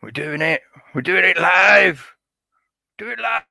We're doing it. We're doing it live. Do it live.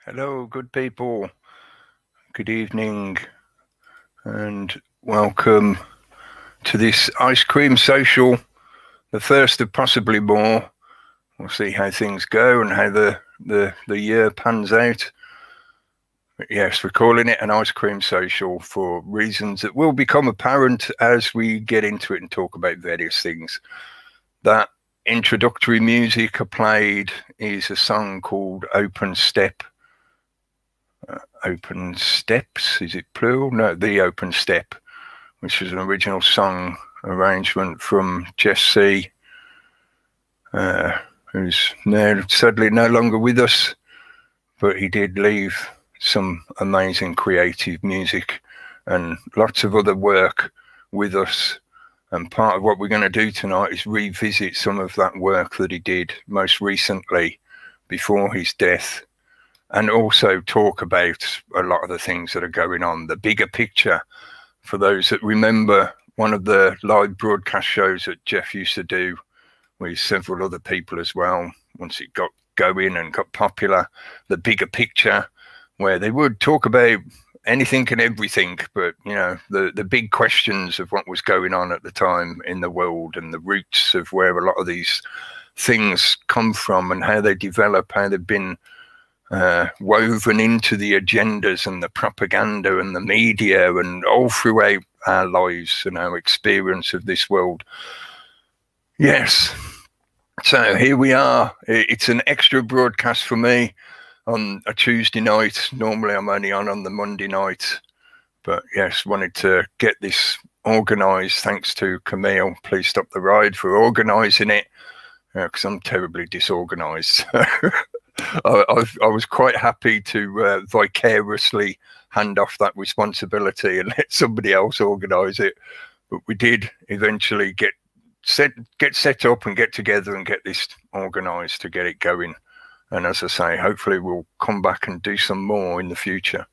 Hello, good people. Good evening and welcome to this ice cream social, the first of possibly more. We'll see how things go and how the year pans out. But yes, we're calling it an ice cream social for reasons that will become apparent as we get into it and talk about various things that introductory music I played is a song called Open Step. Open Steps, is it plural? No, The Open Step, which was an original song arrangement from JeffC, who's now sadly no longer with us, but he did leave some amazing creative music and lots of other work with us. And part of what we're going to do tonight is revisit some of that work that he did most recently before his death, and also talk about a lot of the things that are going on, the bigger picture. For those that remember one of the live broadcast shows that Jeff used to do with several other people as well, once it got going and got popular, the bigger picture, where they would talk about anything and everything, but you know, the big questions of what was going on at the time in the world, and the roots of where a lot of these things come from, and how they develop, how they've been woven into the agendas and the propaganda and the media, and all throughout our lives and our experience of this world. Yes, so here we are. It's an extra broadcast for me on a Tuesday night. Normally I'm only on the Monday night, but yes, wanted to get this organized. Thanks to Camille, Please Stop the Ride, for organizing it, because I'm terribly disorganized. I was quite happy to vicariously hand off that responsibility and let somebody else organize it, but we did eventually get set up and get together and get this organized to get it going. And as I say, hopefully we'll come back and do some more in the future.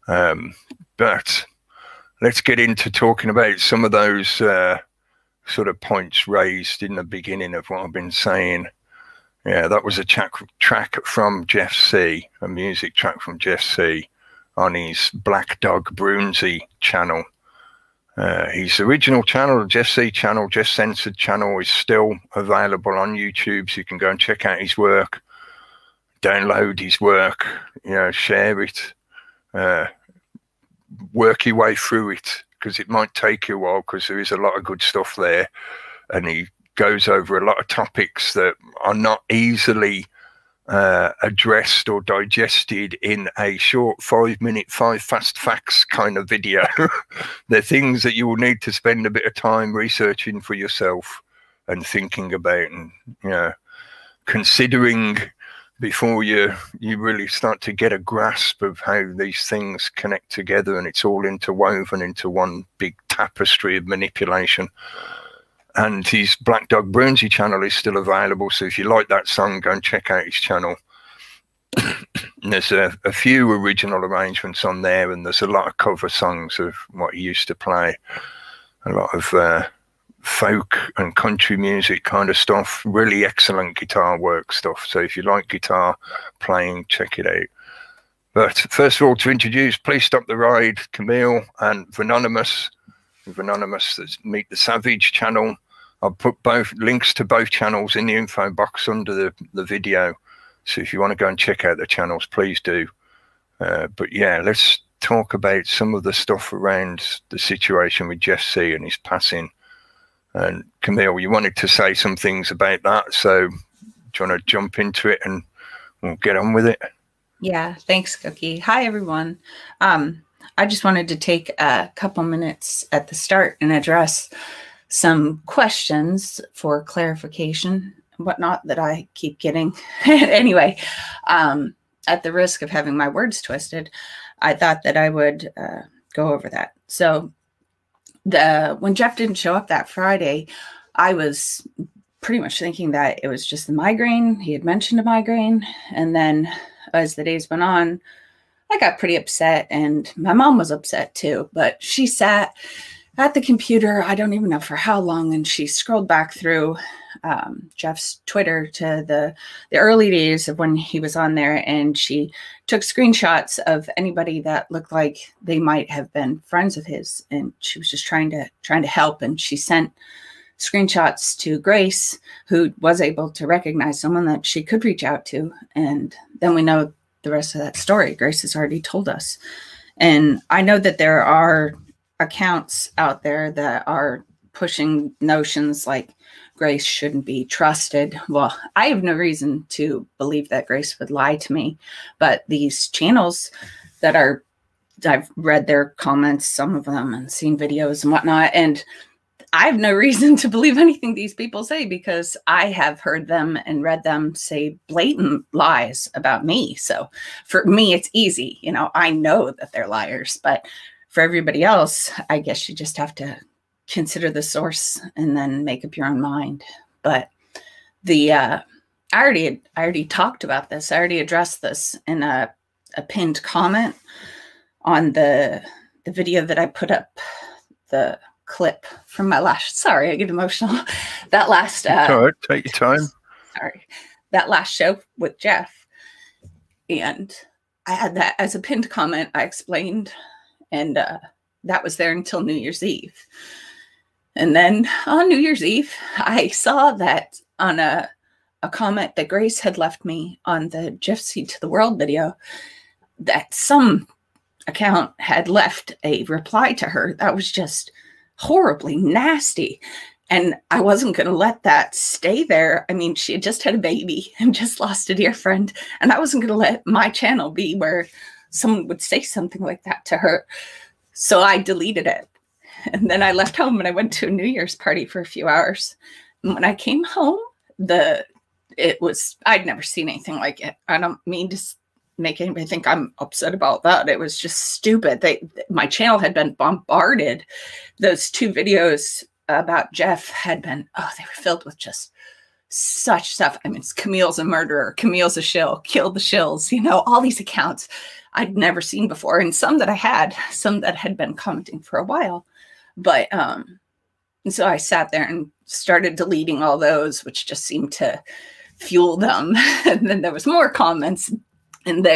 But let's get into talking about some of those sort of points raised in the beginning of what I've been saying. Yeah, that was a track from JeffC, a music track from JeffC on his Black Dog Brunsey channel. His original channel, the JeffC channel, Jeff Censored channel, is still available on YouTube, so you can go and check out his work. Download his work, you know, share it, work your way through it, because it might take you a while, because there is a lot of good stuff there, and he goes over a lot of topics that are not easily addressed or digested in a short 5-minute 5 fast facts kind of video. They're things that you will need to spend a bit of time researching for yourself and thinking about, and you know, considering before you really start to get a grasp of how these things connect together, and it's all interwoven into one big tapestry of manipulation. And his Black Dog Brunsey channel is still available, so if you like that song, go and check out his channel. There's a few original arrangements on there, and there's a lot of cover songs of what he used to play, a lot of folk and country music kind of stuff, really excellent guitar work stuff. So if you like guitar playing, check it out. But first of all, to introduce Please Stop the Ride, Camille, and Venonymous. Venonymous, that's Meet the Savage channel. I'll put both links to both channels in the info box under the video, so if you want to go and check out the channels, please do. But yeah, let's talk about some of the stuff around the situation with JeffC and his passing. And Camille, you wanted to say some things about that, so do you want to jump into it and we'll get on with it? Yeah, thanks, Cookie. Hi, everyone. I just wanted to take a couple minutes at the start and address some questions for clarification and whatnot that I keep getting. Anyway, at the risk of having my words twisted, I thought that I would go over that. So when Jeff didn't show up that Friday, I was pretty much thinking that it was just the migraine. He had mentioned a migraine. And then as the days went on, I got pretty upset, and my mom was upset too, but she sat at the computer, I don't even know for how long, and she scrolled back through Jeff's Twitter to the early days of when he was on there, and she took screenshots of anybody that looked like they might have been friends of his, and she was just trying to help, and she sent screenshots to Grace, who was able to recognize someone that she could reach out to, and then we know the rest of that story. Grace has already told us. And I know that there are accounts out there that are pushing notions like Grace shouldn't be trusted. Well, I have no reason to believe that Grace would lie to me, but these channels that are, I've read their comments, some of them, and seen videos and whatnot, and I have no reason to believe anything these people say because I have heard them and read them say blatant lies about me. So for me, it's easy. You know, I know that they're liars, but for everybody else, I guess you just have to consider the source and then make up your own mind. But the I already talked about this. I already addressed this in a pinned comment on the video that I put up, the clip from my last, sorry, I get emotional. That last all right, take your time. Sorry. That last show with Jeff. And I had that as a pinned comment. I explained, and that was there until New Year's Eve. And then on New Year's Eve, I saw that on a comment that Grace had left me on the JeffC to the World video, that some account had left a reply to her that was just horribly nasty. And I wasn't going to let that stay there. I mean, she had just had a baby and just lost a dear friend. And I wasn't going to let my channel be where someone would say something like that to her. So I deleted it. And then I left home and I went to a New Year's party for a few hours. And when I came home, I'd never seen anything like it. I don't mean to make anybody think I'm upset about that. It was just stupid. My channel had been bombarded. Those two videos about Jeff had been, they were filled with just such stuff. I mean, it's Camille's a murderer, Camille's a shill, kill the shills, you know, all these accounts I'd never seen before. And some that had been commenting for a while. But and so I sat there and started deleting all those, which just seemed to fuel them. And then there was more comments. And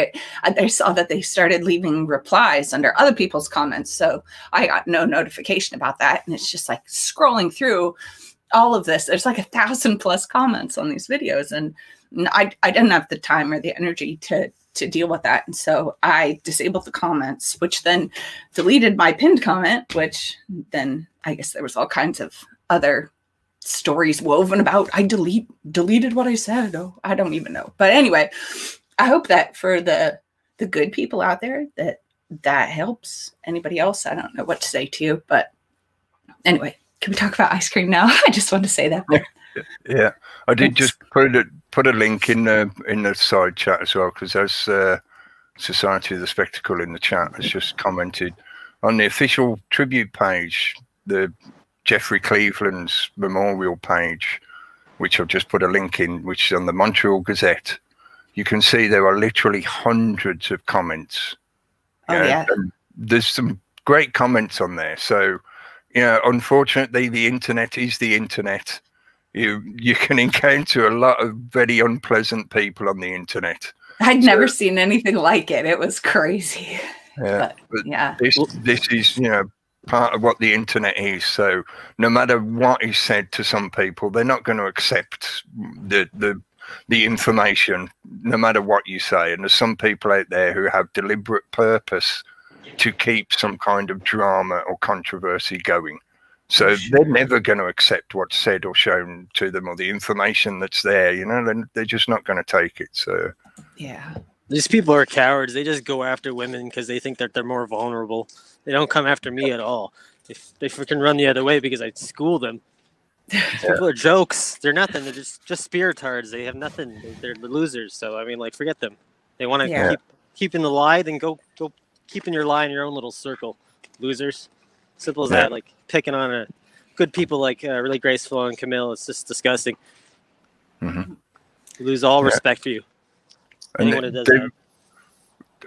I saw that they started leaving replies under other people's comments. So I got no notification about that. And it's just like scrolling through all of this. There's like 1,000+ comments on these videos. And I didn't have the time or the energy to deal with that. And so I disabled the comments, which then deleted my pinned comment, which then I guess there was all kinds of other stories woven about. I deleted what I said. Oh, I don't even know. But anyway, I hope that for the good people out there that helps. Anybody else, I don't know what to say to you, but anyway, can we talk about ice cream now? I just wanted to say that. Yeah, I did just put a link in the side chat as well, because as Society of the Spectacle in the chat has just commented on the official tribute page, the Jeffrey Cleveland's memorial page, which I've just put a link in, which is on the Montreal Gazette. You can see there are literally hundreds of comments. Oh, yeah. And there's some great comments on there. So, you know, unfortunately, the internet is the internet. You can encounter a lot of very unpleasant people on the internet. I'd never seen anything like it. It was crazy. Yeah. But yeah. This is, you know, part of what the internet is. So no matter what is said to some people, they're not going to accept the information, no matter what you say. And there's some people out there who have deliberate purpose to keep some kind of drama or controversy going. So they're never going to accept what's said or shown to them, or the information that's there, you know, they're just not going to take it. So yeah, these people are cowards. They just go after women because they think that they're more vulnerable. They don't come after me at all. They freaking run the other way because I school them. People are jokes. They're nothing. They're just spiritards. They have nothing. They're the losers. So I mean, like, forget them. They want to keep in the lie, then go keep in your lie in your own little circle. Losers. Simple as that. Like picking on good people like really Graceful and Camille. It's just disgusting. Mm-hmm. You lose all respect for you. Anyone who does that.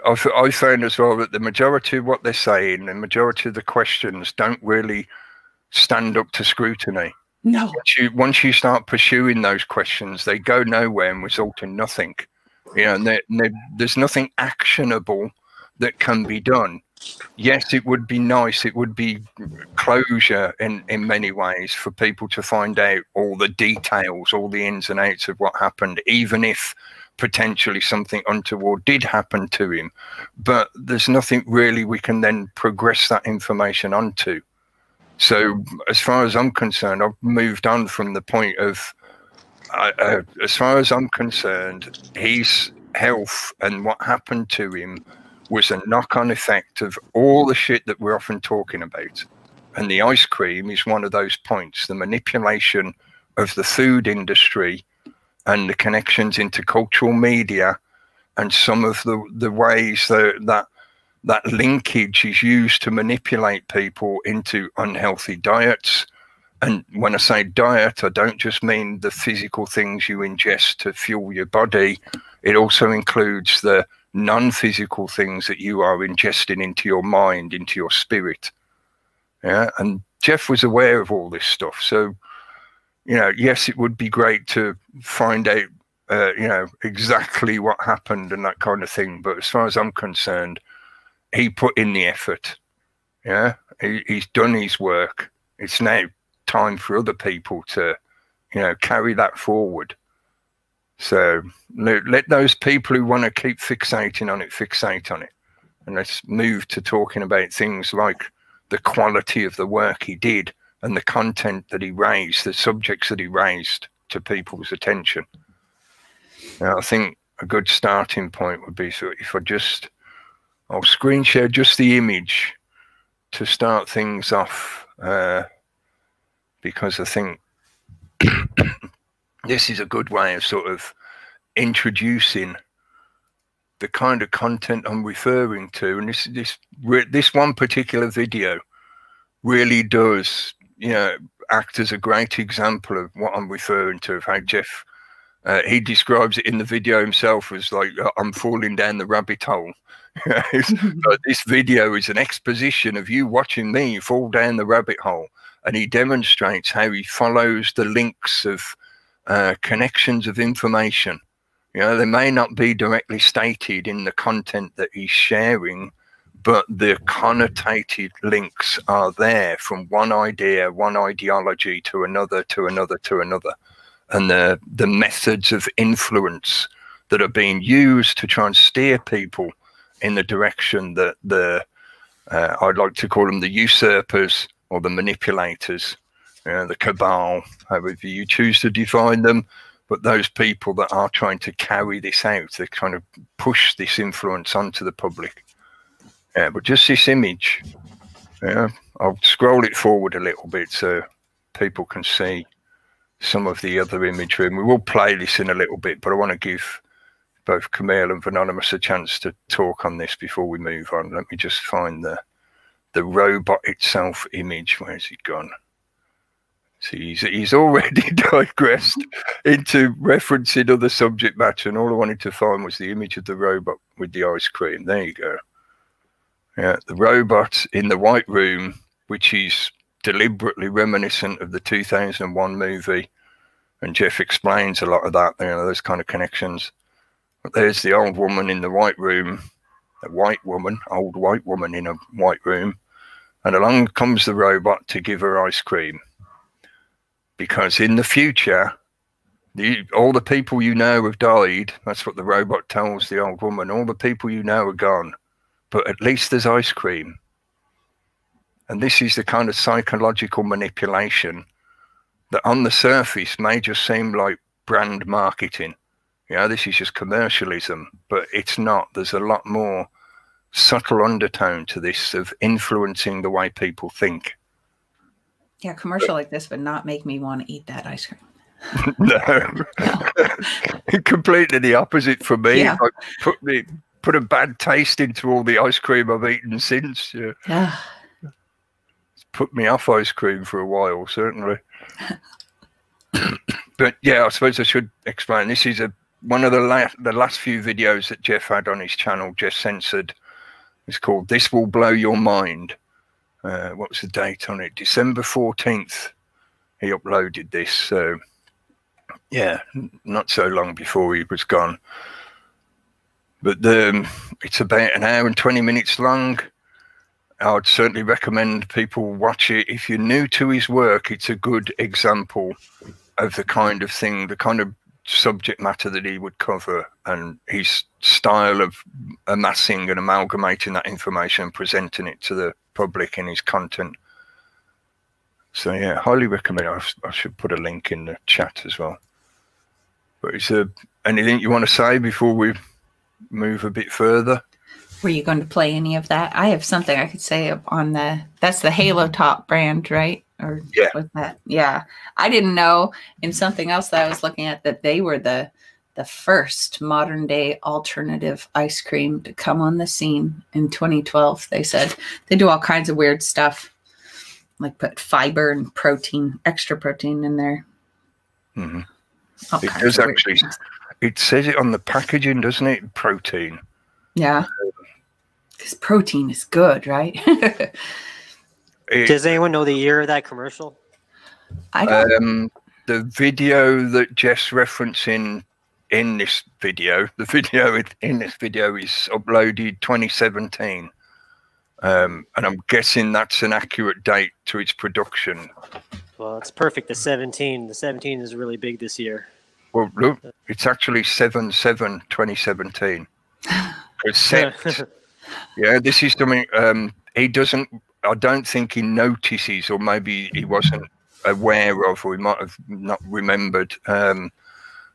I found as well that the majority of what they're saying, the majority of the questions don't really stand up to scrutiny. No. Once you start pursuing those questions, they go nowhere and result in nothing. You know, and there's nothing actionable that can be done. Yes, it would be nice. It would be closure in many ways for people to find out all the details, all the ins and outs of what happened, even if potentially something untoward did happen to him. But there's nothing really we can then progress that information onto. So as far as I'm concerned, I've moved on from the point of, as far as I'm concerned, his health and what happened to him was a knock-on effect of all the shit that we're often talking about. And the ice cream is one of those points, the manipulation of the food industry and the connections into cultural media and some of the ways that linkage is used to manipulate people into unhealthy diets. And when I say diet, I don't just mean the physical things you ingest to fuel your body. It also includes the non-physical things that you are ingesting into your mind, into your spirit. Yeah, and Jeff was aware of all this stuff. So, you know, yes, it would be great to find out, you know, exactly what happened and that kind of thing. But as far as I'm concerned, he put in the effort. Yeah, he's done his work. It's now time for other people to, you know, carry that forward. So let those people who want to keep fixating on it, fixate on it. And let's move to talking about things like the quality of the work he did and the content that he raised, the subjects that he raised to people's attention. Now, I think a good starting point would be, so if I'll screen share just the image to start things off, because I think this is a good way of sort of introducing the kind of content I'm referring to. And this one particular video really does, you know, act as a great example of what I'm referring to, of how Jeff, he describes it in the video himself as like, I'm falling down the rabbit hole. But this video is an exposition of you watching me fall down the rabbit hole. And he demonstrates how he follows the links of connections of information. You know, they may not be directly stated in the content that he's sharing, but the connotated links are there from one idea, one ideology to another, to another, to another. And the methods of influence that are being used to try and steer people in the direction that I'd like to call them the usurpers or the manipulators, the cabal, however you choose to define them. But those people that are trying to carry this out, they kind of push this influence onto the public. Yeah, but just this image, yeah, I'll scroll it forward a little bit so people can see some of the other imagery. And we will play this in a little bit, but I want to give both Camille and Anonymous a chance to talk on this before we move on. Let me just find the robot itself image. Where's it gone? See, he's already digressed into referencing other subject matter, and all I wanted to find was the image of the robot with the ice cream. There you go. Yeah, the robot in the White Room, which is deliberately reminiscent of the 2001 movie, and Jeff explains a lot of that, you know, those kind of connections. But there's the old woman in the White Room, a white woman, old white woman in a white room, and along comes the robot to give her ice cream. Because in the future, all the people you know have died. That's what the robot tells the old woman. All the people you know are gone, but at least there's ice cream. And this is the kind of psychological manipulation that on the surface may just seem like brand marketing. You know, this is just commercialism, but it's not. There's a lot more subtle undertone to this of influencing the way people think. Yeah, a commercial like this would not make me want to eat that ice cream. No. Completely the opposite for me. Yeah. Like put a bad taste into all the ice cream I've eaten since. Yeah. It's put me off ice cream for a while, certainly. But yeah, I suppose I should explain. This is one of the last few videos that Jeff had on his channel, Jeff Censored. It's called This Will Blow Your Mind. What was the date on it? December 14th. He uploaded this. So yeah, not so long before he was gone. But it's about an hour and 20 minutes long. I'd certainly recommend people watch it. If you're new to his work, it's a good example of the kind of thing, the kind of subject matter that he would cover, and his style of amassing and amalgamating that information and presenting it to the public in his content. So yeah, highly recommend it. I should put a link in the chat as well. But is there anything you want to say before we move a bit further? Were you going to play any of that? I have something I could say on that's the Halo Top brand, right? Or yeah, was that? Yeah. I didn't know in something else that I was looking at that they were the first modern day alternative ice cream to come on the scene in 2012. They said they do all kinds of weird stuff, like put fiber and protein, extra protein in there. Mm-hmm. It does actually. It says it on the packaging, doesn't it? Protein. Yeah. Because protein is good, right? Does anyone know the year of that commercial? I don't. The video that Jeff's referencing in this video, is uploaded 2017. And I'm guessing that's an accurate date to its production. Well, it's perfect. The 17 is really big this year. Well, look, it's actually 7/7/2017. Except, yeah, this is something he doesn't. I don't think he notices, or maybe he wasn't aware of, or he might have not remembered.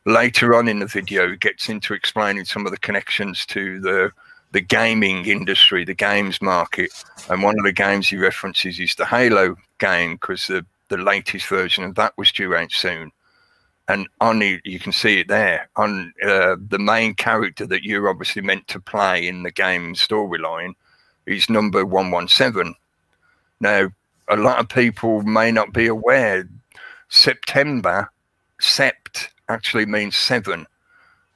Later on in the video, he gets into explaining some of the connections to the gaming industry, the games market, and one of the games he references is the Halo game, because the latest version of that was due out soon. And you can see it there on the main character that you're obviously meant to play in the game storyline is number 117. Now, a lot of people may not be aware. September, sept actually means 7.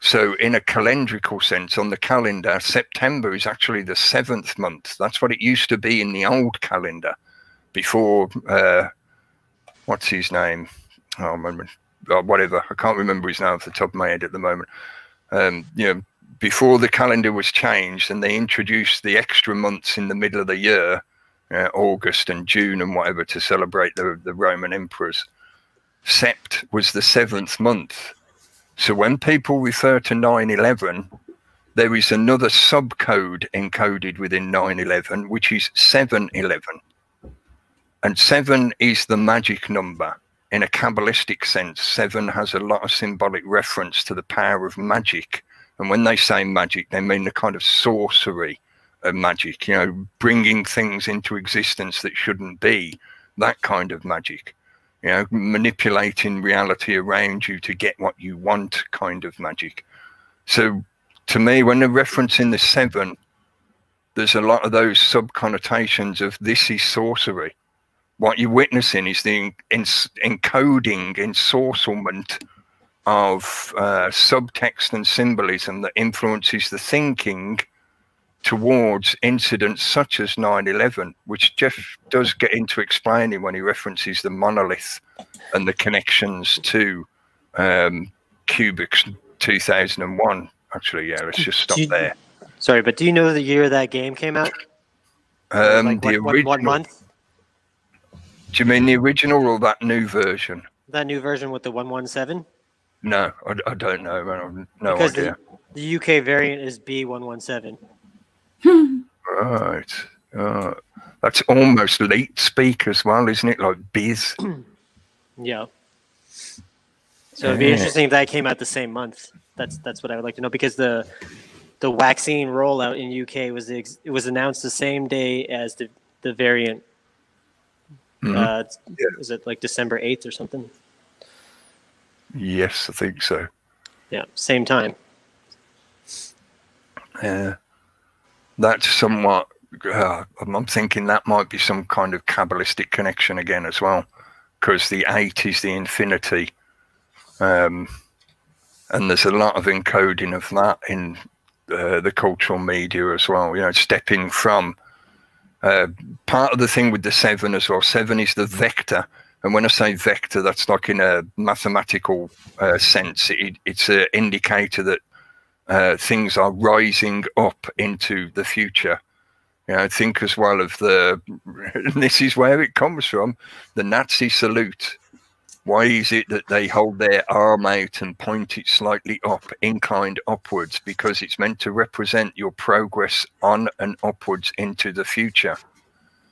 So in a calendrical sense, on the calendar, September is actually the 7th month. That's what it used to be in the old calendar before, what's his name? Oh, whatever. I can't remember his name off the top of my head at the moment. Before the calendar was changed and they introduced the extra months in the middle of the year, August and June and whatever, to celebrate the Roman emperors, sept was the 7th month. So when people refer to 9/11, there is another subcode encoded within 9/11, which is 7/11. And 7 is the magic number. In a Kabbalistic sense, 7 has a lot of symbolic reference to the power of magic. And when they say magic, they mean the kind of sorcery of magic, bringing things into existence that shouldn't be, that kind of magic. Manipulating reality around you to get what you want kind of magic. So to me, when they're referencing the 7, there's a lot of those sub-connotations of this is sorcery. What you're witnessing is the encoding, ensorcelment of subtext and symbolism that influences the thinking towards incidents such as 9/11, which Jeff does get into explaining when he references the monolith and the connections to Cubics 2001. Actually, yeah, let's just stop there. Sorry, but do you know the year that game came out? The original. What month? Do you mean the original or that new version? That new version with the 117? No, I don't know. I have no because idea. The UK variant is B117. Right. That's almost late speak as well, isn't it? Like biz. Yeah. So it'd be interesting if that came out the same month. That's what I would like to know, because the vaccine rollout in UK was announced the same day as the variant. Is it like December 8th or something? Yes, I think so. Yeah, same time. Yeah. That's somewhat, I'm thinking that might be some kind of Kabbalistic connection again as well, because the 8 is the infinity. And there's a lot of encoding of that in the cultural media as well, stepping from part of the thing with the 7 as well. 7 is the vector. And when I say vector, that's like in a mathematical sense. It's an indicator that things are rising up into the future. Think as well of this is where it comes from, the Nazi salute. Why is it that they hold their arm out and point it slightly up, inclined upwards? Because it's meant to represent your progress on and upwards into the future.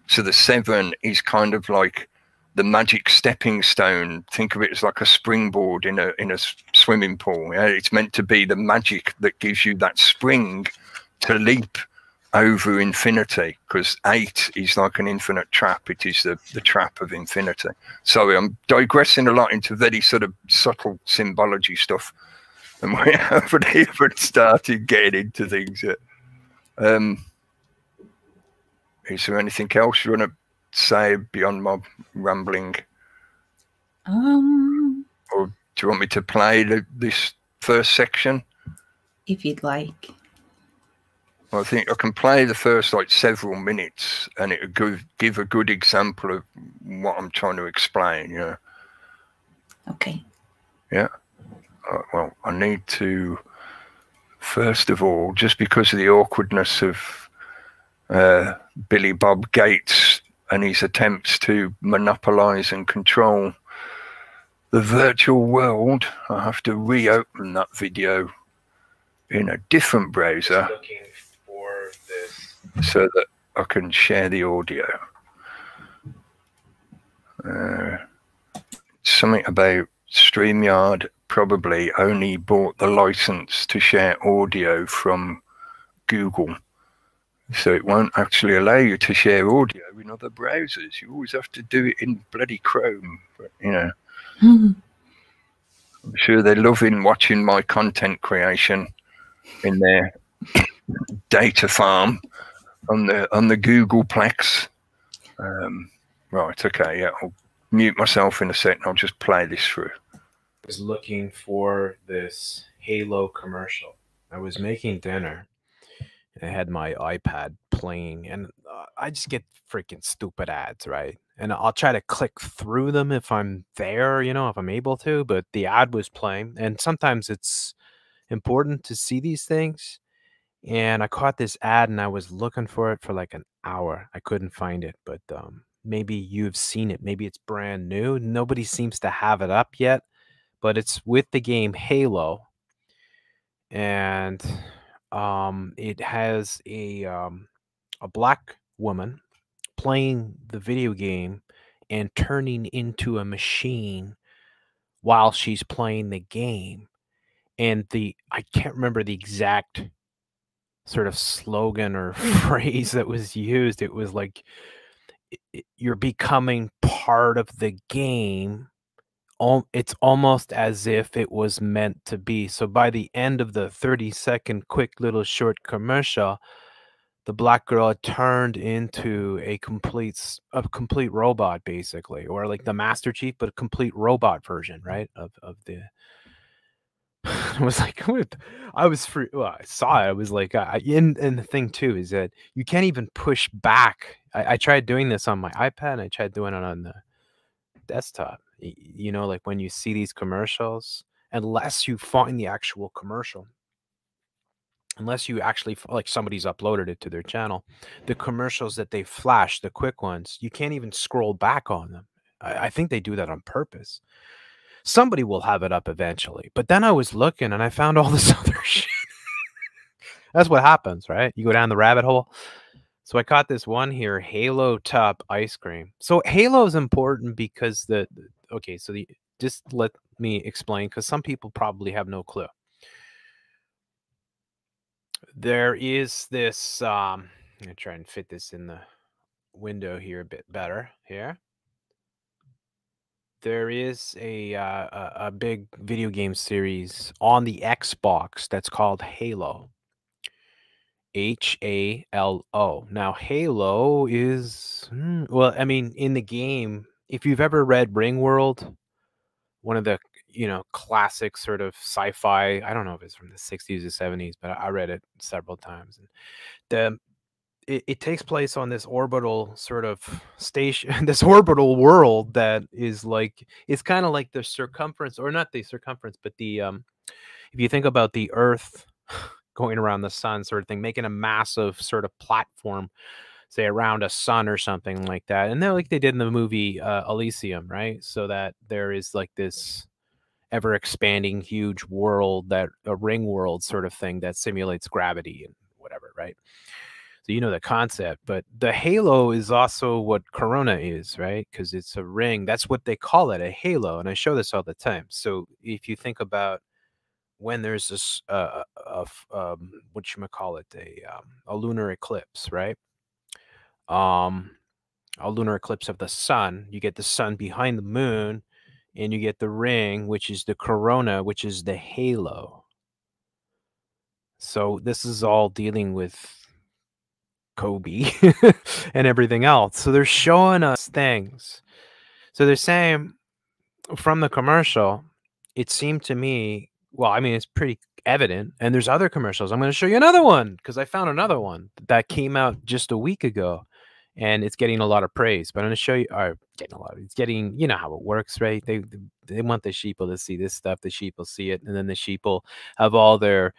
So the 7 is kind of like the magic stepping stone. Think of it as like a springboard in a swimming pool. Yeah? It's meant to be the magic that gives you that spring to leap over infinity, because 8 is like an infinite trap. It is the trap of infinity. Sorry, I'm digressing a lot into very sort of subtle symbology stuff, and we haven't even started getting into things yet. Is there anything else you want to say beyond my rambling? Or do you want me to play this first section? If you'd like. Well, I think I can play the first like several minutes, and it would give a good example of what I'm trying to explain. Yeah. Okay. Yeah. Well, I need to, first of all, just because of the awkwardness of Billy Bob Gates and his attempts to monopolize and control the virtual world, I have to reopen that video in a different browser so that I can share the audio. Something about StreamYard probably only bought the license to share audio from Google. So it won't actually allow you to share audio in other browsers. You always have to do it in bloody Chrome. But, you know, I'm sure they're loving watching my content creation in their data farm on the Googleplex. Right, okay, yeah, I'll mute myself in a second. I'll just play this through. I was looking for this Halo commercial. I was making dinner. I had my iPad playing, and I just get freaking stupid ads, right? And I'll try to click through them if I'm there, you know, if I'm able to, but the ad was playing. And sometimes it's important to see these things. And I caught this ad, and I was looking for it for like an hour. I couldn't find it, but maybe you've seen it. Maybe it's brand new. Nobody seems to have it up yet, but it's with the game Halo. And it has a black woman playing the video game and turning into a machine while she's playing the game. And I can't remember the exact sort of slogan or phrase that was used. It was like, you're becoming part of the game. It's almost as if it was meant to be. So by the end of the 30-second quick little short commercial, the black girl had turned into a complete robot, basically, or like the Master Chief, but a complete robot version, right? Of the. It was like, I was free. Well, I saw it. I was like, and the thing too is that you can't even push back. I tried doing this on my iPad, and I tried doing it on the desktop. You know, like when you see these commercials, unless you find the actual commercial, unless you actually, like, somebody's uploaded it to their channel, the commercials that they flash, the quick ones, you can't even scroll back on them. I think they do that on purpose. Somebody will have it up eventually. But then I was looking, and I found all this other shit. That's what happens, right? You go down the rabbit hole. So I caught this one here, Halo Top Ice Cream. So Halo is important because just let me explain, because some people probably have no clue. There is this, I'm going to try and fit this in the window here a bit better here. There is a big video game series on the Xbox that's called Halo. Halo. Now, Halo is, well, I mean, in the game, if you've ever read Ringworld, one of the, classic sort of sci-fi, I don't know if it's from the 60s or 70s, but I read it several times. And it takes place on this orbital sort of station, this orbital world that is like, it's kind of like the circumference, or not the circumference, but the, if you think about the Earth going around the sun sort of thing, making a massive sort of platform, say around a sun or something like that. And they're like they did in the movie Elysium, right? So that there is like this ever expanding huge world, that a ring world sort of thing that simulates gravity and whatever, right? So So you know the concept, but the halo is also what Corona is, right? Because it's a ring. That's what they call it, a halo. And I show this all the time. So if you think about when there's this, what you might call it, a lunar eclipse, right? A lunar eclipse of the sun. You get the sun behind the moon, and you get the ring, which is the corona, which is the halo. So this is all dealing with Kobe and everything else. So they're showing us things. So they're saying from the commercial, it seemed to me, well, I mean, it's pretty evident. And there's other commercials. I'm going to show you another one because I found another one that came out just a week ago. And it's getting a lot of praise, but I'm going to show you, or getting a lot of, it's getting, you know how it works, right? They want the sheeple to see this stuff. The sheep will see it. And then the sheep will have all their,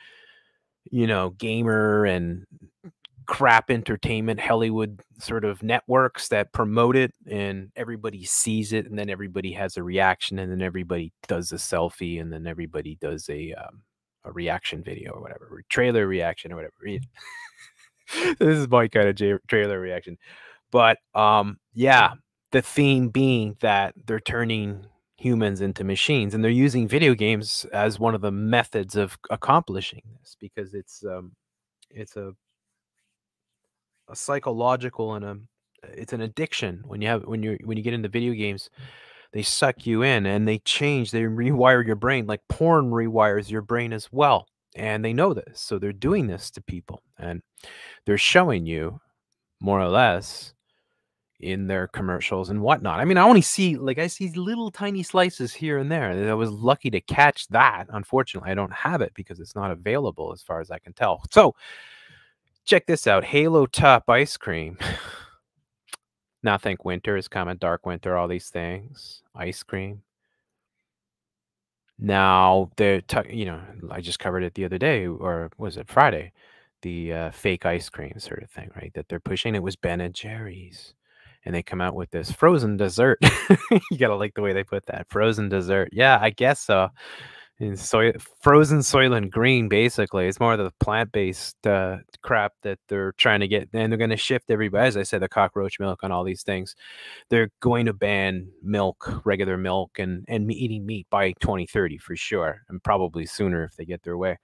you know, gamer and crap entertainment Hollywood sort of networks that promote it, and everybody sees it, and then everybody has a reaction, and then everybody does a selfie, and then everybody does a reaction video or whatever, trailer reaction or whatever. This is my kind of trailer reaction. But yeah, the theme being that they're turning humans into machines, and they're using video games as one of the methods of accomplishing this, because it's a psychological and it's an addiction. When you get into video games, they suck you in and they rewire your brain, like porn rewires your brain as well. And they know this, so they're doing this to people, and they're showing you more or less in their commercials and whatnot. I mean, I see little tiny slices here and there. I was lucky to catch that. Unfortunately, I don't have it because it's not available as far as I can tell. So check this out. Halo Top ice cream. Now think winter is coming, dark winter, all these things. Ice cream. Now, you know, I just covered it the other day, or was it Friday? The fake ice cream sort of thing, right? That they're pushing. It was Ben & Jerry's. And they come out with this frozen dessert. You got to like the way they put that. Frozen dessert. Yeah, I guess so. And frozen Soylent Green, basically. It's more of the plant-based crap that they're trying to get. And they're going to shift everybody. As I said, the cockroach milk and all these things. They're going to ban milk, regular milk, and eating meat by 2030 for sure. And probably sooner if they get their way.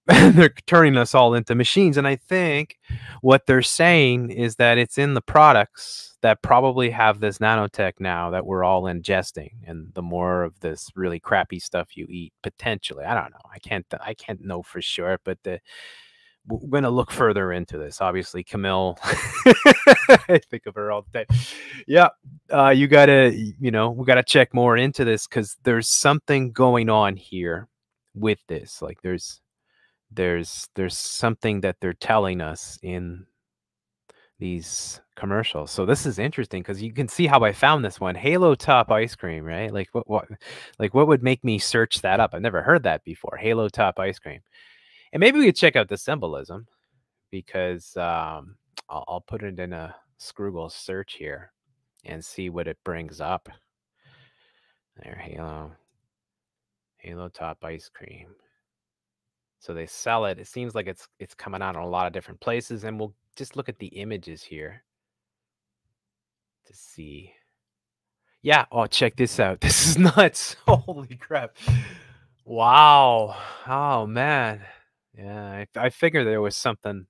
They're turning us all into machines. And I think what they're saying is that it's in the products that probably have this nanotech now that we're all ingesting. And the more of this really crappy stuff you eat, potentially, I don't know. I can't know for sure, but we're going to look further into this. Obviously, Camille, I think of her all the time. Yeah. We got to check more into this, because there's something going on here with this. Like there's something that they're telling us in these commercials. So this is interesting, because you can see how I found this one. Halo Top ice cream, right? Like what would make me search that up? I've never heard that before. Halo Top ice cream. And maybe we could check out the symbolism, because I'll put it in a Scroogle search here and see what it brings up. There, Halo Top ice cream. So they sell it. It seems like it's coming out in a lot of different places, and we'll just look at the images here to see. Yeah. Oh, check this out. This is nuts. Holy crap. Wow. Oh, man. Yeah, I figured there was something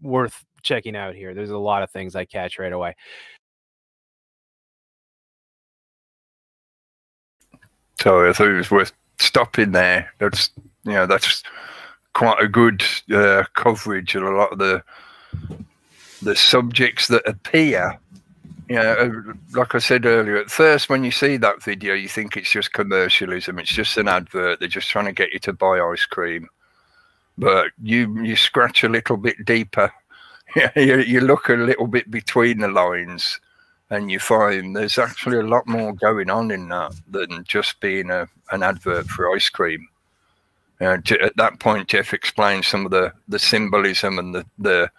worth checking out here. There's a lot of things I catch right away. So I thought it was worth stopping there. That's quite a good coverage of a lot of the subjects that appear. Like I said earlier, at first when you see that video, you think it's just commercialism. It's just an advert. They're just trying to get you to buy ice cream. But you scratch a little bit deeper. You look a little bit between the lines, and you find there's actually a lot more going on in that than just being an advert for ice cream. At that point, Jeff explained some of the symbolism and the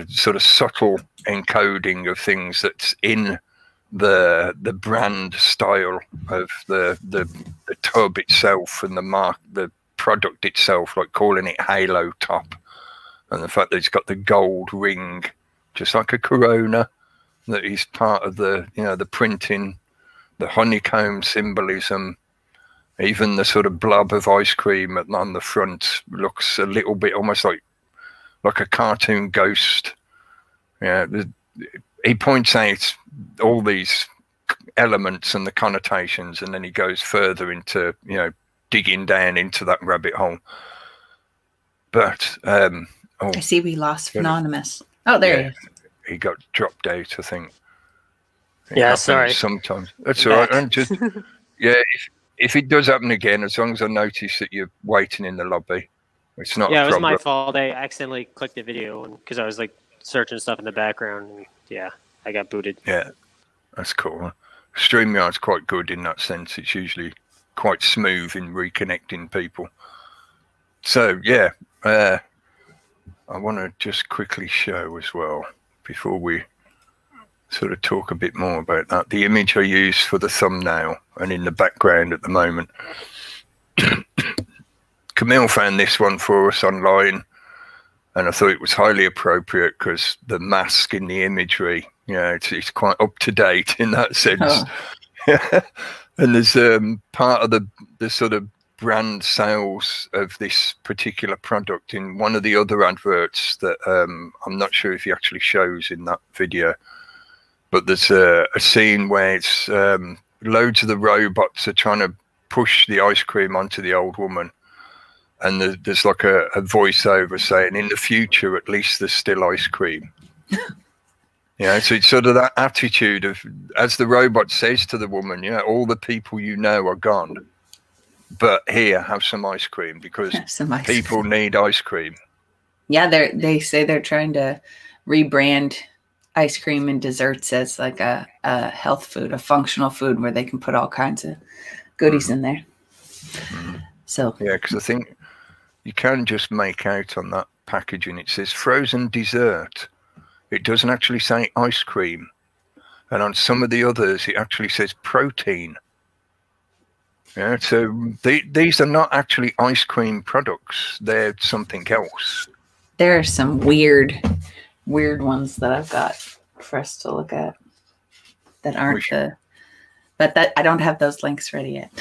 sort of subtle encoding of things that's in the brand style of the tub itself and the product itself, like calling it Halo Top. and the fact that it's got the gold ring, just like a corona, that is part of the, you know, the printing, the honeycomb symbolism. Even the sort of blob of ice cream on the front looks a little bit almost like a cartoon ghost. Yeah, he points out all these elements and the connotations, and then he goes further into, you know, digging down into that rabbit hole. But I see we lost Anonymous. Oh, there he is. He got dropped out, I think. Yeah, sorry. Sometimes that's all right. And just if it does happen again, as long as I notice that you're waiting in the lobby, it's not. Yeah, a it was problem. my fault. I accidentally clicked the video because I was like searching stuff in the background. And, yeah, I got booted. Yeah, that's cool. StreamYard's quite good in that sense. It's usually quite smooth in reconnecting people. So yeah, I want to just quickly show as well before we sort of talk a bit more about that. The image I use for the thumbnail and in the background at the moment. Camille found this one for us online, and I thought it was highly appropriate because the mask in the imagery, you know, it's quite up to date in that sense. Oh. And there's part of the sort of brand sales of this particular product in one of the other adverts that I'm not sure if he actually shows in that video. But there's a scene where it's loads of the robots are trying to push the ice cream onto the old woman. And there's like a voiceover saying, in the future, at least there's still ice cream. Yeah, so it's sort of that attitude of, as the robot says to the woman, yeah, all the people you know are gone. But here, have some ice cream because people need ice cream. Yeah, they say they're trying to rebrand ice cream and desserts as like a health food, a functional food where they can put all kinds of goodies in there. So yeah, because I think you can just make out on that packaging, it says frozen dessert. It doesn't actually say ice cream. And on some of the others, it actually says protein. Yeah, so these are not actually ice cream products. They're something else. There are some weird ones that I've got for us to look at that aren't but that I don't have those links ready yet.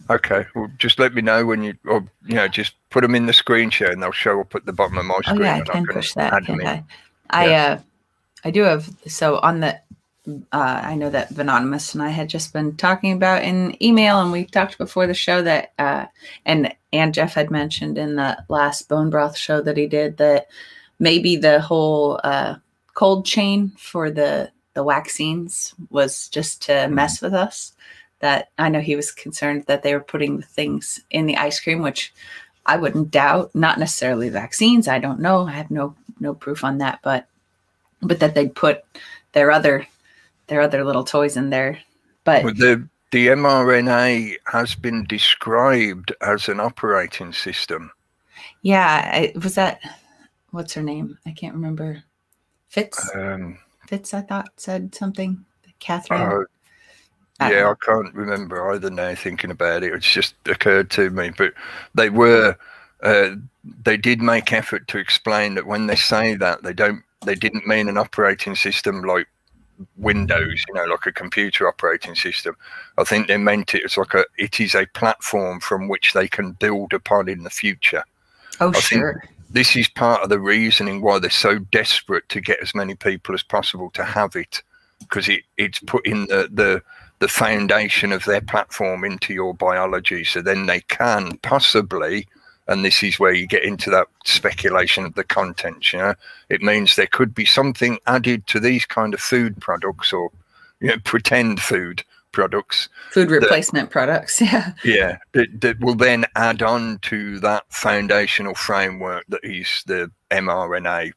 Okay, well, just let me know when you, or you know, just put them in the screen share and they'll show up at the bottom of my screen. Oh yeah, I can push that. I do have, so on the I know that Anonymous and I had just been talking about in email, and we talked before the show that and Jeff had mentioned in the last bone broth show that he did that maybe the whole cold chain for the vaccines was just to mess with us. That I know he was concerned that they were putting the things in the ice cream, which I wouldn't doubt. Not necessarily vaccines. I don't know. I have no proof on that, but that they'd put their other little toys in there. But the mRNA has been described as an operating system. Yeah, was that, what's her name? I can't remember. Fitz, I thought said something. Catherine. Yeah, I can't remember either now thinking about it. It's just occurred to me. But they were, they did make effort to explain that when they say that, they didn't mean an operating system like Windows, you know, like a computer operating system. I think they meant it as like it is a platform from which they can build upon in the future. Oh, sure. This is part of the reasoning why they're so desperate to get as many people as possible to have it, because it's putting the foundation of their platform into your biology, so then they can possibly, and this is where you get into that speculation of the content, you know, it means there could be something added to these kind of food products, or, you know, pretend food products, food replacement products, yeah, that will then add on to that foundational framework that is the mRNA,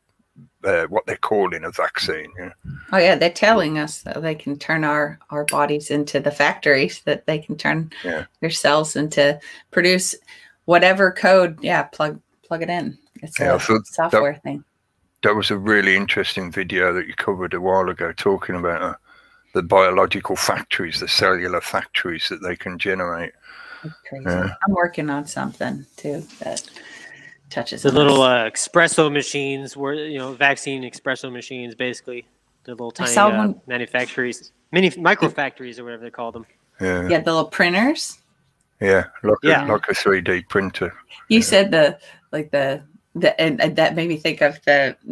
what they're calling a vaccine. Yeah. Oh yeah, they're telling us that they can turn our bodies into the factories, that they can turn their cells into produce whatever code. Yeah, plug it in. It's a software thing. That was a really interesting video that you covered a while ago, talking about the biological factories, the cellular factories that they can generate. That's crazy. I'm working on something too that touches The on little this. espresso machines were, you know, vaccine espresso machines, basically. The little I saw tiny one. manufactories, micro factories or whatever they call them. Yeah. Yeah, the little printers. Yeah. Yeah. Like a 3D printer. You said the and that made me think of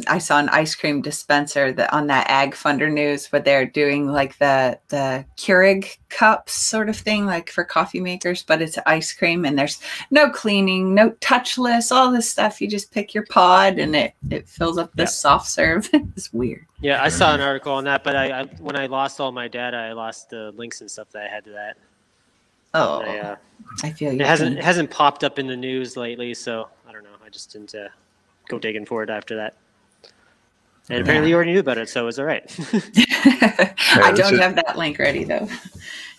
I saw an ice cream dispenser that on that Ag Funder News where they're doing like the Keurig cups sort of thing, like for coffee makers, but it's ice cream and there's no cleaning, no touchless, all this stuff. You just pick your pod and it fills up this soft serve. It's weird. Yeah, I saw an article on that, but I when I lost all my data, I lost the links and stuff that I had to that. Oh, I feel you. It hasn't popped up in the news lately, so I don't know. I just didn't go digging for it after that. And apparently you already knew about it, so it's all right. I don't have that link ready though.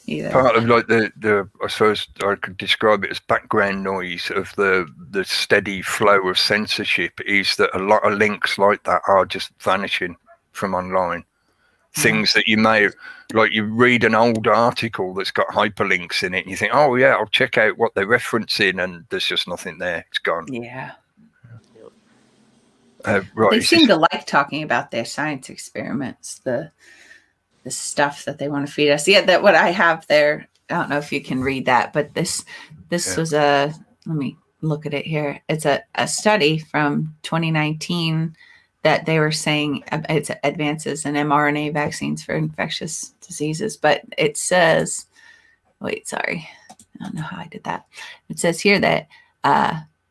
Either. Part of like the I suppose I could describe it as background noise of the steady flow of censorship is that a lot of links like that are just vanishing from online. Things that you may, like you read an old article that's got hyperlinks in it and you think, oh yeah, I'll check out what they're referencing, and there's just nothing there. It's gone. Yeah. Right. They seem to like talking about their science experiments, the stuff that they want to feed us. Yeah, that what I have there. I don't know if you can read that, but this was let me look at it here. It's a study from 2019 that they were saying it's advances in mRNA vaccines for infectious diseases, but it says, wait, sorry, I don't know how I did that. It says here that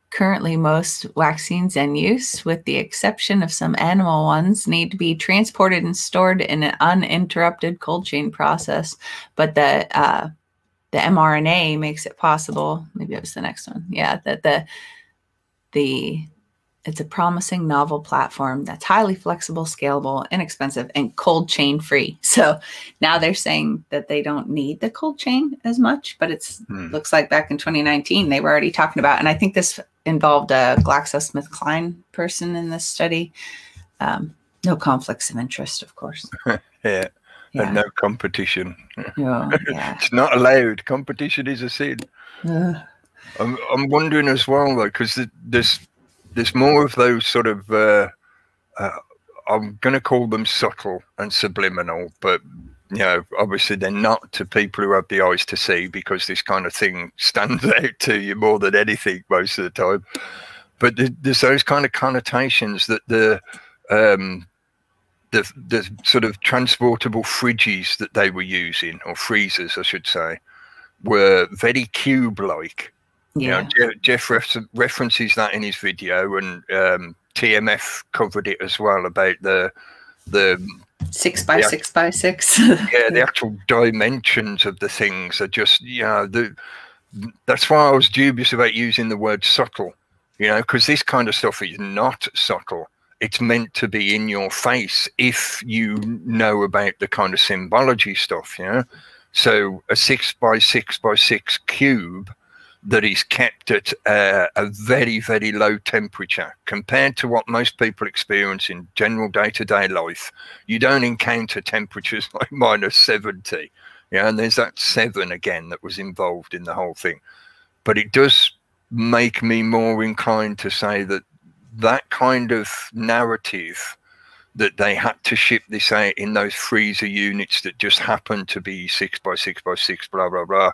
currently most vaccines in use, with the exception of some animal ones, need to be transported and stored in an uninterrupted cold chain process. But the mRNA makes it possible. Maybe it was the next one. Yeah, that it's a promising novel platform that's highly flexible, scalable, inexpensive, and cold chain free. So now they're saying that they don't need the cold chain as much, but it's looks like back in 2019, they were already talking about, and I think this involved a GlaxoSmithKline person in this study. No conflicts of interest, of course. Yeah. And no competition. Yeah. It's not allowed. Competition is a sin. I'm wondering as well, though, because there's more of those sort of, I'm going to call them subtle and subliminal, but, you know, obviously they're not to people who have the eyes to see, because this kind of thing stands out to you more than anything most of the time. But there's those kind of connotations that the sort of transportable fridges that they were using, or freezers, I should say, were very cube-like. Yeah. You know, Jeff references that in his video, and TMF covered it as well about the 6 by 6 by 6. Yeah, the actual dimensions of the things are just, you know, that's why I was dubious about using the word subtle, you know, because this kind of stuff is not subtle. It's meant to be in your face if you know about the kind of symbology stuff, you know. So a 6 by 6 by 6 cube that is kept at a very, very low temperature compared to what most people experience in general day-to-day life. You don't encounter temperatures like -70, yeah, and there's that 7 again that was involved in the whole thing. But it does make me more inclined to say that that kind of narrative, that they had to ship this out in those freezer units that just happened to be 6 by 6 by 6, blah, blah, blah,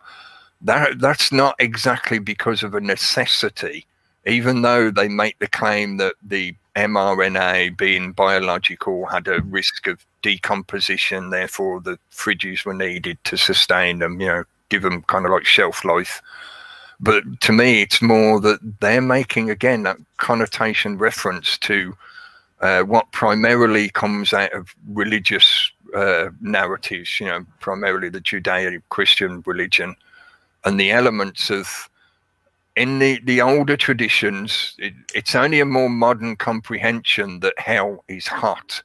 that's not exactly because of a necessity, even though they make the claim that the mRNA, being biological, had a risk of decomposition, therefore the fridges were needed to sustain them, you know, give them kind of like shelf life. But to me, it's more that they're making, again, that connotation reference to what primarily comes out of religious narratives, you know, primarily the Judeo-Christian religion. And the elements of, in the older traditions, it's only a more modern comprehension that hell is hot,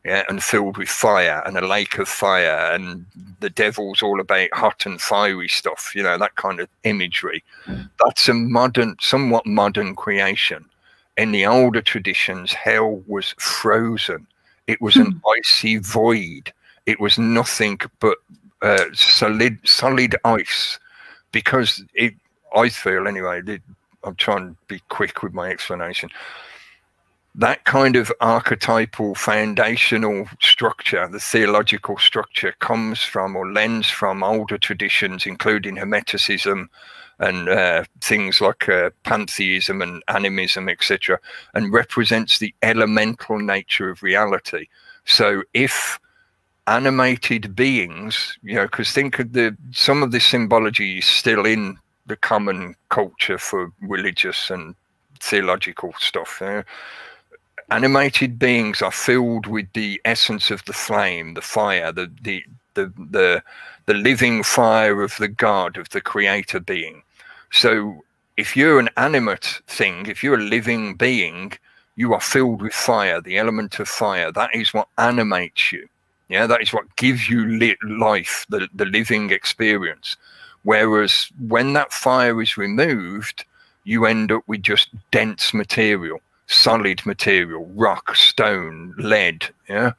yeah, and filled with fire, and a lake of fire, and the devil's all about hot and fiery stuff, you know, that kind of imagery. That's a modern, somewhat modern creation. In the older traditions, hell was frozen. It was an icy void. It was nothing but solid ice. Because I feel anyway, I'll try and be quick with my explanation. That kind of archetypal foundational structure, the theological structure, comes from or lends from older traditions, including Hermeticism and things like pantheism and animism, etc., and represents the elemental nature of reality. So if animated beings, you know, because think of some of the symbology is still in the common culture for religious and theological stuff. Animated beings are filled with the essence of the flame, the fire, the living fire of the God, of the creator being. So if you're an animate thing, if you're a living being, you are filled with fire, the element of fire. That is what animates you. Yeah, that is what gives you life, the living experience. Whereas when that fire is removed, you end up with just dense material, solid material, rock, stone, lead. Yeah.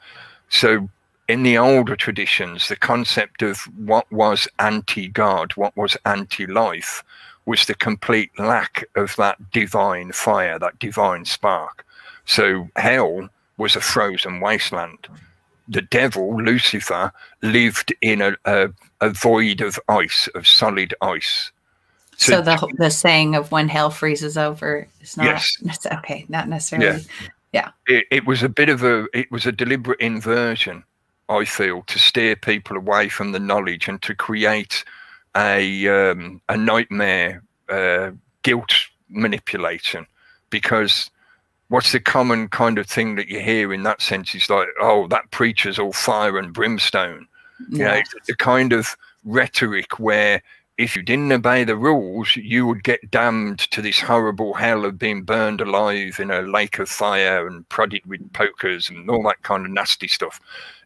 So in the older traditions, the concept of what was anti-God, what was anti-life, was the complete lack of that divine fire, that divine spark. So hell was a frozen wasteland. The devil, Lucifer, lived in a void of ice, of solid ice. So the saying of when hell freezes over is not, yes. Okay, not necessarily. Yeah. It was a bit of it was a deliberate inversion, I feel, to steer people away from the knowledge and to create a nightmare guilt manipulation. Because what's the common kind of thing that you hear in that sense is like, oh, that preacher's all fire and brimstone. Yeah. You know, it's the kind of rhetoric where if you didn't obey the rules, you would get damned to this horrible hell of being burned alive in a lake of fire and prodded with pokers and all that kind of nasty stuff.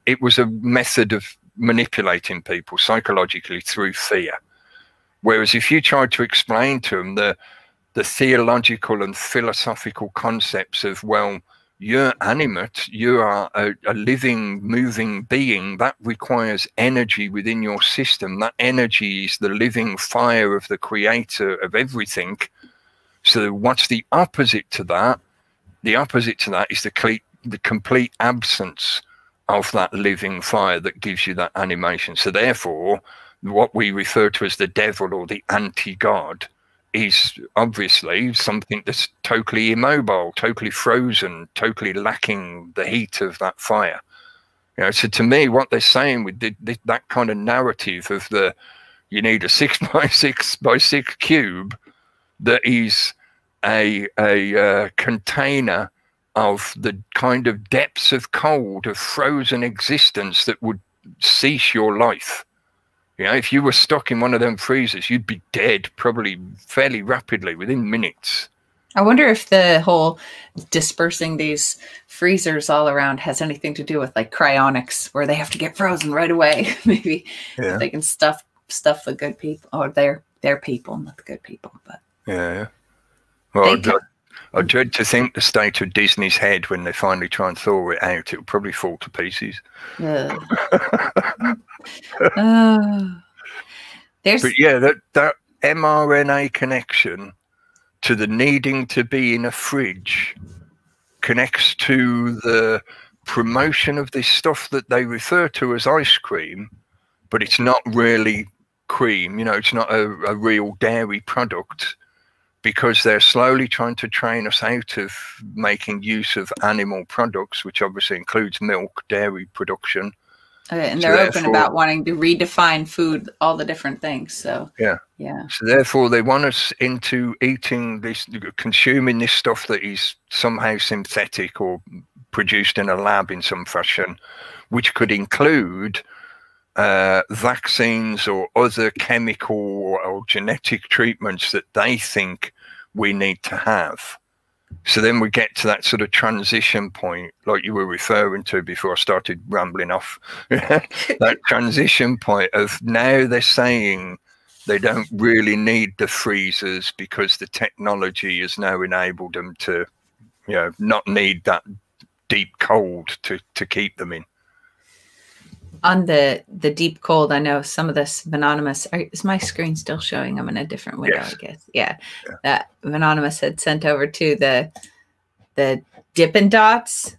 It was a method of manipulating people psychologically through fear. Whereas if you tried to explain to them the theological and philosophical concepts of, well, you're animate, you are a living, moving being, that requires energy within your system. That energy is the living fire of the creator of everything. So what's the opposite to that? The opposite to that is the complete absence of that living fire that gives you that animation. So therefore, what we refer to as the devil or the anti-God is obviously something that's totally immobile, totally frozen, totally lacking the heat of that fire. You know, so to me, what they're saying with that kind of narrative of you need a 6 by 6 by 6 cube that is a container of the kind of depths of cold, of frozen existence that would cease your life. You know, if you were stuck in one of them freezers, you'd be dead probably fairly rapidly within minutes. I wonder if the whole dispersing these freezers all around has anything to do with like cryonics, where they have to get frozen right away. Maybe if they can stuff the good people, or their people, not the good people. But yeah, well, I dread to think the state of Disney's head when they finally try and thaw it out. It'll probably fall to pieces. But yeah, that mRNA connection to the needing to be in a fridge connects to the promotion of this stuff that they refer to as ice cream, but it's not really cream. You know, it's not a real dairy product, because they're slowly trying to train us out of making use of animal products, which obviously includes milk, dairy production. And they're open about wanting to redefine food, all the different things. So yeah. So therefore, they want us into eating this, consuming this stuff that is somehow synthetic or produced in a lab in some fashion, which could include vaccines or other chemical or genetic treatments that they think we need to have. So then we get to that sort of transition point, like you were referring to before I started rambling off. That transition point of now they're saying they don't really need the freezers because the technology has now enabled them to, you know, not need that deep cold to keep them in. on the deep cold, I know some of this Anonymous, is my screen still showing? I'm in a different window, Yes. I guess. Yeah. That Anonymous had sent over to the Dippin Dots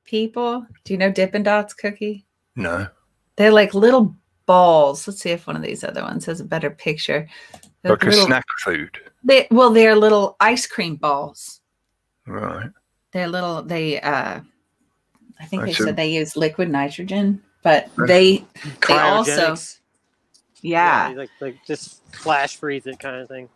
people. Do you know Dippin Dots, Cookie? No. They're like little balls. Let's see if one of these other ones has a better picture. They're Like a snack food. They're little ice cream balls. Right. They're little, I think they said they use liquid nitrogen, but they also, like just flash freeze it kind of thing.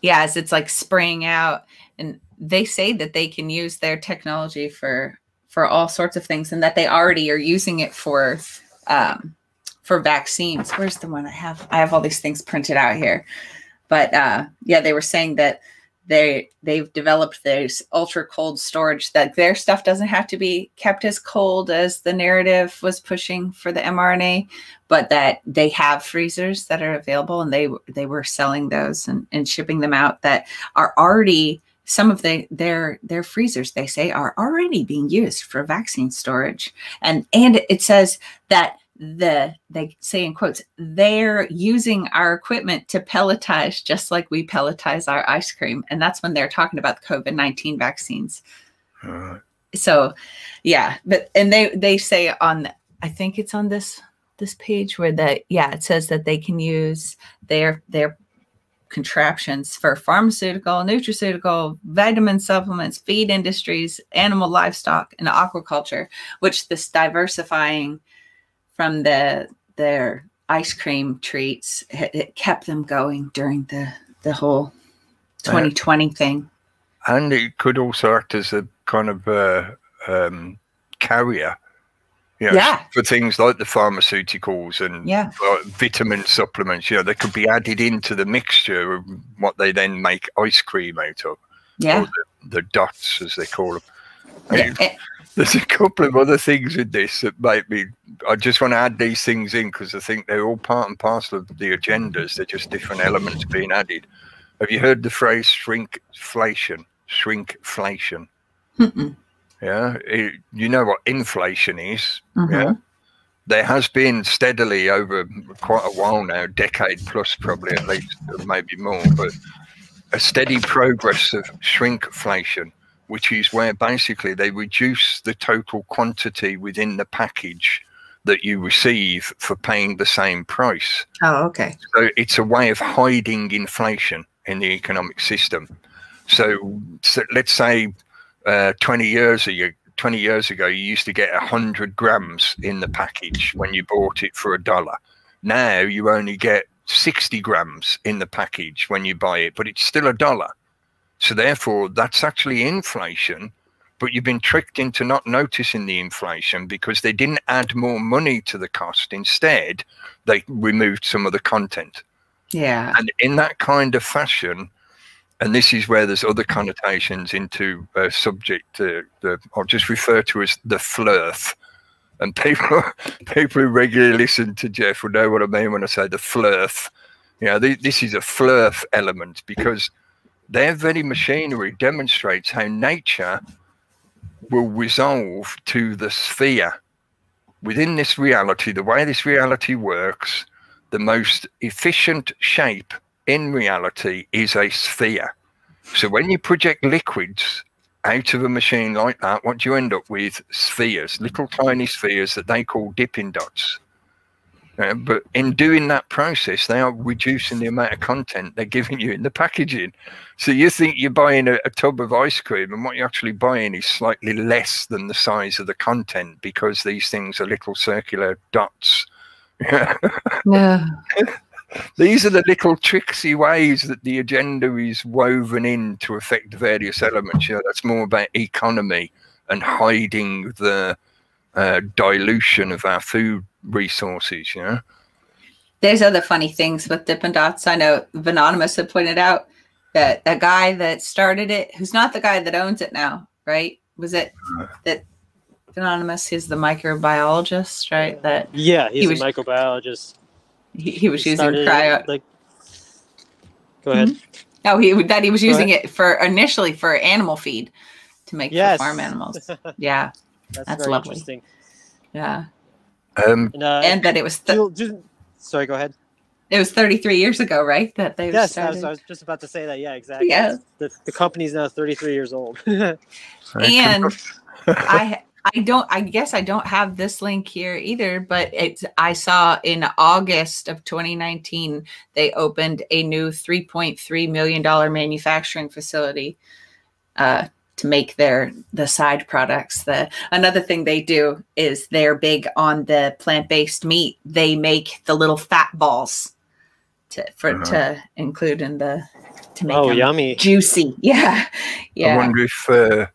Yes, it's like spraying out, and they say that they can use their technology for all sorts of things, and that they already are using it for vaccines. Where's the one I have? I have all these things printed out here, but yeah, they were saying that they've developed this ultra cold storage, that their stuff doesn't have to be kept as cold as the narrative was pushing for the mRNA, but that they have freezers that are available, and they were selling those and shipping them out that are already, some of their freezers, they say, are already being used for vaccine storage. And it says that they say in quotes, they're using our equipment to pelletize just like we pelletize our ice cream. And that's when they're talking about the COVID-19 vaccines. So yeah, and they say on, I think it's on this page where it says that they can use their contraptions for pharmaceutical, nutraceutical, vitamin supplements, feed industries, animal livestock, and aquaculture, which this diversifying from their ice cream treats, it kept them going during the whole 2020 thing. And it could also act as a kind of carrier, for things like the pharmaceuticals and vitamin supplements. They could be added into the mixture of what they then make ice cream out of. Or the dots, as they call them. There's a couple of other things in this that make me, I just want to add these things in because I think they're all part and parcel of the agendas. They're just different elements being added. Have you heard the phrase shrinkflation? Shrinkflation. Yeah. You know what inflation is. Yeah. There has been steadily over quite a while now, a decade plus probably at least, maybe more, but a steady progress of shrinkflation, which is where basically they reduce the total quantity within the package that you receive for paying the same price. Oh, okay. So it's a way of hiding inflation in the economic system. So let's say 20 years ago, you used to get 100 grams in the package when you bought it for $1. Now you only get 60 grams in the package when you buy it, but it's still $1. So therefore, that's actually inflation, but you've been tricked into not noticing the inflation because they didn't add more money to the cost. Instead, they removed some of the content. Yeah. And in that kind of fashion, and this is where there's other connotations into a subject I'll just refer to as the flirth. And people who regularly listen to Jeff will know what I mean when I say the flirth. This is a flirth element because their very machinery demonstrates how nature will resolve to the sphere. Within this reality, the way this reality works, the most efficient shape in reality is a sphere. So when you project liquids out of a machine like that, what do you end up with? Spheres, little tiny spheres that they call Dippin Dots. But in doing that process, they are reducing the amount of content they're giving you in the packaging. So you think you're buying a tub of ice cream, and what you're actually buying is slightly less than the size of the content because these things are little circular dots. No. These are the little tricksy ways that the agenda is woven in to affect various elements. That's more about economy and hiding the dilution of our food resources. There's other funny things with Dippin Dots. I know Anonymous had pointed out that the guy that started it, who's not the guy that owns it now, right? Was it that Anonymous is the microbiologist, right? That he's a microbiologist. He was using cryo. Go ahead. Oh, he was using it initially for animal feed to make for farm animals. Yeah, that's very lovely. Interesting. Yeah. And that it was sorry, go ahead. It was 33 years ago, right? That they started. I was just about to say that. Yeah, exactly. Yeah. The company's now 33 years old. And I guess I don't have this link here either, but I saw in August of 2019, they opened a new $3.3 million manufacturing facility to make the side products. Another thing they do is they're big on the plant-based meat. They make the little fat balls to include in to make them yummy, juicy. Yeah. I wonder if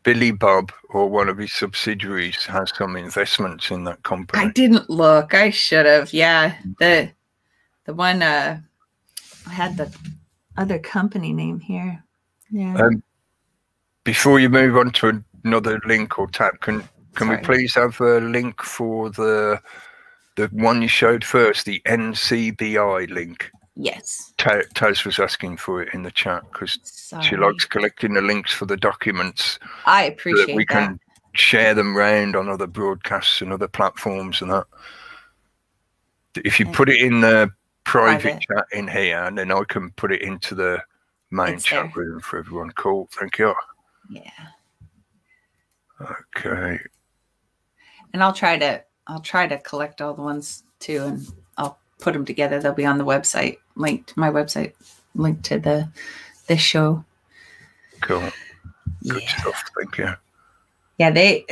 Billy Bob or one of his subsidiaries has some investments in that company. I didn't look. I should have. Yeah. The one I had the other company name here. Yeah. Before you move on to another link or tab, can we please have a link for the one you showed first, the NCBI link? Yes. Taz was asking for it in the chat because she likes collecting the links for the documents. I appreciate that. We can share them around on other broadcasts and other platforms and that. If you put it in the private chat in here, and then I can put it into the main chat room for everyone. Cool. Thank you. Yeah. Okay. And I'll try to collect all the ones too, and I'll put them together. They'll be on the website, linked to my website, linked to this show. Cool. Good stuff. Thank you. Yeah, they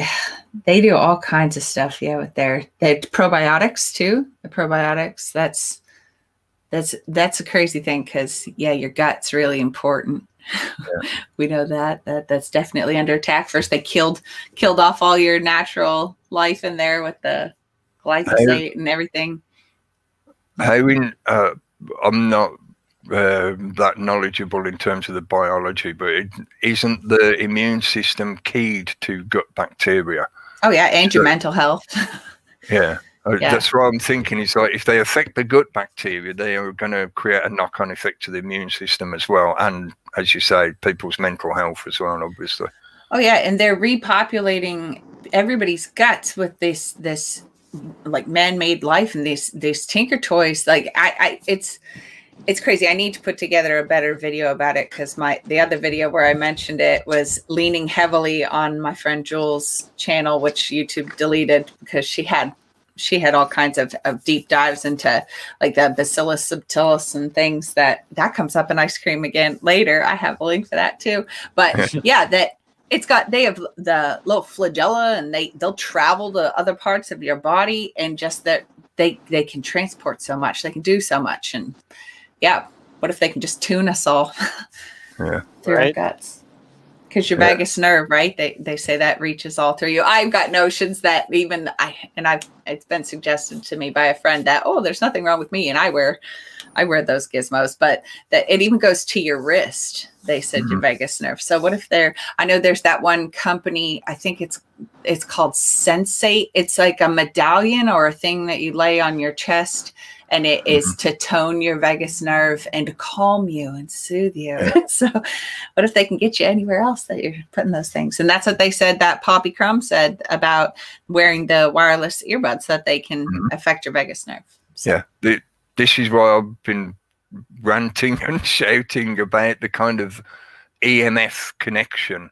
do all kinds of stuff. Yeah, with their probiotics too. The probiotics. That's a crazy thing because your gut's really important. Yeah. We know that's definitely under attack. First, they killed off all your natural life in there with the glyphosate and everything. I'm not that knowledgeable in terms of the biology, but isn't the immune system keyed to gut bacteria? Oh yeah, and your mental health. Yeah. That's what I'm thinking. Is like if they affect the gut bacteria, they are going to create a knock-on effect to the immune system as well, and as you say, people's mental health as well, obviously. Oh yeah, and they're repopulating everybody's guts with this like man-made life and these tinker toys. Like it's crazy. I need to put together a better video about it because the other video where I mentioned it was leaning heavily on my friend Jules' channel, which YouTube deleted because she had all kinds of deep dives into like the Bacillus subtilis and things that comes up in ice cream again later. I have a link for that too. But yeah, they have the little flagella and they'll travel to other parts of your body, and just that they can transport so much. They can do so much. And yeah, what if they can just tune us all through our guts? Because your vagus nerve, right? They say that reaches all through you. I've got notions that it's been suggested to me by a friend that, there's nothing wrong with me, and I wear those gizmos, but that it even goes to your wrist. They said your vagus nerve. So what if I know there's that one company, I think it's called Sensate. It's like a medallion or a thing that you lay on your chest, and it is to tone your vagus nerve and to calm you and soothe you. So what if they can get you anywhere else that you're putting those things? And that's what they said, that Poppy Crumb said about wearing the wireless earbuds, that they can affect your vagus nerve. So. Yeah. This is why I've been ranting and shouting about the kind of EMF connection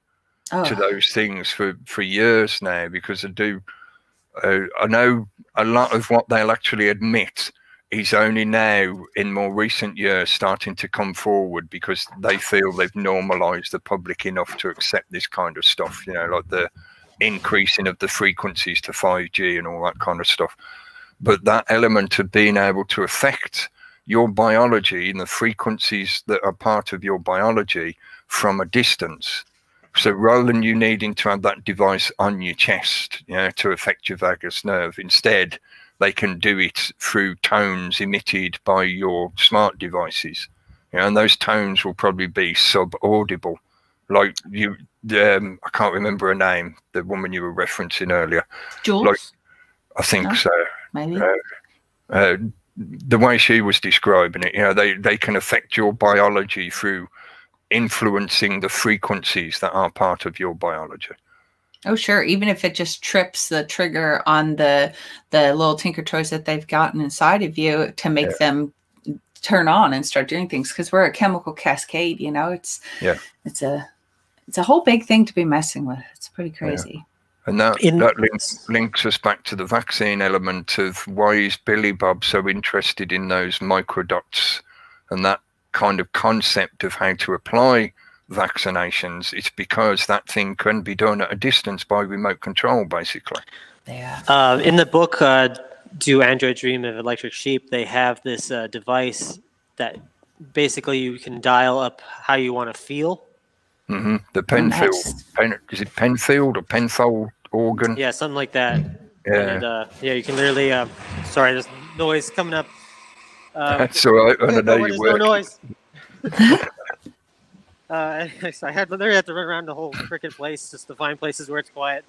to those things for years now, because I know a lot of what they'll actually admit is only now in more recent years starting to come forward because they feel they've normalized the public enough to accept this kind of stuff, like the increasing of the frequencies to 5G and all that kind of stuff. But that element of being able to affect your biology and the frequencies that are part of your biology from a distance. So rather than you needing to have that device on your chest, to affect your vagus nerve, instead, they can do it through tones emitted by your smart devices. And those tones will probably be sub-audible. Like I can't remember her name, the woman you were referencing earlier. Jules? I think so. Maybe. The way she was describing it, they can affect your biology through influencing the frequencies that are part of your biology. Oh, sure. Even if it just trips the trigger on the little Tinker Toys that they've gotten inside of you to make them turn on and start doing things, because we're a chemical cascade. You know, it's a whole big thing to be messing with. It's pretty crazy. Yeah. And that links us back to the vaccine element of why is Billy Bob so interested in those microdots and that kind of concept of how to apply vaccinations. It's because that thing can be done at a distance by remote control, basically. Yeah. In the book, Do Androids Dream of Electric Sheep, they have this device that basically you can dial up how you want to feel. Mm-hmm. The Penfield. Is it Penfield or Penfold organ? Yeah, something like that. Yeah. And, you can literally. Sorry, there's noise coming up. That's all right. I know you no noise. I literally had to run around the whole freaking place just to find places where it's quiet.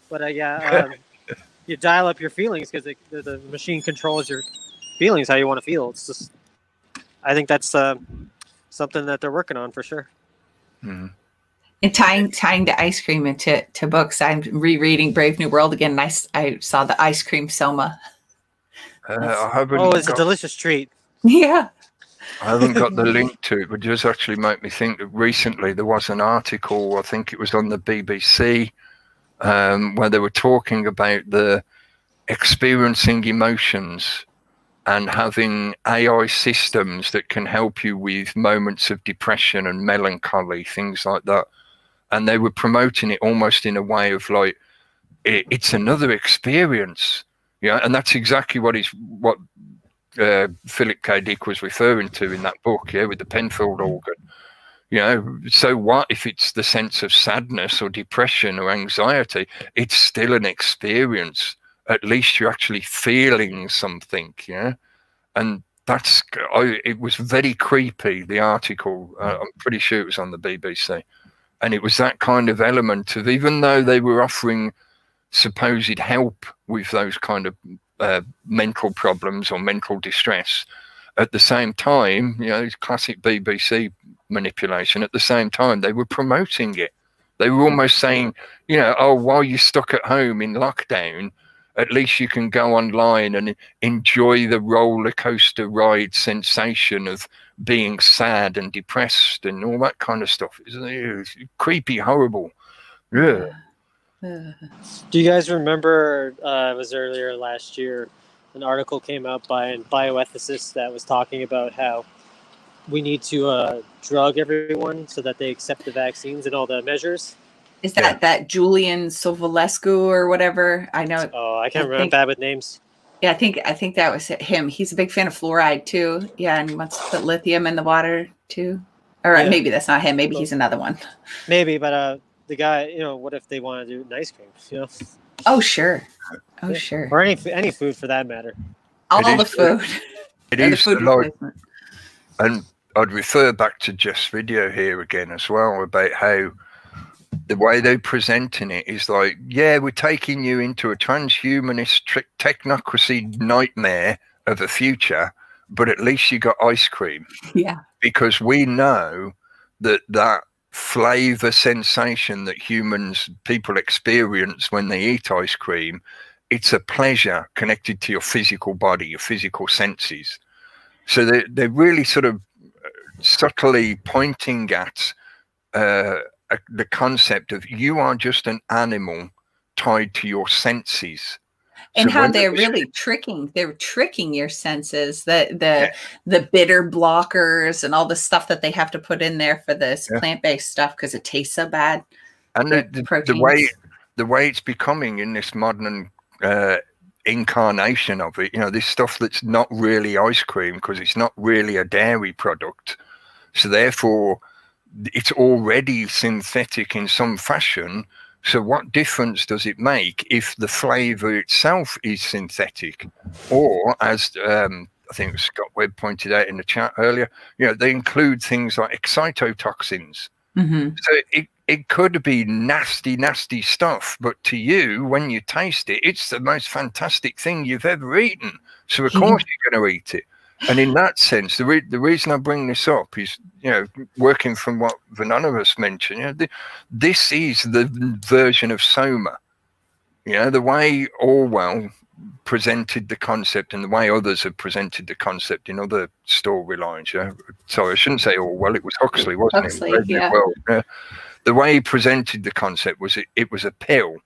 But you dial up your feelings because the machine controls your feelings, how you want to feel. It's just, I think that's something that they're working on for sure. Mm-hmm. And tying the ice cream into books, I'm rereading Brave New World again, and I saw the ice cream Soma. It's a delicious treat. Yeah. I haven't got the link to it, but it does actually make me think that recently there was an article, I think it was on the BBC, where they were talking about the experiencing emotions and having AI systems that can help you with moments of depression and melancholy, things like that. And they were promoting it almost in a way of like, it's another experience. Yeah, and that's exactly what Philip K. Dick was referring to in that book, with the Penfield organ. You know, so what if it's the sense of sadness or depression or anxiety? It's still an experience. At least you're actually feeling something, And it was very creepy, the article. I'm pretty sure it was on the BBC. And it was that kind of element of, even though they were offering supposed help with those kind of mental problems or mental distress, at the same time, classic BBC manipulation, at the same time they were promoting it. They were almost saying, while you're stuck at home in lockdown, at least you can go online and enjoy the roller coaster ride sensation of being sad and depressed and all that kind of stuff. It's creepy, horrible. Yeah. Do you guys remember, it was earlier last year, an article came out by a bioethicist that was talking about how we need to drug everyone so that they accept the vaccines and all the measures? Is that Julian Sovalescu or whatever? I know. Oh, I can't remember. I'm bad with names. Yeah, I think that was him. He's a big fan of fluoride too. Yeah, and he wants to put lithium in the water too. Or maybe that's not him. Maybe he's another one. Maybe, but the guy, what if they want to do ice cream? Oh, sure. Oh, sure. Or any food for that matter. All the food. It is a lot. And I'd refer back to Jeff's video here again as well about how the way they're presenting it is like, we're taking you into a transhumanist technocracy nightmare of a future, but at least you got ice cream. Yeah. Because we know that flavor sensation that people experience when they eat ice cream, it's a pleasure connected to your physical body, your physical senses. So they're really sort of subtly pointing at the concept of you are just an animal tied to your senses. And how they're really tricking your senses, the bitter blockers and all the stuff that they have to put in there for this plant-based stuff because it tastes so bad. And the way it's becoming in this modern incarnation of it, this stuff that's not really ice cream because it's not really a dairy product. So therefore, it's already synthetic in some fashion. So what difference does it make if the flavor itself is synthetic? Or, as I think Scott Webb pointed out in the chat earlier, they include things like excitotoxins. Mm-hmm. So it could be nasty, nasty stuff, but to you, when you taste it, it's the most fantastic thing you've ever eaten. So of course you're going to eat it. And in that sense, the reason I bring this up is, you know, working from what Anonymous mentioned, you know, this is the version of Soma. You know, the way Orwell presented the concept and the way others have presented the concept in other storylines. You know? Sorry, I shouldn't say Orwell, it was Huxley, wasn't Huxley, it? yeah. Well, the way he presented the concept was it was a pill,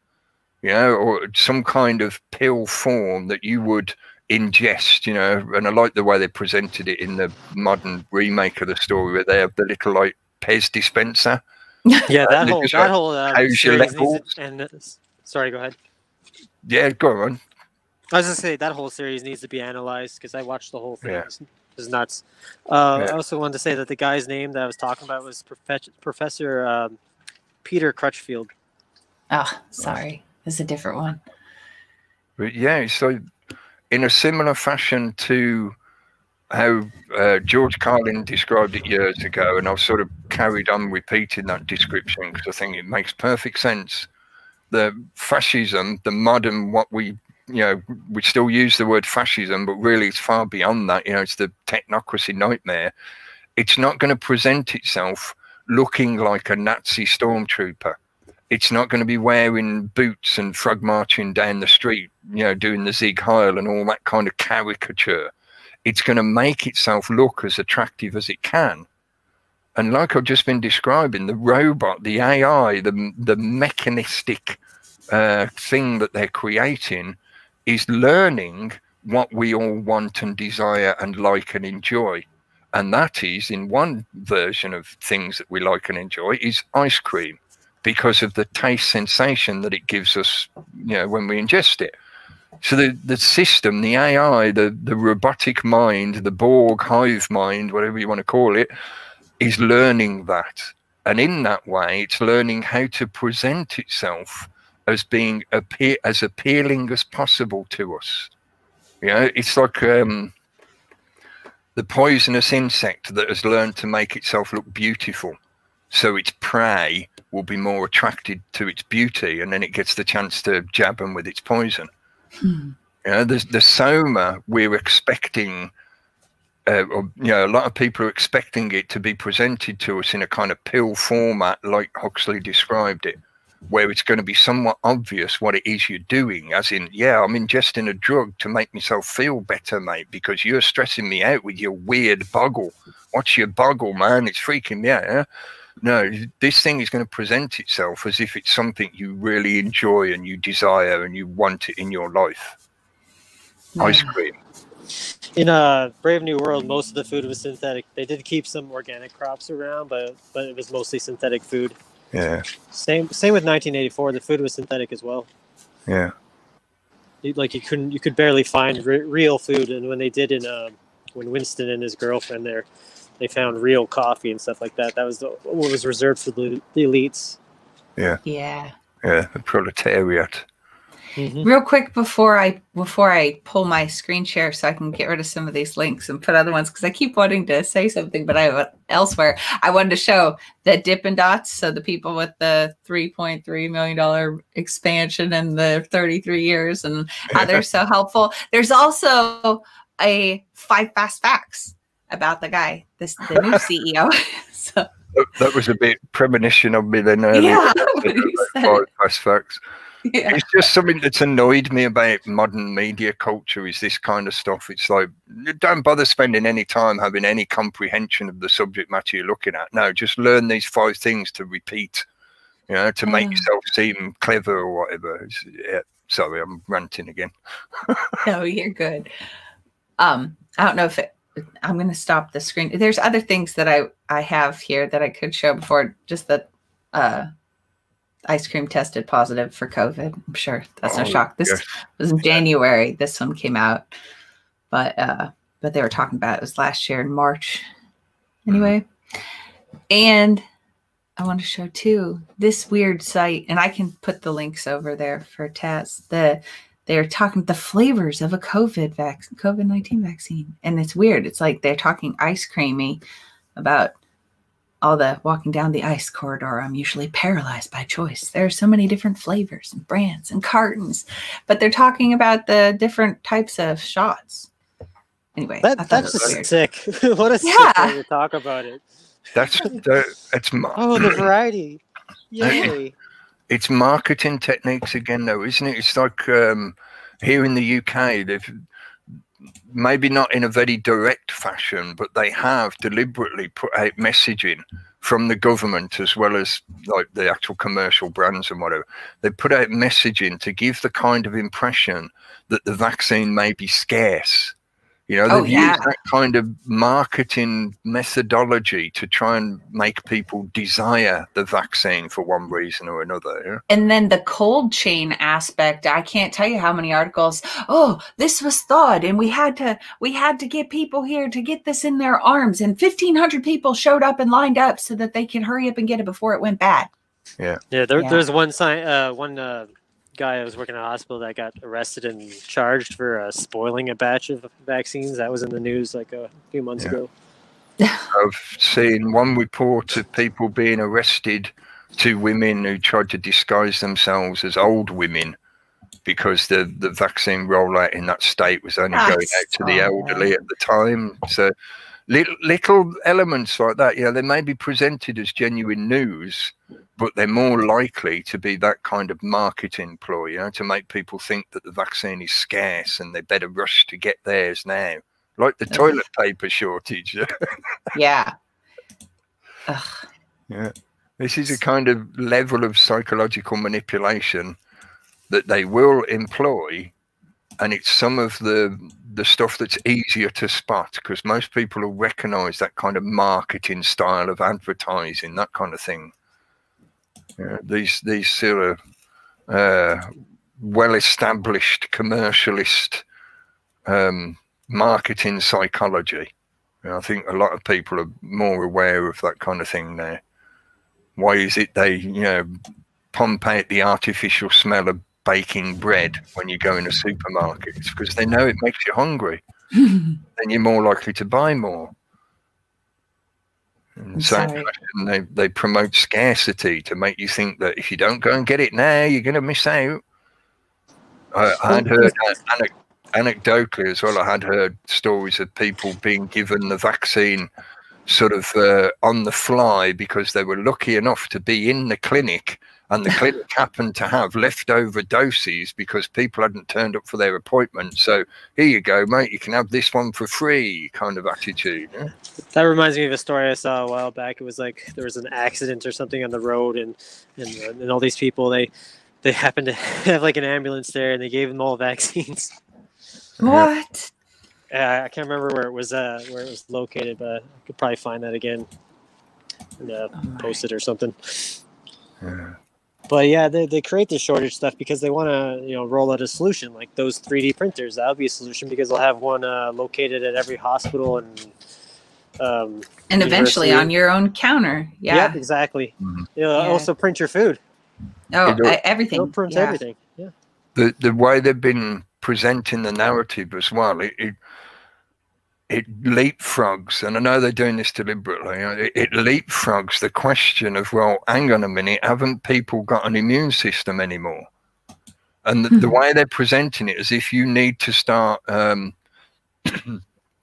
you know, or some kind of pill form that you would ingest, you know. And I like the way they presented it in the modern remake of the story, where they have the little like Pez dispenser. Yeah, that whole how's your series levels? needs and sorry, go ahead. Yeah, go on. I was gonna say that whole series needs to be analyzed because I watched the whole thing. Yeah. It's nuts. I also wanted to say that the guy's name that I was talking about was Professor Peter Crutchfield. Oh, sorry. It's a different one. But yeah, so in a similar fashion to how George Carlin described it years ago, and I've sort of carried on repeating that description because I think it makes perfect sense. The fascism, the modern, what we, you know, we still use the word fascism, but really it's far beyond that. You know, it's the technocracy nightmare. It's not going to present itself looking like a Nazi stormtrooper. It's not going to be wearing boots and frog marching down the street, you know, doing the Sieg Heil and all that kind of caricature. It's going to make itself look as attractive as it can. And like I've just been describing, the robot, the AI, the mechanistic thing that they're creating is learning what we all want and desire and like and enjoy. And that is, in one version of things that we like and enjoy, is ice cream, because of the taste sensation that it gives us, you know, when we ingest it. So the system, the AI, the robotic mind, the Borg hive mind, whatever you want to call it, is learning that. And in that way, it's learning how to present itself as being as appealing as possible to us. You know, it's like the poisonous insect that has learned to make itself look beautiful, so its prey will be more attracted to its beauty, and then it gets the chance to jab them with its poison. You know, the Soma, we're expecting, or, you know, a lot of people are expecting it to be presented to us in a kind of pill format, like Huxley described it, where it's going to be somewhat obvious what it is you're doing, as in, yeah, I'm ingesting a drug to make myself feel better, mate, because you're stressing me out with your weird boggle. What's your boggle, man? It's freaking me out. Yeah? No, this thing is going to present itself as if it's something you really enjoy and you desire and you want it in your life. Yeah. Ice cream. In Brave New World, most of the food was synthetic. They did keep some organic crops around, but it was mostly synthetic food. Yeah. Same with 1984. The food was synthetic as well. Yeah. You could barely find real food, and when they did when Winston and his girlfriend they found real coffee and stuff like that. That was what was reserved for the elites. Yeah. Yeah. Yeah, the proletariat. Mm-hmm. Real quick before I pull my screen share so I can get rid of some of these links and put other ones, because I keep wanting to say something, but I have it elsewhere. I wanted to show that Dippin Dots, so the people with the $3.3 million expansion in the 33 years and how they're so helpful. There's also a 5 fast facts about the guy, the new CEO. So that was a bit premonition of me then earlier. Yeah, 5 fast facts. Yeah. It's just something that's annoyed me about modern media culture is this kind of stuff. It's like, don't bother spending any time having any comprehension of the subject matter you're looking at. No, just learn these 5 things to repeat, you know, to make yourself seem clever or whatever. Yeah, sorry, I'm ranting again. No, you're good. I don't know if I'm going to stop the screen. There's other things that I have here that I could show before, just that ice cream tested positive for COVID. I'm sure that's no shock. This was in January. This one came out, but they were talking about it was last year in March. Anyway, and I want to show too this weird site, and I can put the links over there for Taz. They're talking the flavors of a COVID-19 vaccine, and it's weird. It's like they're talking ice creamy about all the walking down the ice corridor. I'm usually paralyzed by choice. There are so many different flavors and brands and cartons, but they're talking about the different types of shots. Anyway, I thought that That's was just weird. sick. What a sick Yeah. way to talk about it. It's Oh, the variety. Yay. it's marketing techniques again, though, isn't it? It's like here in the UK, they've maybe not in a very direct fashion, but they have deliberately put out messaging from the government as well as like the actual commercial brands and whatever. They put out messaging to give the kind of impression that the vaccine may be scarce. You know, they've used that kind of marketing methodology to try and make people desire the vaccine for one reason or another. Yeah? And then the cold chain aspect, I can't tell you how many articles, oh, this was thawed and we had to get people here to get this in their arms, and 1,500 people showed up and lined up so that they could hurry up and get it before it went bad. Yeah. There's one guy I was working at a hospital that got arrested and charged for spoiling a batch of vaccines. That was in the news like a few months ago. I've seen one report of people being arrested, 2 women who tried to disguise themselves as old women because the vaccine rollout in that state was only going out to the elderly at the time. So little elements like that, they may be presented as genuine news, but they're more likely to be that kind of marketing ploy, to make people think that the vaccine is scarce and they better rush to get theirs now. Like the toilet paper shortage. Yeah. Yeah. This is a kind of level of psychological manipulation that they will employ, and it's some of the stuff that's easier to spot because most people will recognize that kind of marketing style of advertising, that kind of thing. These sort of well-established commercialist marketing psychology. I think a lot of people are more aware of that kind of thing now. Why is it they, pump out the artificial smell of baking bread when you go in a supermarket? It's because they know it makes you hungry. Then you're more likely to buy more. So they promote scarcity to make you think that if you don't go and get it now, you're going to miss out. I'd heard anecdotally as well, I had heard stories of people being given the vaccine sort of on the fly because they were lucky enough to be in the clinic, and the clinic happened to have leftover doses because people hadn't turned up for their appointment. So here you go, mate, you can have this one for free kind of attitude. Yeah? That reminds me of a story I saw a while back. It was like there was an accident or something on the road, and all these people, they happened to have like an ambulance there, and they gave them all vaccines. What? I can't remember where it was located, but I could probably find that again and post it or something. Yeah. But yeah, they create this shortage stuff because they want to roll out a solution like those 3D printers. That'll be a solution because they'll have one located at every hospital and eventually on your own counter. Yeah. Yep, exactly. Mm-hmm. Also print your food. Oh, everything. It'll print everything. Yeah. The way they've been presenting the narrative as well, it leapfrogs, and I know they're doing this deliberately, it leapfrogs the question of, well, hang on a minute, haven't people got an immune system anymore? And the way they're presenting it as if you need to start,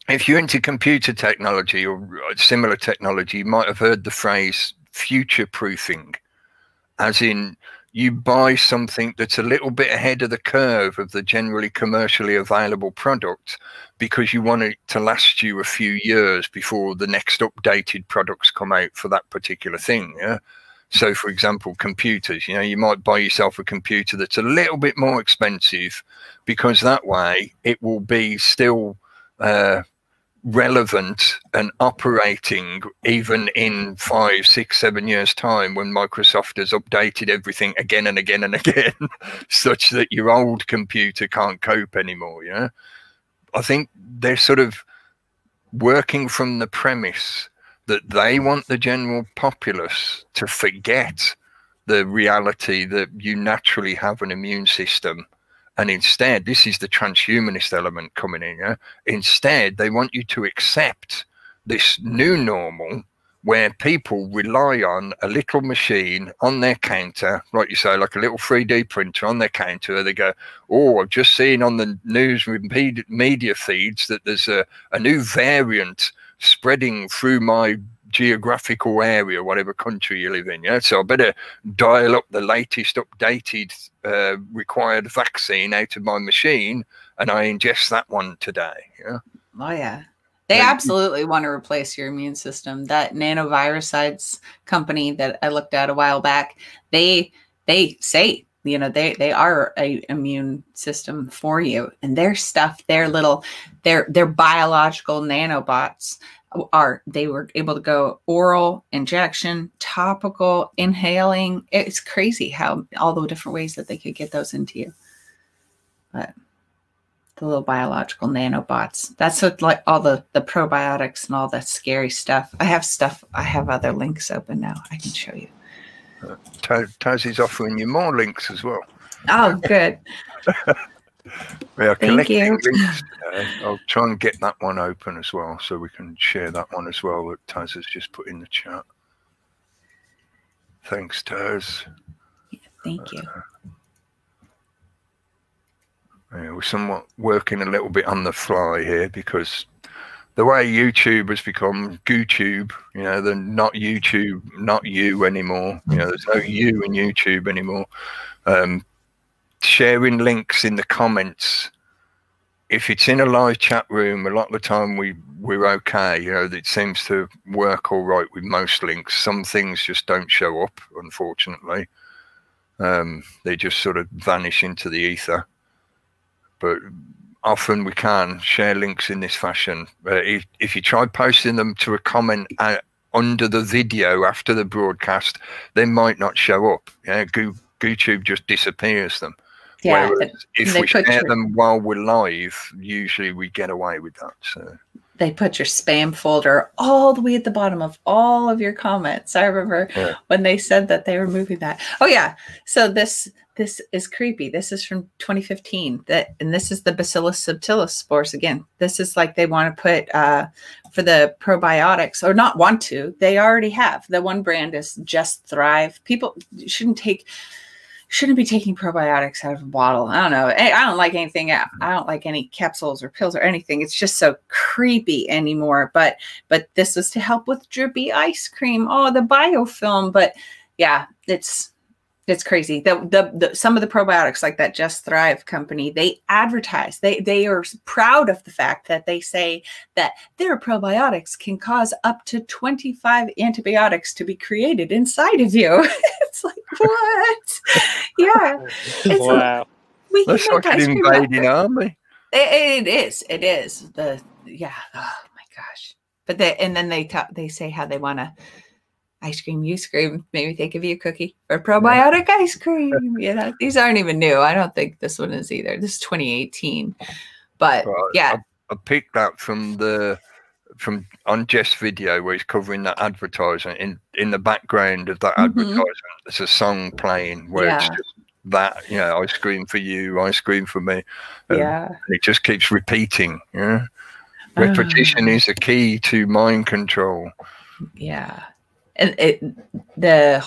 if you're into computer technology or similar technology, you might have heard the phrase future-proofing, as in you buy something that's a little bit ahead of the curve of the generally commercially available product because you want it to last you a few years before the next updated products come out for that particular thing. Yeah. So, for example, computers, you might buy yourself a computer that's a little bit more expensive because that way it will be still relevant and operating even in 5, 6, 7 years time when Microsoft has updated everything again and again and again such that your old computer can't cope anymore. Yeah, I think they're sort of working from the premise that they want the general populace to forget the reality that you naturally have an immune system. And instead, this is the transhumanist element coming in. Yeah? Instead, they want you to accept this new normal where people rely on a little machine on their counter, like you say, like a little 3D printer on their counter. They go, oh, I've just seen on the news media feeds that there's a new variant spreading through my geographical area, whatever country you live in. Yeah, so I better dial up the latest updated required vaccine out of my machine, and I ingest that one today. Yeah. Oh yeah. They absolutely want to replace your immune system. That nanovirusides company that I looked at a while back, they say, you know, they are a immune system for you, and their stuff, their biological nanobots they were able to go oral, injection, topical, inhaling. It's crazy how all the different ways that they could get those into you. But the little biological nanobots, that's what, like all the probiotics and all that scary stuff. I have other links open now. I can show you. Tazzy's offering you more links as well. Oh, good. We are collecting Thank you. links. I'll try and get that one open as well, so we can share that one as well that Taz has just put in the chat. Thanks, Taz. Yeah, thank you. Yeah, we're somewhat working a little bit on the fly here, because the way YouTube has become GooTube, you know, they're not YouTube, not you anymore. You know, there's no you in YouTube anymore. Sharing links in the comments, if it's in a live chat room, a lot of the time we're okay. You know, it seems to work all right with most links. Some things just don't show up, unfortunately. They just sort of vanish into the ether. But often we can share links in this fashion. If you try posting them to a comment under the video after the broadcast, they might not show up. Yeah, YouTube just disappears them. Yeah, whereas if we share them while we're live, usually we get away with that. So they put your spam folder all the way at the bottom of all of your comments. I remember when they said that they were moving that. Oh yeah. So this is creepy. This is from 2015. And this is the Bacillus subtilis spores again. This is like they want to put for the probiotics, or not want to. They already have. The one brand is Just Thrive. People shouldn't be taking probiotics out of a bottle. I don't know. I don't like anything. I don't like any capsules or pills or anything. It's just so creepy anymore. But this was to help with drippy ice cream. Oh, the biofilm. But yeah, it's crazy. Some of the probiotics, like that Just Thrive company, they advertise. They are proud of the fact that they say that their probiotics can cause up to 25 antibiotics to be created inside of you. It's like, what? Yeah. It's wow. That's like an invading army. It is. Oh my gosh. But then they say how they want to ice cream, you scream, maybe think of you, Cookie, or probiotic ice cream. You know, these aren't even new. I don't think this one is either. This is 2018. But yeah. I picked that from on Jeff's video where he's covering that advertisement. In the background of that advertisement, there's a song playing where it's just that, you know, ice cream for you, ice cream for me. And it just keeps repeating. Yeah. Repetition is a key to mind control. Yeah. And the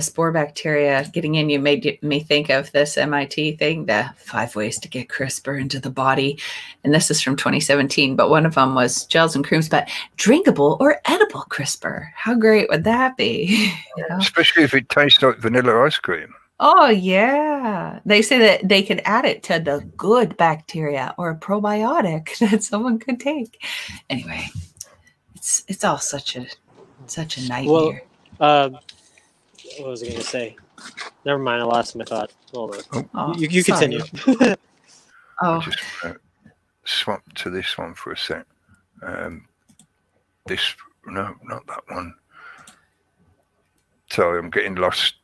spore bacteria getting in you made me think of this MIT thing, the 5 ways to get CRISPR into the body. And this is from 2017, but one of them was gels and creams, but drinkable or edible CRISPR. How great would that be? You know? Especially if it tastes like vanilla ice cream. Oh, yeah. They say that they could add it to the good bacteria or a probiotic that someone could take. Anyway. It's all such a nightmare. Well, what was I going to say? Never mind, I lost my thought. Hold on. Oh, you continue. I'll just swap to this one for a sec. No, not that one. Sorry, I'm getting lost.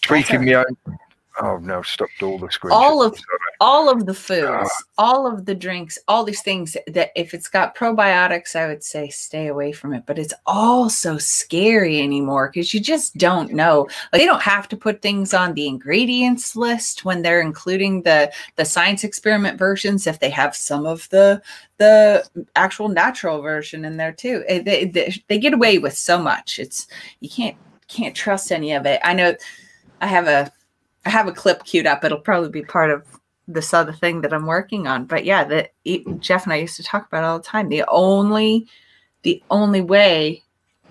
Tweaking my own. Oh no, stopped all the screenshots. all of the foods, all of the drinks, all these things that if it's got probiotics, I would say stay away from it. But it's all so scary anymore because you just don't know. Like, they don't have to put things on the ingredients list when they're including the science experiment versions if they have some of the actual natural version in there too. They get away with so much. It's you can't trust any of it. I know I have a clip queued up. It'll probably be part of this other thing that I'm working on. But yeah, Jeff and I used to talk about it all the time. The only way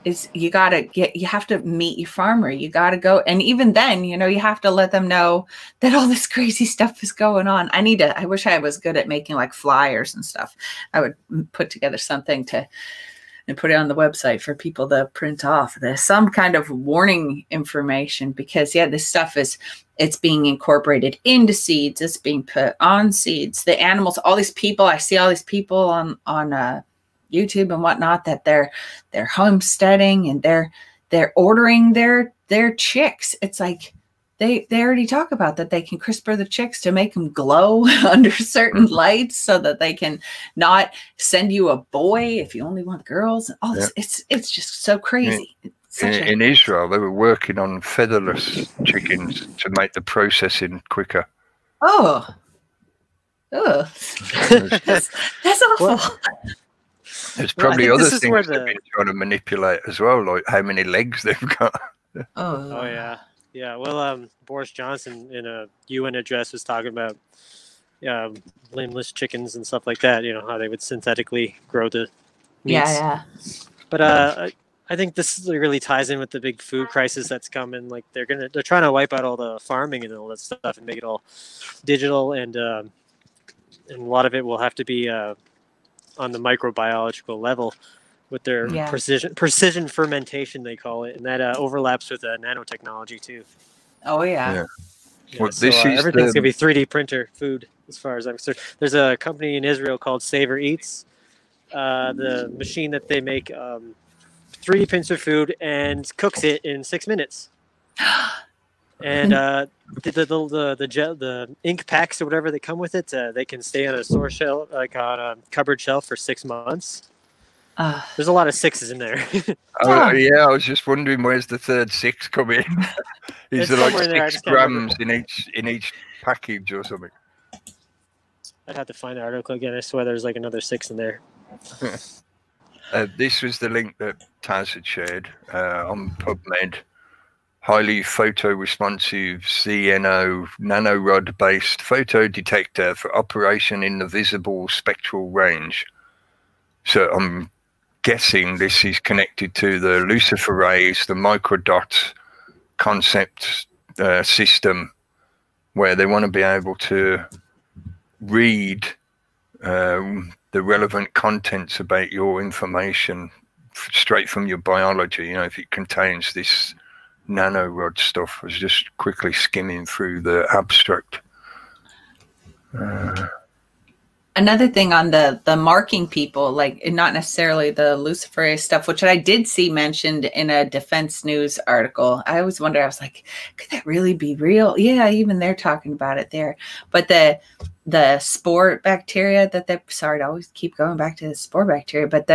is you have to meet your farmer. You got to go. And even then, you have to let them know that all this crazy stuff is going on. I wish I was good at making like flyers and stuff. I would put together something and put it on the website for people to print off. There's some kind of warning information because this stuff it's being incorporated into seeds. It's being put on seeds. The animals, all these people, I see all these people on YouTube and whatnot that they're homesteading and they're ordering their chicks. It's like they already talk about that they can CRISPR the chicks to make them glow under certain lights so that they can not send you a boy if you only want girls. All this, it's just so crazy. In Israel, they were working on featherless chickens to make the processing quicker. Oh, that's awful. There's probably other things they've been trying to manipulate as well, like how many legs they've got. Oh yeah. Yeah, well, Boris Johnson in a UN address was talking about limbless chickens and stuff like that. How they would synthetically grow the meats. Yeah. But I think this really ties in with the big food crisis that's coming. Like they're trying to wipe out all the farming and all that stuff and make it all digital, and a lot of it will have to be on the microbiological level. With their precision fermentation, they call it, and that overlaps with nanotechnology too. Oh yeah. Well, so everything's gonna be 3D printer food, as far as I'm concerned. There's a company in Israel called Savor Eats. The machine that they make 3D prints of food and cooks it in 6 minutes. And the ink packs or whatever that come with it, they can stay on a store shelf, like on a cupboard shelf, for 6 months. There's a lot of sixes in there. I was just wondering where's the third 6 come in. Is there like 6 grams in each package or something? I'd have to find the article again. I swear there's like another 6 in there. This was the link that Taz had shared on PubMed. Highly photoresponsive CNO nanorod-based photo detector for operation in the visible spectral range. So I'm guessing this is connected to the luciferase, the microdot concept system, where they want to be able to read the relevant contents about your information straight from your biology. If it contains this nanorod stuff. I was just quickly skimming through the abstract. Another thing on the marking people, like not necessarily the luciferase stuff, which I did see mentioned in a Defense News article. I always wonder, I was like, could that really be real? Yeah, even they're talking about it there. But the spore bacteria sorry to always keep going back to the spore bacteria, but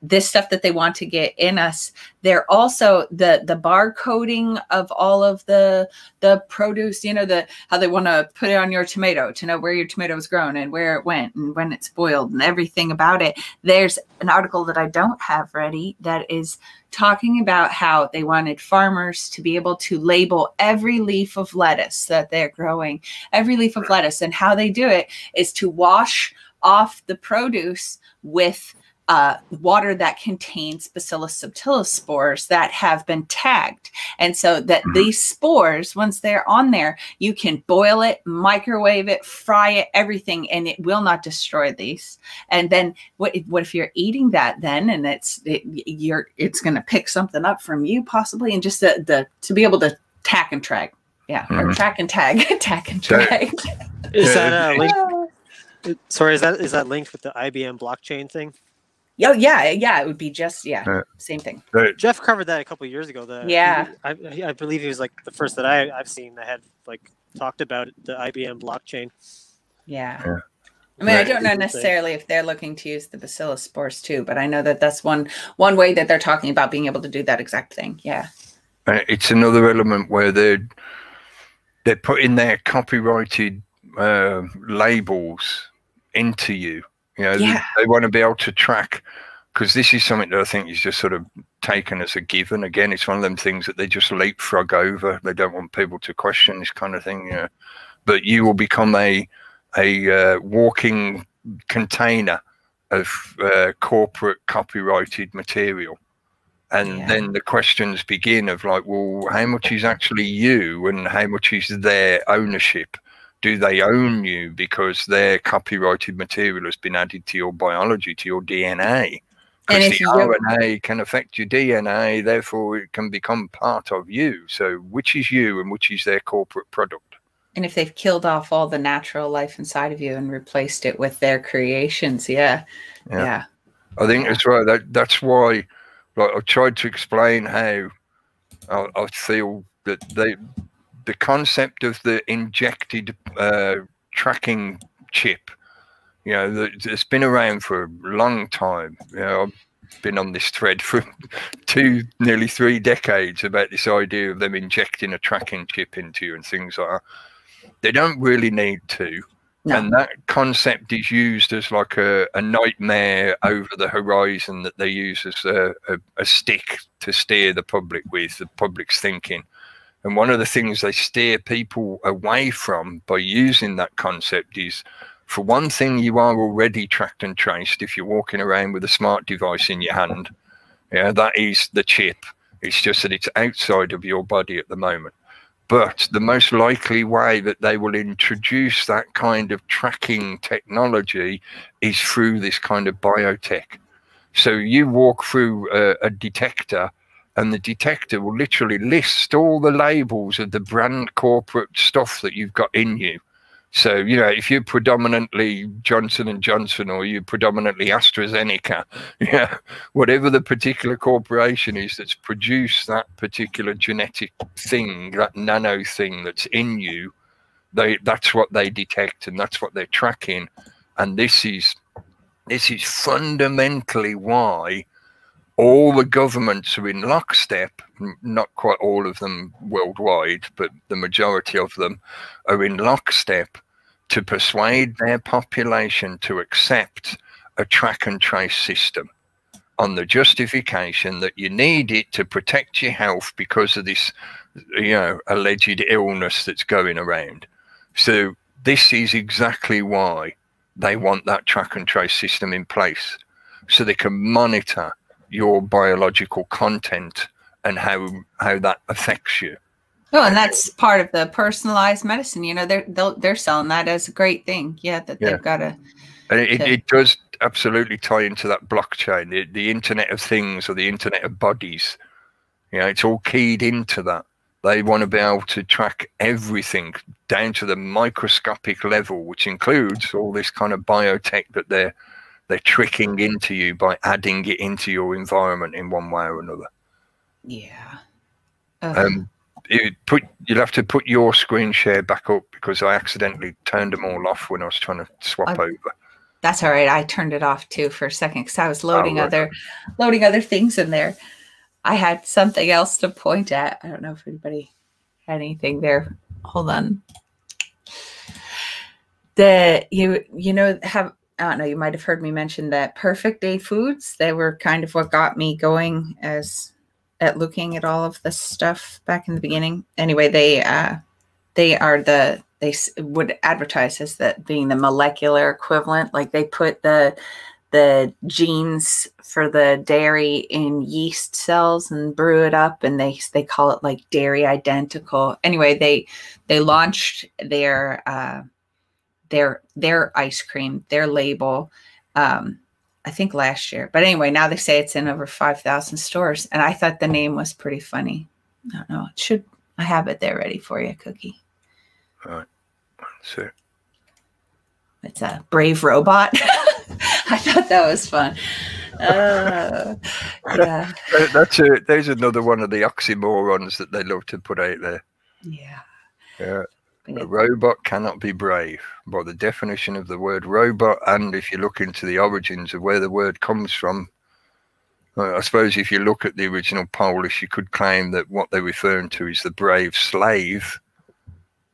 this stuff that they want to get in us, they're also the barcoding of all of the produce, how they want to put it on your tomato to know where your tomato was grown and where it went and when it's boiled and everything about it. There's an article that I don't have ready that is talking about how they wanted farmers to be able to label every leaf of lettuce that they're growing, every leaf of lettuce, and how they do it is to wash off the produce with water that contains Bacillus subtilis spores that have been tagged. And so that these spores, once they're on there, you can boil it, microwave it, fry it, everything, and it will not destroy these. And then what if you're eating that then, and it's going to pick something up from you possibly, and just to be able to tack and tag. Yeah, or track and tag, tack and tag. Is that link? Sorry, is that linked with the IBM blockchain thing? Oh yeah, it would be just same thing. Jeff covered that a couple of years ago. I believe he was like the first that I've seen that had like talked about the IBM blockchain. Yeah. I mean, I don't know necessarily if they're looking to use the bacillus spores too, but I know that that's one way that they're talking about being able to do that exact thing. Yeah. It's another element where they're putting their copyrighted labels into you. You know, they want to be able to track, because this is something that I think is just sort of taken as a given. Again, it's one of them things that they just leapfrog over. They don't want people to question this kind of thing. You know, but you will become a walking container of corporate copyrighted material. And then the questions begin of like, well, how much is actually you and how much is their ownership? Do they own you because their copyrighted material has been added to your biology, to your DNA? Because the RNA can affect your DNA, therefore it can become part of you. So which is you and which is their corporate product? And if they've killed off all the natural life inside of you and replaced it with their creations, yeah. I think that's right. That's why, like, I've tried to explain how I feel that the concept of the injected tracking chip, you know, it's been around for a long time. You know, I've been on this thread for nearly 3 decades about this idea of them injecting a tracking chip into you and things like that. They don't really need to. No. And that concept is used as like a nightmare over the horizon that they use as a stick to steer the public with, the public's thinking. And one of the things they steer people away from by using that concept is, for one thing, you are already tracked and traced if you're walking around with a smart device in your hand. Yeah, that is the chip. It's just that it's outside of your body at the moment. But the most likely way that they will introduce that kind of tracking technology is through this kind of biotech. So you walk through a detector, and the detector will literally list all the labels of the brand corporate stuff that you've got in you. So, you know, if you're predominantly Johnson & Johnson or you're predominantly AstraZeneca, yeah, whatever the particular corporation is that's produced that particular genetic thing, that nano thing that's in you, that's what they detect and that's what they're tracking. And this is fundamentally why all the governments are in lockstep, not quite all of them worldwide, but the majority of them are in lockstep to persuade their population to accept a track and trace system on the justification that you need it to protect your health because of this, you know, alleged illness that's going around. So this is exactly why they want that track and trace system in place, so they can monitor your biological content and how that affects you. Oh, and that's part of the personalized medicine. You know, they're selling that as a great thing. Yeah, that they've got to. And it does absolutely tie into that blockchain, the Internet of Things or the Internet of Bodies. You know, it's all keyed into that. They want to be able to track everything down to the microscopic level, which includes all this kind of biotech that they're tricking into you by adding it into your environment in one way or another. Yeah. You'll have to put your screen share back up because I accidentally turned them all off when I was trying to swap over. That's all right. I turned it off too for a second because I was loading other things in there. I had something else to point at. I don't know if anybody had anything there. Hold on. You don't know, you might have heard me mention that Perfect Day Foods. They were kind of what got me going at looking at all of this stuff back in the beginning. Anyway, they would advertise as that being the molecular equivalent. Like they put the genes for the dairy in yeast cells and brew it up, and they call it like dairy identical. Anyway, they launched their ice cream, their label, I think last year. But anyway, now they say it's in over 5,000 stores. And I thought the name was pretty funny. I don't know. I have it there ready for you, Cookie. All right. So it's a brave robot. I thought that was fun. Yeah. There's another one of the oxymorons that they love to put out there. Yeah. Yeah. A robot cannot be brave by the definition of the word robot, and if you look into the origins of where the word comes from, I suppose if you look at the original Polish, you could claim that what they're referring to is the brave slave,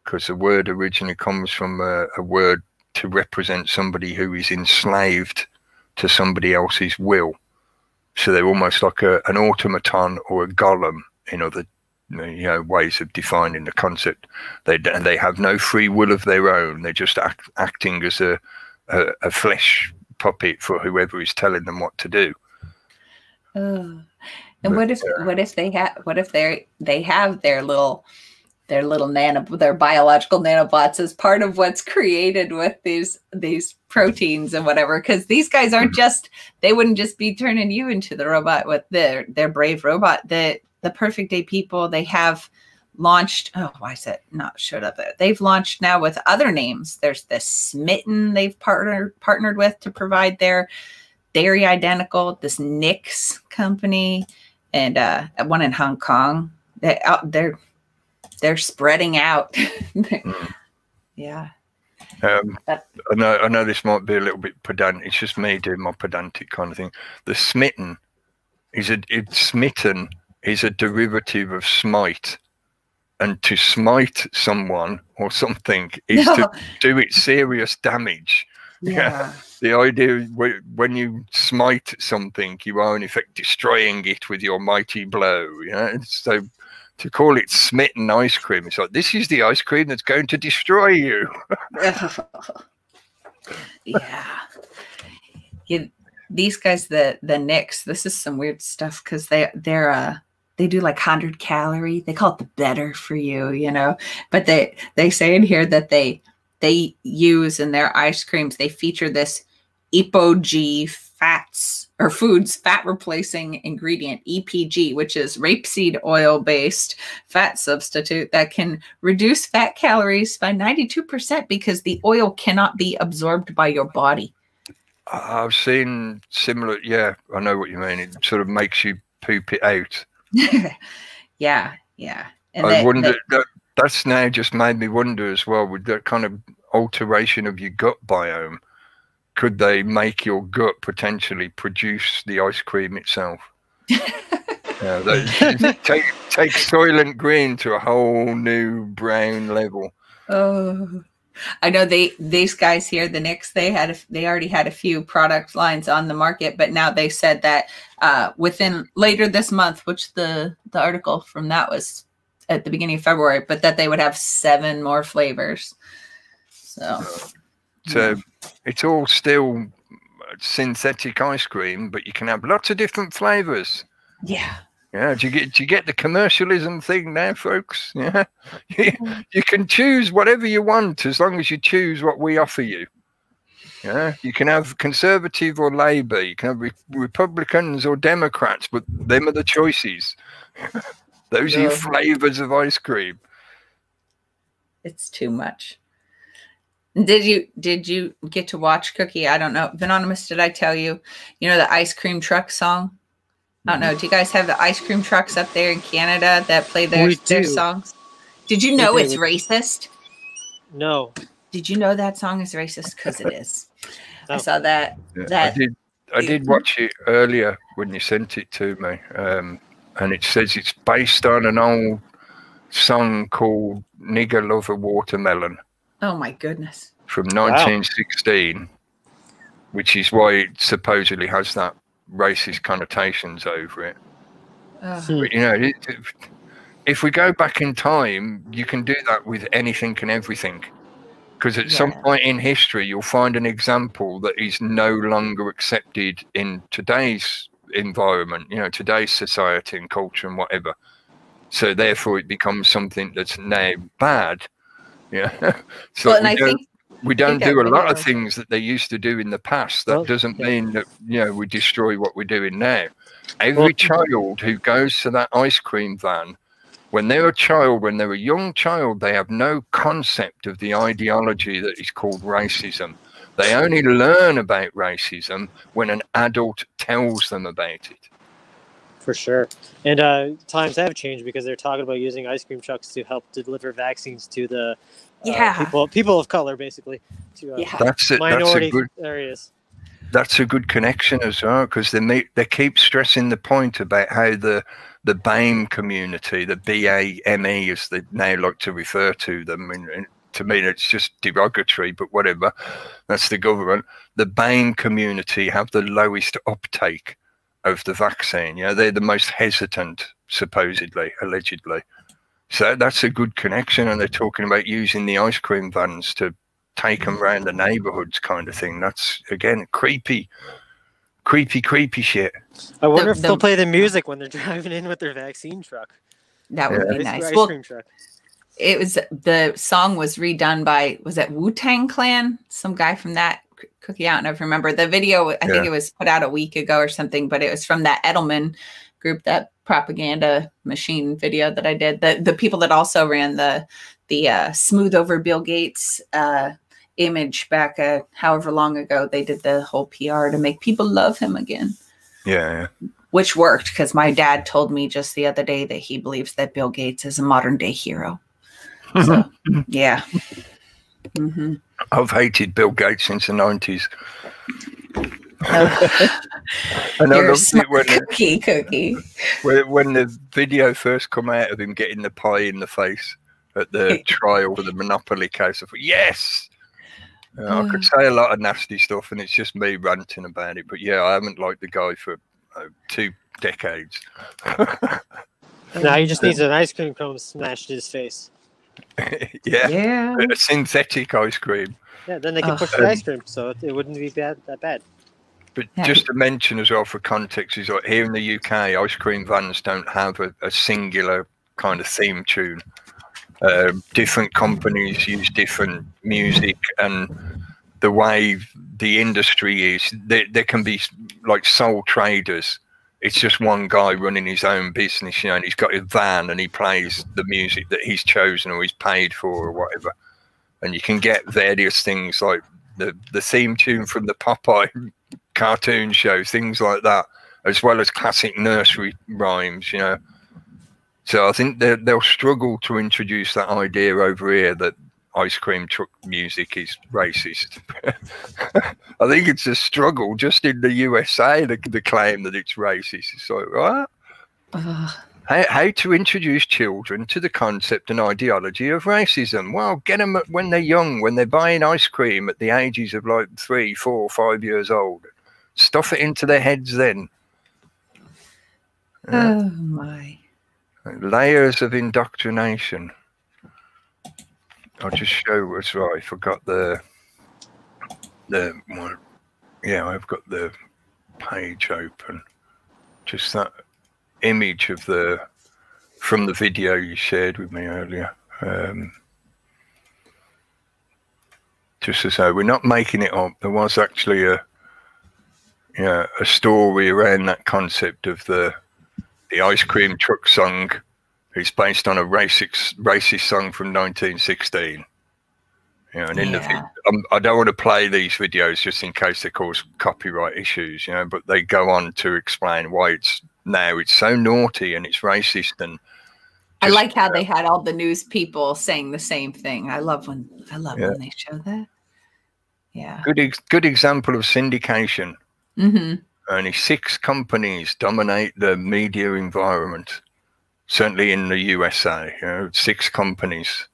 because the word originally comes from a word to represent somebody who is enslaved to somebody else's will. So they're almost like an automaton or a golem in other ways of defining the concept. They have no free will of their own. They're just acting as a flesh puppet for whoever is telling them what to do. And what if they have their biological nanobots as part of what's created with these proteins and whatever? Because these guys aren't they wouldn't just be turning you into the robot with their brave robot. The Perfect Day people, they have launched. Oh, why is it not showed up there? They've launched now with other names. There's the Smitten they've partnered with to provide their dairy identical. This Nix company and one in Hong Kong. They're spreading out. Yeah. I know this might be a little bit pedantic. It's just me doing my pedantic kind of thing. The Smitten smitten is a derivative of smite, and to smite someone or something is to do it serious damage. Yeah. The idea when you smite something, you are in effect destroying it with your mighty blow. So to call it smitten ice cream, it's like, this is the ice cream that's going to destroy you. Yeah. These guys, the Knicks, this is some weird stuff because they do like 100 calorie. They call it the better for you, But they say in here that they use in their ice creams, they feature this EPOG foods fat replacing ingredient, EPG, which is rapeseed oil based fat substitute that can reduce fat calories by 92% because the oil cannot be absorbed by your body. I've seen similar. Yeah, I know what you mean. It sort of makes you poop it out. Yeah. And I wonder, that's now just made me wonder as well, with that kind of alteration of your gut biome, could they make your gut potentially produce the ice cream itself? Take Soylent Green to a whole new brown level. Oh, I know these guys here, the Knicks, they already had a few product lines on the market, but now they said that within later this month, which the article from that was at the beginning of February, but that they would have 7 more flavors. So it's all still synthetic ice cream, but you can have lots of different flavors. Yeah. Yeah, do you get the commercialism thing now, folks? Yeah, you can choose whatever you want as long as you choose what we offer you. Yeah, you can have Conservative or Labour, you can have Republicans or Democrats, but them are the choices. Those are your flavors of ice cream. It's too much. Did you get to watch, Cookie? I don't know. Anonymous, did I tell you? You know the ice cream truck song? I don't know. Do you guys have the ice cream trucks up there in Canada that play their songs? Did you know it's racist? No. Did you know that song is racist? Because it is. I saw that. Yeah, I did watch it earlier when you sent it to me, and it says it's based on an old song called "Nigger Love a Watermelon." Oh my goodness! From 1916, which is why it supposedly has that racist connotations over it. But, if we go back in time, you can do that with anything and everything, because at some point in history you'll find an example that is no longer accepted in today's environment, today's society and culture and whatever, so therefore it becomes something that's now bad. So we don't do a lot of things that they used to do in the past. That doesn't mean that we destroy what we're doing now. Every child who goes to that ice cream van, when they're a young child, they have no concept of the ideology that is called racism. They only learn about racism when an adult tells them about it. For sure. And times have changed because they're talking about using ice cream trucks to help deliver vaccines to the people of color, basically, to minority areas. That's a good connection as well, because they keep stressing the point about how the BAME community, the BAME as they now like to refer to them, and to me it's just derogatory, but whatever, that's the government. The BAME community have the lowest uptake of the vaccine. You know, they're the most hesitant, supposedly, allegedly. So that's a good connection, and they're talking about using the ice cream vans to take them around the neighborhoods, kind of thing. That's, again, creepy shit. I wonder if they'll play the music when they're driving in with their vaccine truck. That would be nice. Ice cream truck. It was, the song was redone by, was it Wu-Tang Clan? Some guy from that Cookie. I don't know if you remember the video. I think it was put out a week ago or something, but it was from that Edelman group, that propaganda machine video that I did. The people that also ran the smooth over Bill Gates image back however long ago. They did the whole PR to make people love him again. Yeah. Which worked, because my dad told me just the other day that he believes that Bill Gates is a modern day hero. So, yeah. Mm-hmm. I've hated Bill Gates since the 90s. You're a smart cookie. When the video first come out of him getting the pie in the face at the trial for the Monopoly case, I thought, yes! I could say a lot of nasty stuff, and it's just me ranting about it. But yeah, I haven't liked the guy for 2 decades. Now he just needs an ice cream cone smashed in his face. Yeah. A synthetic ice cream. Yeah, then they can push the ice cream, so it wouldn't be that bad. But just to mention as well, for context, is like here in the UK, ice cream vans don't have a singular kind of theme tune. Different companies use different music, and the way the industry is, there can be like sole traders. It's just one guy running his own business, you know, and he's got a van and he plays the music that he's chosen or he's paid for or whatever. And you can get various things like the theme tune from the Popeye cartoon show, things like that, as well as classic nursery rhymes, you know. So I think they'll struggle to introduce that idea over here that ice cream truck music is racist. I think it's a struggle just in the USA, the claim that it's racist. It's like, what? How to introduce children to the concept and ideology of racism? Well, get them when they're young, when they're buying ice cream at the ages of like 3, 4, 5 years old. Stuff it into their heads then. Oh, my. Layers of indoctrination. I'll just show us. Right, I forgot the one. Yeah, I've got the page open. Just that image of from the video you shared with me earlier. Just to say, we're not making it up. There was actually a story around that concept of the ice cream truck song. It's based on a racist song from 1916. You know, and in the I don't want to play these videos just in case they cause copyright issues, you know, but they go on to explain why it's so naughty and it's racist. And I like how they had all the news people saying the same thing. I love when they show that. Yeah. Good example of syndication. Mm-hmm. Only 6 companies dominate the media environment. Certainly in the USA, you know, 6 companies.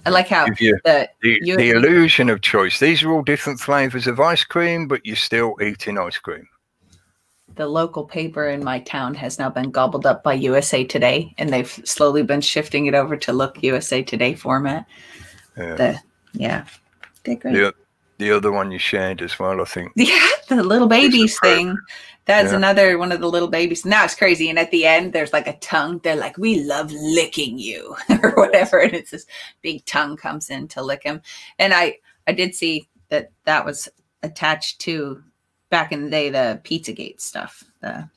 I like how the illusion of choice. These are all different flavors of ice cream, but you're still eating ice cream. The local paper in my town has now been gobbled up by USA Today, and they've slowly been shifting it over to look USA Today format. They're great. The other one you shared as well, I think. Yeah, the little babies thing. That's another one of the little babies. Now it's crazy. And at the end, there's like a tongue. They're like, we love licking you or whatever. And it's this big tongue comes in to lick him. And I did see that was attached to, back in the day, the Pizzagate stuff, the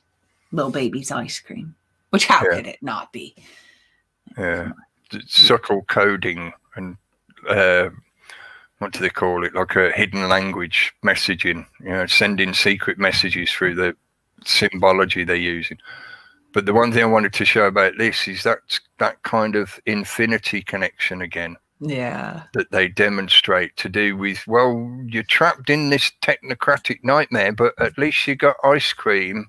little baby's ice cream, which how could it not be? Yeah. Subtle coding and what do they call it? Like a hidden language messaging, you know, sending secret messages through the symbology they're using. But the one thing I wanted to show about this is that kind of infinity connection again. Yeah. That they demonstrate to do with, well, you're trapped in this technocratic nightmare, but at least you got ice cream.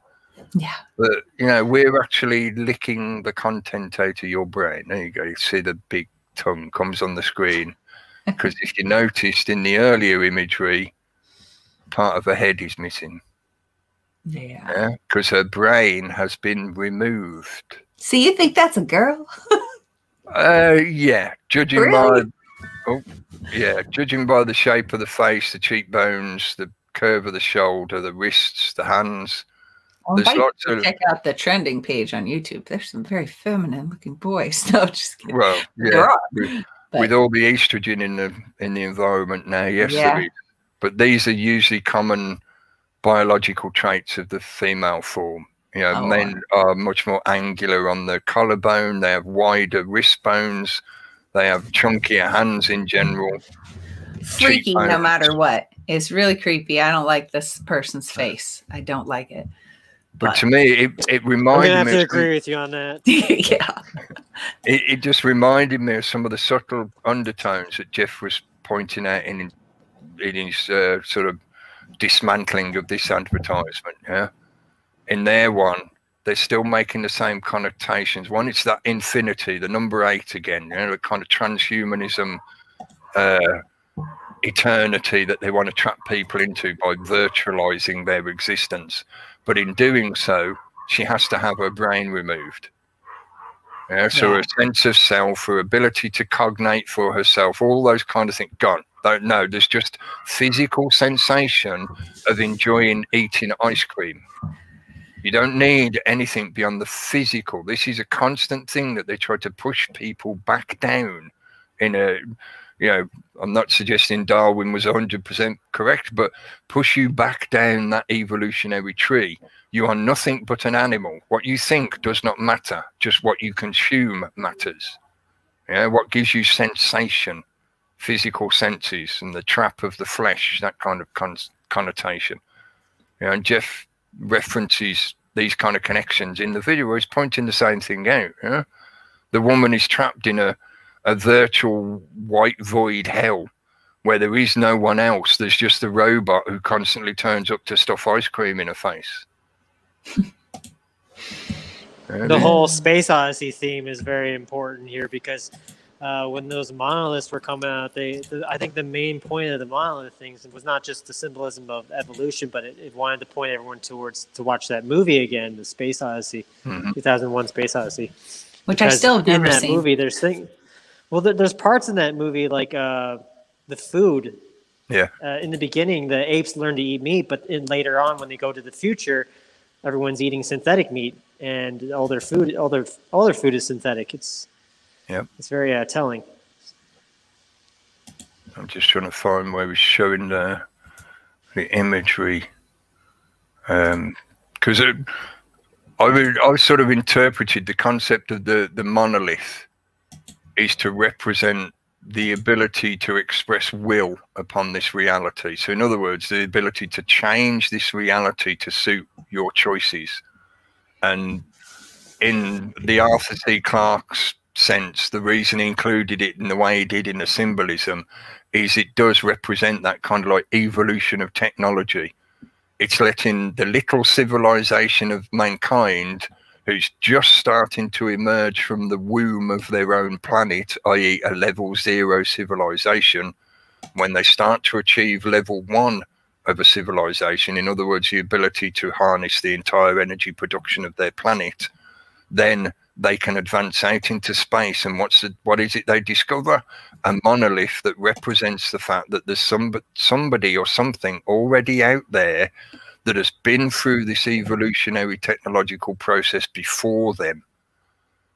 Yeah. But, you know, we're actually licking the content out of your brain. There you go. You see the big tongue comes on the screen. Because if you noticed in the earlier imagery, part of her head is missing. Yeah. Because her brain has been removed. So you think that's a girl? Yeah. Judging Really? judging by the shape of the face, the cheekbones, the curve of the shoulder, the wrists, the hands. There's lots of... Check out the trending page on YouTube. There's some very feminine looking boys. No, just kidding. Well, yeah. With all the estrogen in the environment now, yes, there is. But these are usually common biological traits of the female form. You know, men are much more angular on the collarbone. They have wider wrist bones. They have chunkier hands in general. Freaky, no matter what. It's really creepy. I don't like this person's face. I don't like it. But to me, it reminded me. I'm gonna have to agree with you on that. Yeah. It just reminded me of some of the subtle undertones that Jeff was pointing out in his sort of dismantling of this advertisement. Yeah, in their one, they're still making the same connotations. One, it's that infinity, the number 8 again. You know, the kind of transhumanism, eternity that they want to trap people into by virtualizing their existence. But in doing so, she has to have her brain removed. Yeah, so her sense of self, her ability to cognate for herself, all those kind of things gone. No, there's just physical sensation of enjoying eating ice cream. You don't need anything beyond the physical. This is a constant thing that they try to push people back down in a, you know, I'm not suggesting Darwin was 100% correct, but push you back down that evolutionary tree. You are nothing but an animal. What you think does not matter. Just what you consume matters. Yeah, what gives you sensation, physical senses, and the trap of the flesh, that kind of connotation. Yeah, and Jeff references these kind of connections in the video where he's pointing the same thing out. Yeah? The woman is trapped in a virtual white void hell where there is no one else. There's just a robot who constantly turns up to stuff ice cream in her face. The whole Space Odyssey theme is very important here because when those monoliths were coming out, I think the main point of the monolith things was not just the symbolism of evolution, but it wanted to point everyone to watch that movie again, the Space Odyssey, 2001 Space Odyssey. Which I still have never seen. In that movie, there's parts in that movie like the food. Yeah. In the beginning, the apes learn to eat meat, but later on, when they go to the future, everyone's eating synthetic meat, and all their food is synthetic. It's very telling. I'm just trying to find where he's showing the imagery, because I sort of interpreted the concept of the monolith is to represent the ability to express will upon this reality. So in other words, the ability to change this reality to suit your choices. And in the Arthur C. Clarke's sense, the reason he included it in the way he did in the symbolism is it does represent that kind of like evolution of technology. It's letting the little civilization of mankind who's just starting to emerge from the womb of their own planet, i.e. a level 0 civilization, when they start to achieve level 1 of a civilization, in other words, the ability to harness the entire energy production of their planet, then they can advance out into space. And what is it they discover? A monolith that represents the fact that there's somebody or something already out there that has been through this evolutionary technological process before them.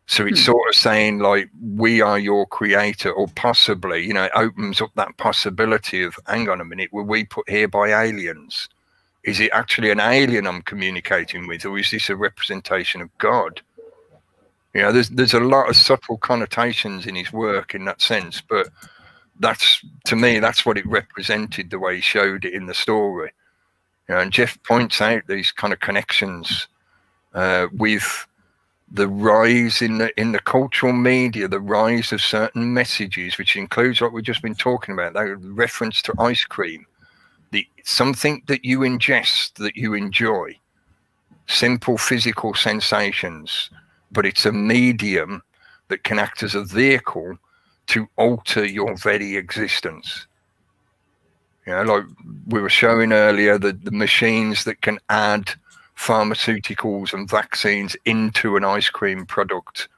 So it's sort of saying like, we are your creator, or possibly, you know, it opens up that possibility of, hang on a minute, were we put here by aliens? Is it actually an alien I'm communicating with, or is this a representation of God? You know, there's a lot of subtle connotations in his work in that sense, but that's, to me, that's what it represented, the way he showed it in the story. You know, and Jeff points out these kind of connections with the rise in the cultural media, the rise of certain messages, which includes what we've just been talking about, that reference to ice cream, something that you ingest, that you enjoy, simple physical sensations, but it's a medium that can act as a vehicle to alter your very existence. You know, like we were showing earlier, the machines that can add pharmaceuticals and vaccines into an ice cream product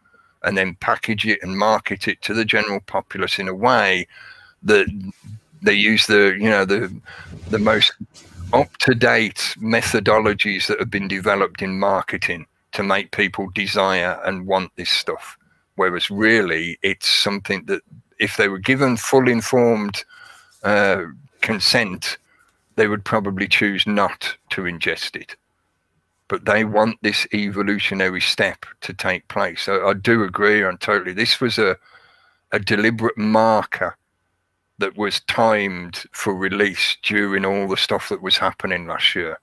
and then package it and market it to the general populace in a way that they use the most up-to-date methodologies that have been developed in marketing to make people desire and want this stuff. Whereas really it's something that if they were given full informed consent, they would probably choose not to ingest it. But they want this evolutionary step to take place. So I do agree on totally. This was a deliberate marker that was timed for release during all the stuff that was happening last year.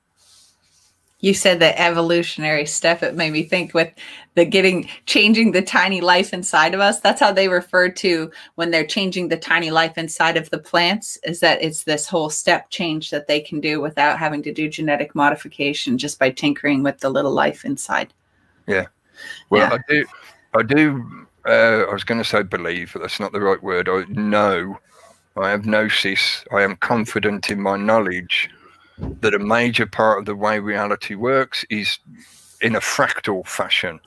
You said the evolutionary step. It made me think with the changing the tiny life inside of us. That's how they refer to when they're changing the tiny life inside of the plants, is that it's this whole step change that they can do without having to do genetic modification, just by tinkering with the little life inside. Yeah. Well, Yeah. I was going to say believe, but that's not the right word. I know, I have gnosis. I am confident in my knowledge that a major part of the way reality works is in a fractal fashion.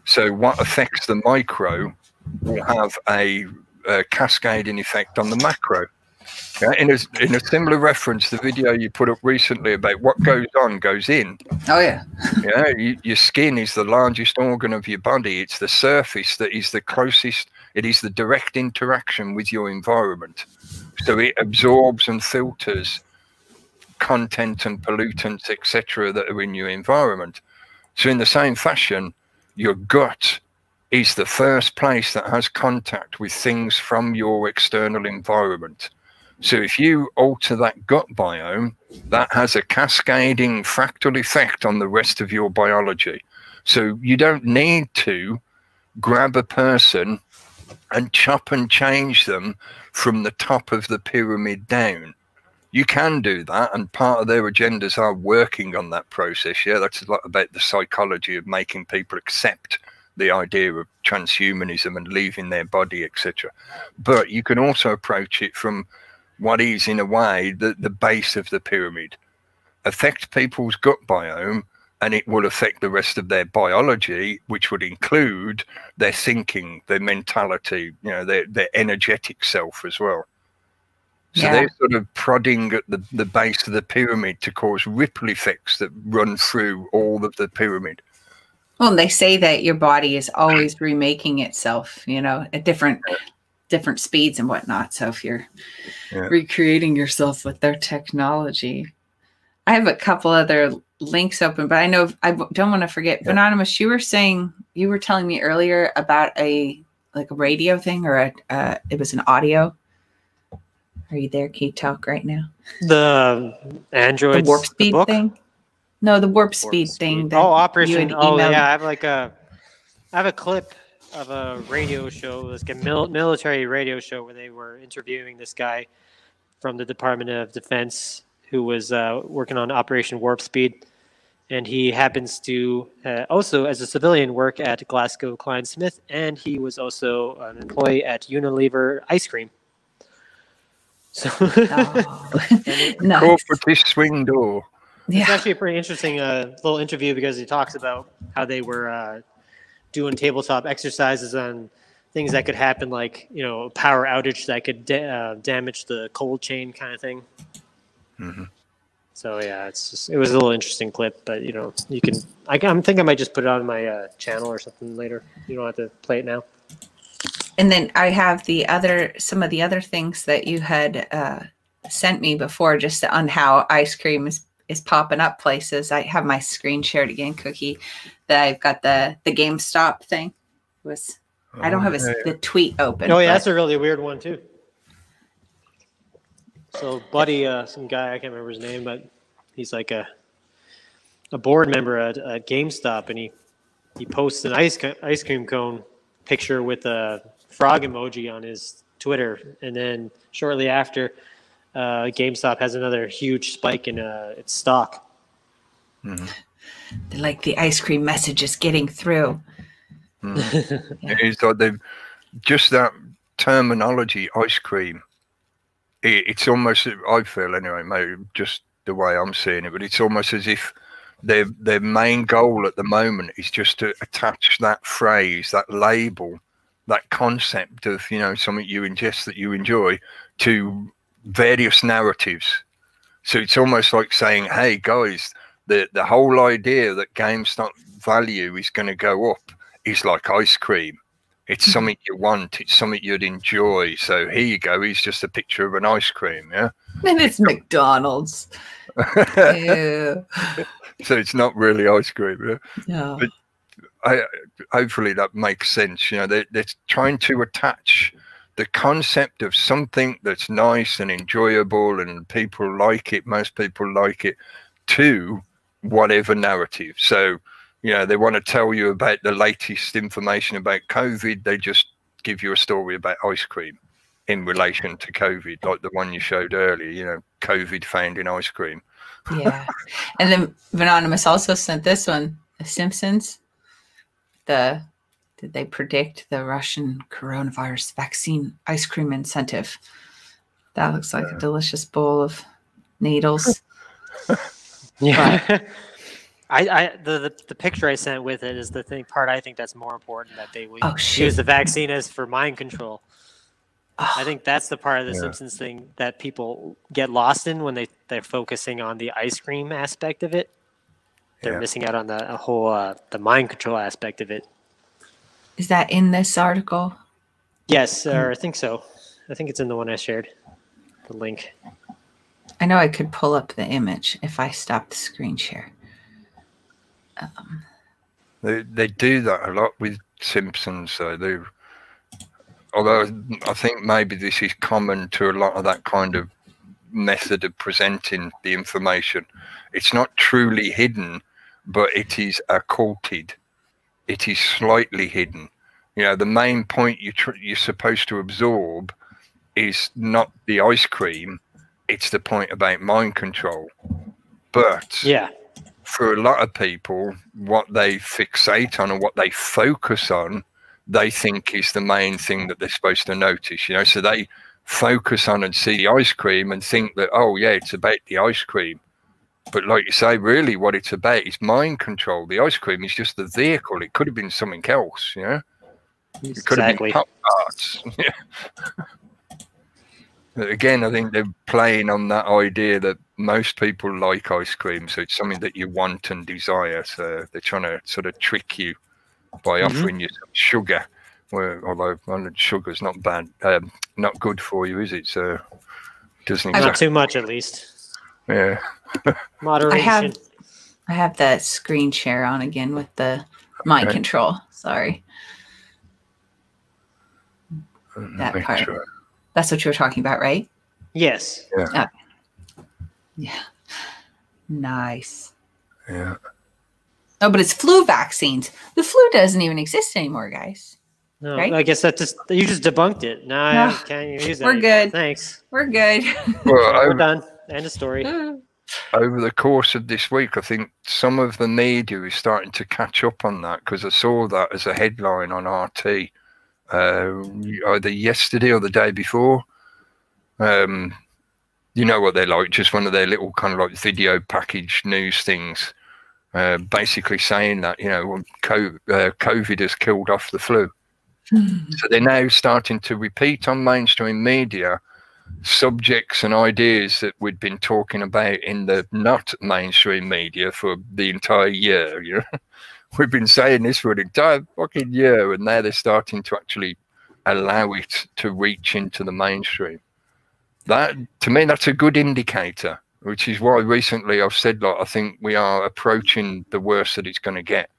So what affects the micro will have a cascading effect on the macro. Yeah, in a similar reference, the video you put up recently about what goes on goes in. Oh yeah. Yeah, your skin is the largest organ of your body. It's the surface that is the closest. It is the direct interaction with your environment. So it absorbs and filters content and pollutants, etc., that are in your environment. So in the same fashion, your gut is the first place that has contact with things from your external environment. So if you alter that gut biome, that has a cascading fractal effect on the rest of your biology. So you don't need to grab a person and chop and change them from the top of the pyramid down. You can do that, and part of their agendas are working on that process. Yeah, that's a lot about the psychology of making people accept the idea of transhumanism and leaving their body, etc. But you can also approach it from what is, in a way, the base of the pyramid. Affect people's gut biome, and it will affect the rest of their biology, which would include their thinking, their mentality, you know, their energetic self as well. So they're sort of prodding at the base of the pyramid to cause ripple effects that run through all of the pyramid. Well, and they say that your body is always remaking itself, you know, at different speeds and whatnot. So if you're recreating yourself with their technology, I have a couple other links open, but I know I don't want to forget. Anonymous, you were telling me earlier about a radio thing, or it was an audio. Are you there? Can you talk right now? The Android warp speed thing? No, the warp speed thing. That Operation. Oh, yeah. I have a clip of a radio show, like a military radio show, where they were interviewing this guy from the Department of Defense who was working on Operation Warp Speed. And he happens to also, as a civilian, work at Glasgow Klein Smith, and he was also an employee at Unilever Ice Cream. So nice. Corporate swing door. It's actually a pretty interesting little interview, because he talks about how they were doing tabletop exercises on things that could happen, like, you know, a power outage that could damage the cold chain kind of thing. Mm-hmm. So yeah, it was a little interesting clip, but you know, you can. I think I might just put it on my channel or something later. You don't have to play it now. And then I have some of the other things that you had sent me before, just on how ice cream is popping up places. I have my screen shared again, Cookie. That I've got the GameStop thing. I don't have the tweet open. Oh yeah, that's a really weird one too. So Buddy, some guy, I can't remember his name, but he's like a board member at GameStop, and he he posts an ice cream cone picture with a frog emoji on his Twitter, and then shortly after, GameStop has another huge spike in its stock. Mm. Like the ice cream message is getting through. Mm. Yeah. It's like they've just that terminology, ice cream. It's almost, I feel anyway, maybe just the way I'm seeing it, but it's almost as if their main goal at the moment is just to attach that phrase, that label, that concept of, you know, something you ingest that you enjoy to various narratives. So it's almost like saying, hey guys, the whole idea that GameStop value is going to go up is like ice cream. It's something you want. It's something you'd enjoy. So here you go. It's just a picture of an ice cream. Yeah. And it's McDonald's. Ew. So it's not really ice cream. Yeah? No. But hopefully that makes sense. You know, they're trying to attach the concept of something that's nice and enjoyable and people like it, most people like it, to whatever narrative. So, you know, they want to tell you about the latest information about COVID. They just give you a story about ice cream in relation to COVID, like the one you showed earlier, you know, COVID found in ice cream. Yeah. And then Anonymous also sent this one, The Simpsons. Did they predict the Russian coronavirus vaccine ice cream incentive? That looks like a delicious bowl of needles. Yeah. The picture I sent with it is the part I think that's more important, that they would use the vaccine as for mind control. I think that's the part of the Simpsons thing that people get lost in when they're focusing on the ice cream aspect of it. They're missing out on the whole the mind control aspect of it. Is that in this article? Yes, I think so. I think it's in the one I shared, the link. I know I could pull up the image if I stop the screen share. They do that a lot with Simpsons. So although I think maybe this is common to a lot of that kind of method of presenting the information. It's not truly hidden, but it is occulted. It is slightly hidden. You know, the main point you're supposed to absorb is not the ice cream. It's the point about mind control. But for a lot of people, what they fixate on and what they focus on, they think is the main thing that they're supposed to notice. You know, so they focus on and see the ice cream and think that, oh yeah, it's about the ice cream. But like you say, really what it's about is mind control. The ice cream is just the vehicle. It could have been something else, you know? It could have been Pop Tarts. Again, I think they're playing on that idea that most people like ice cream, so it's something that you want and desire. So they're trying to sort of trick you by offering you some sugar. Although sugar's not bad, not good for you, is it? So it doesn't not too much, at least. Yeah. I Moderation. have that screen share on again with the mind control. Sorry. That part. Sure. That's what you were talking about, right? Yes. Yeah. Okay. Yeah. Nice. Yeah. Oh, but it's flu vaccines. The flu doesn't even exist anymore, guys. No, right? I guess you just debunked it. No, I can't use that. We're good. Thanks. We're good. Well, we're done. End of story. Over the course of this week, I think some of the media is starting to catch up on that, because I saw that as a headline on RT either yesterday or the day before. You know what they're like, just one of their little kind of like video package news things, basically saying that, you know, COVID has killed off the flu. So they're now starting to repeat on mainstream media subjects and ideas that we'd been talking about in the not mainstream media for the entire year. You know, we've been saying this for an entire fucking year, and now they're starting to actually allow it to reach into the mainstream. That, to me, that's a good indicator, which is why recently I've said, like, I think we are approaching the worst that it's going to get.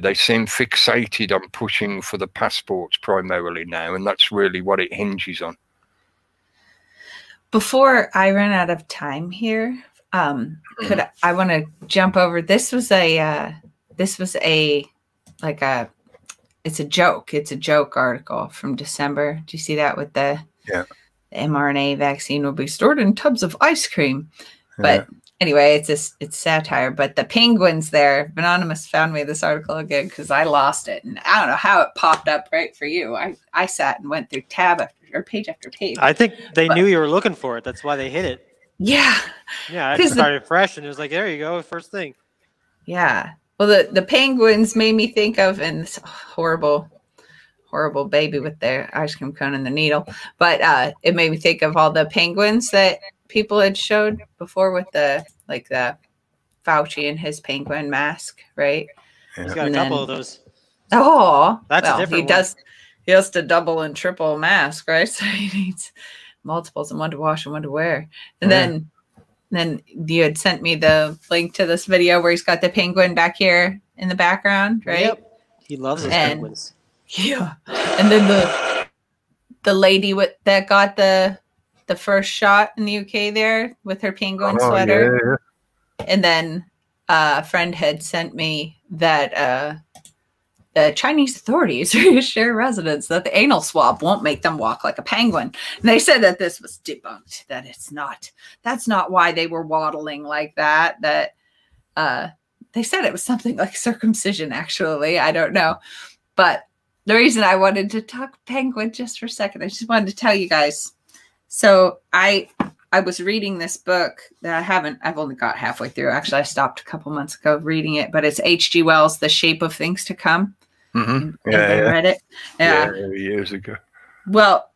They seem fixated on pushing for the passports primarily now, and that's really what it hinges on. Before I run out of time here, I want to jump over. This was a like it's a joke. It's a joke article from December. Do you see that with the mRNA vaccine will be stored in tubs of ice cream? But anyway, it's satire. But the penguins there, Anonymous found me this article again because I lost it. And I don't know how it popped up right for you. I sat and went through page after page. I think they knew you were looking for it. That's why they hit it. Yeah. Yeah, I started fresh and it was like, there you go, first thing. Yeah. Well, the penguins made me think of, and this horrible baby with their ice cream cone and the needle. But it made me think of all the penguins that people had showed before with the Fauci and his penguin mask, right? He's got a couple of those. Oh, that's a different one. He has to double and triple mask, right? So he needs multiples and one to wash and one to wear. And then you had sent me the link to this video where he's got the penguin back here in the background, right? Yep. He loves his penguins. Yeah. And then the lady that got the first shot in the UK there with her penguin sweater. Yeah. And then a friend had sent me that the Chinese authorities reassure residents that the anal swab won't make them walk like a penguin. And they said that this was debunked, that that's not why they were waddling like that. That they said it was something like circumcision, actually. I don't know. But the reason I wanted to talk penguin just for a second, I just wanted to tell you guys. So I was reading this book that I've only got halfway through. Actually, I stopped a couple months ago reading it, but it's H.G. Wells' The Shape of Things to Come. Mm-hmm. Read it? Yeah, years ago. Well,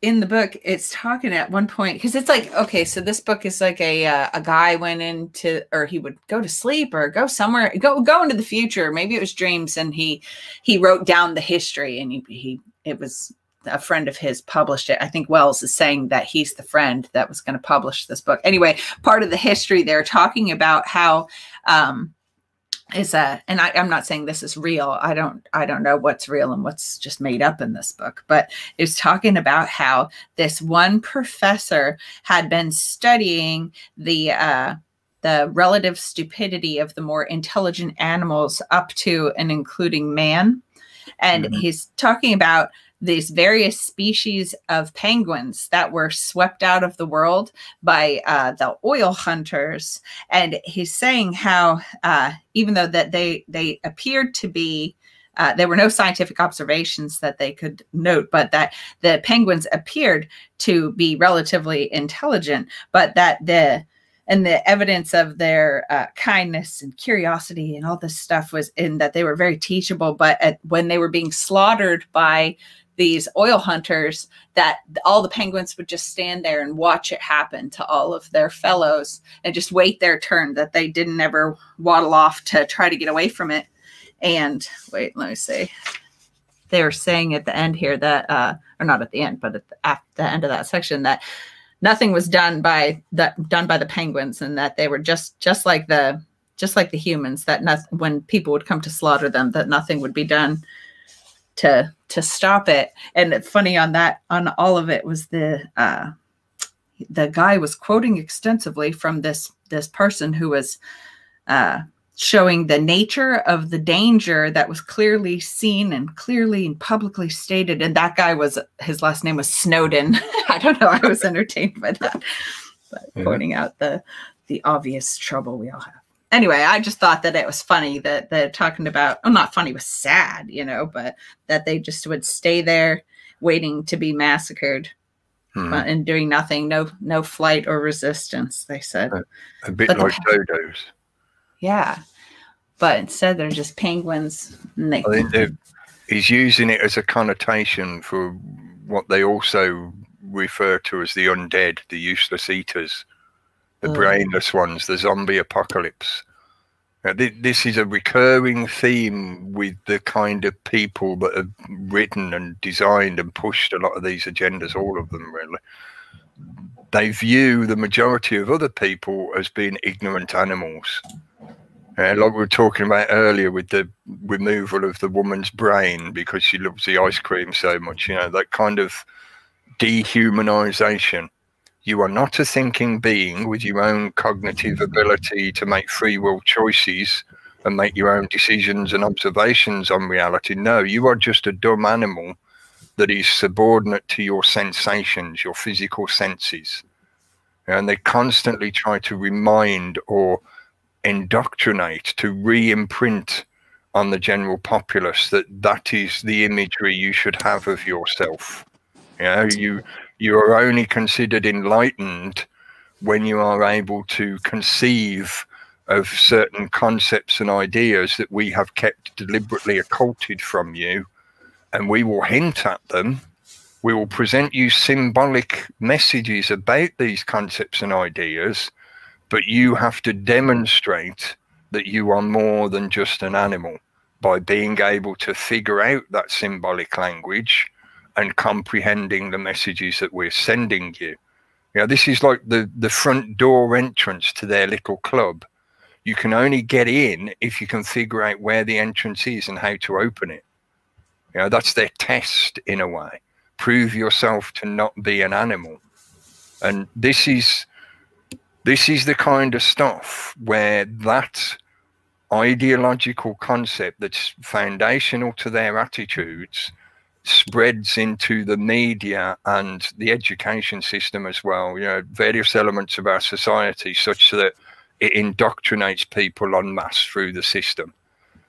in the book, it's talking at one point, because it's like, okay, so this book is like a guy went into, or he would go to sleep or go somewhere, go into the future. Maybe it was dreams, and he wrote down the history, and it was a friend of his published it. I think Wells is saying that he's the friend that was going to publish this book. Anyway, part of the history they're talking about how and I'm not saying this is real. I don't know what's real and what's just made up in this book, but it's talking about how this one professor had been studying the relative stupidity of the more intelligent animals up to and including man. And he's talking about these various species of penguins that were swept out of the world by the oil hunters. And he's saying how even though that they appeared to be, there were no scientific observations that they could note, but that the penguins appeared to be relatively intelligent, but that the evidence of their kindness and curiosity and all this stuff was in that they were very teachable. But when they were being slaughtered by these oil hunters, that all the penguins would just stand there and watch it happen to all of their fellows and just wait their turn, that they didn't ever waddle off to try to get away from it. And wait, let me see. They were saying at the end here that, or not at the end, but at the end of that section, that nothing was done by the penguins, and that they were just like the humans, that when people would come to slaughter them, that nothing would be done to stop it. And funny on all of it was the guy was quoting extensively from this person who was showing the nature of the danger that was clearly seen and clearly and publicly stated. And that guy his last name was Snowden. I don't know. I was entertained by that, but pointing out the obvious trouble we all have. Anyway, I just thought that it was funny that they're talking about, not funny, it was sad, but that they just would stay there waiting to be massacred and doing nothing, no flight or resistance, they said. A bit like dodos. Yeah. But instead they're just penguins. And I think he's using it as a connotation for what they also refer to as the undead, the useless eaters. The brainless ones, the zombie apocalypse. This is a recurring theme with the kind of people that have written and designed and pushed a lot of these agendas, all of them really. They view the majority of other people as being ignorant animals. Like we were talking about earlier with the removal of the woman's brain because she loves the ice cream so much, that kind of dehumanization. You are not a thinking being with your own cognitive ability to make free will choices and make your own decisions and observations on reality. No, you are just a dumb animal that is subordinate to your sensations, your physical senses. And they constantly try to remind or indoctrinate, to re-imprint on the general populace that that is the imagery you should have of yourself. You are only considered enlightened when you are able to conceive of certain concepts and ideas that we have kept deliberately occulted from you, and we will hint at them. We will present you symbolic messages about these concepts and ideas, but you have to demonstrate that you are more than just an animal by being able to figure out that symbolic language and comprehending the messages that we're sending you. This is like the front door entrance to their little club. You can only get in if you can figure out where the entrance is and how to open it. That's their test in a way. Prove yourself to not be an animal. And this is the kind of stuff where that ideological concept that's foundational to their attitudes spreads into the media and the education system as well. Various elements of our society, such that it indoctrinates people en masse through the system.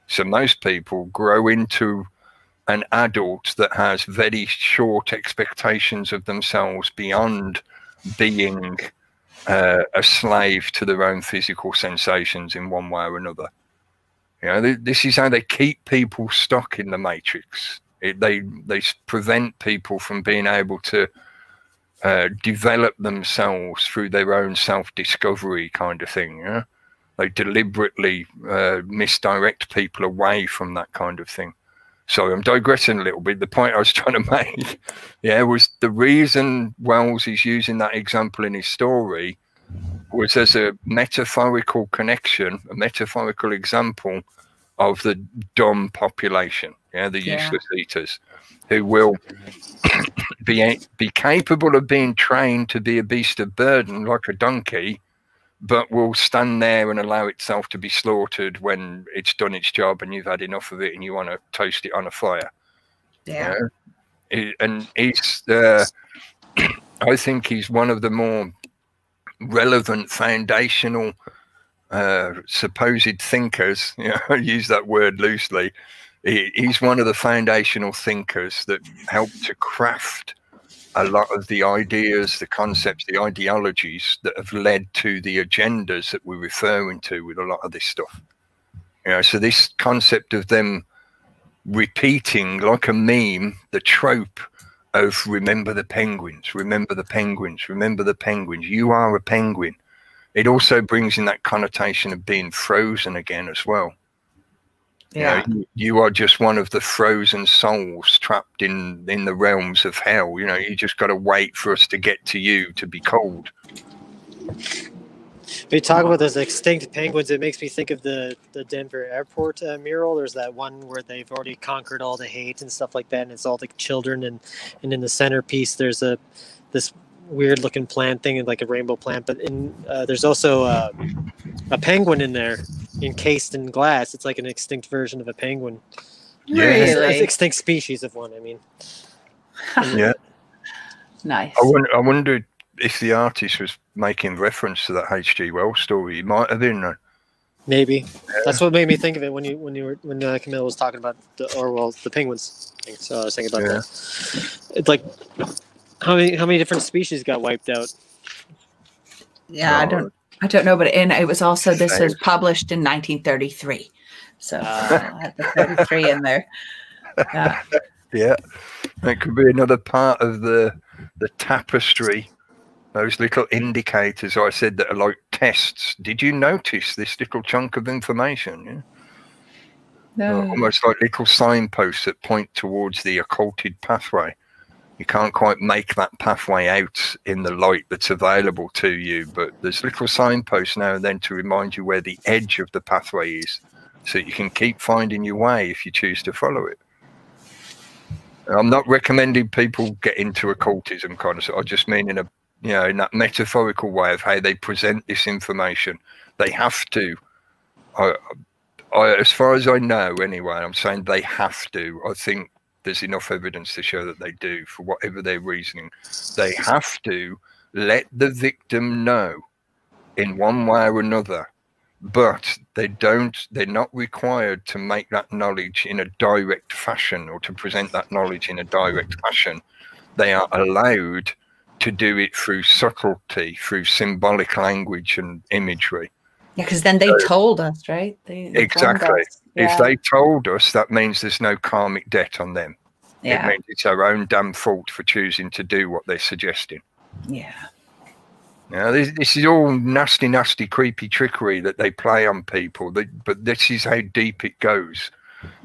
So most people grow into an adult that has very short expectations of themselves beyond being a slave to their own physical sensations in one way or another. This is how they keep people stuck in the matrix. They prevent people from being able to develop themselves through their own self-discovery kind of thing. They deliberately misdirect people away from that kind of thing. So I'm digressing a little bit. The point I was trying to make, was the reason Wells is using that example in his story was as a metaphorical connection, a metaphorical example of the dumb population, the useless eaters, who will be capable of being trained to be a beast of burden like a donkey, but will stand there and allow itself to be slaughtered when it's done its job and you've had enough of it and you want to toast it on a fire. And he's I think he's one of the more relevant foundational supposed thinkers. I use that word loosely. He's one of the foundational thinkers that helped to craft a lot of the ideas, the concepts, the ideologies that have led to the agendas that we're referring to with a lot of this stuff. So this concept of them repeating like a meme the trope of remember the penguins, remember the penguins, remember the penguins, you are a penguin. It also brings in that connotation of being frozen again as well. You are just one of the frozen souls trapped in the realms of hell. You just got to wait for us to get to you to be cold. We talk about those extinct penguins. It makes me think of the Denver airport mural. There's that one where they've already conquered all the hate and stuff like that, and it's all the children. And in the centerpiece, there's this weird looking plant thing, like a rainbow plant. But there's also a penguin in there, encased in glass. It's like an extinct version of a penguin. Really? Extinct species of one, I mean. Yeah. Nice. I wondered if the artist was making reference to that H.G. Wells story. He might have been. Maybe. Yeah. That's what made me think of it when Camille was talking about the penguins. So I was thinking about that. It's like how many different species got wiped out? Yeah, I don't know, but it was also, this was published in 1933, so I had the 33 in there. Yeah, that could be another part of the tapestry. Those little indicators I said that are like tests. Did you notice this little chunk of information? No. Almost like little signposts that point towards the occulted pathway. You can't quite make that pathway out in the light that's available to you, but there's little signposts now and then to remind you where the edge of the pathway is, so that you can keep finding your way if you choose to follow it. I'm not recommending people get into occultism kind of stuff. I just mean in that metaphorical way of how they present this information. They have to. as far as I know, anyway, I'm saying they have to. I think there's enough evidence to show that they do, for whatever their reasoning. They have to let the victim know in one way or another, but they're not required to make that knowledge in a direct fashion, or to present that knowledge in a direct fashion. They are allowed to do it through subtlety, through symbolic language and imagery. Yeah, because then they told us, right? They Exactly. Yeah. If they told us, that means there's no karmic debt on them. Yeah. It means it's our own damn fault for choosing to do what they're suggesting. Yeah. Now, this is all nasty, nasty, creepy trickery that they play on people. But this is how deep it goes.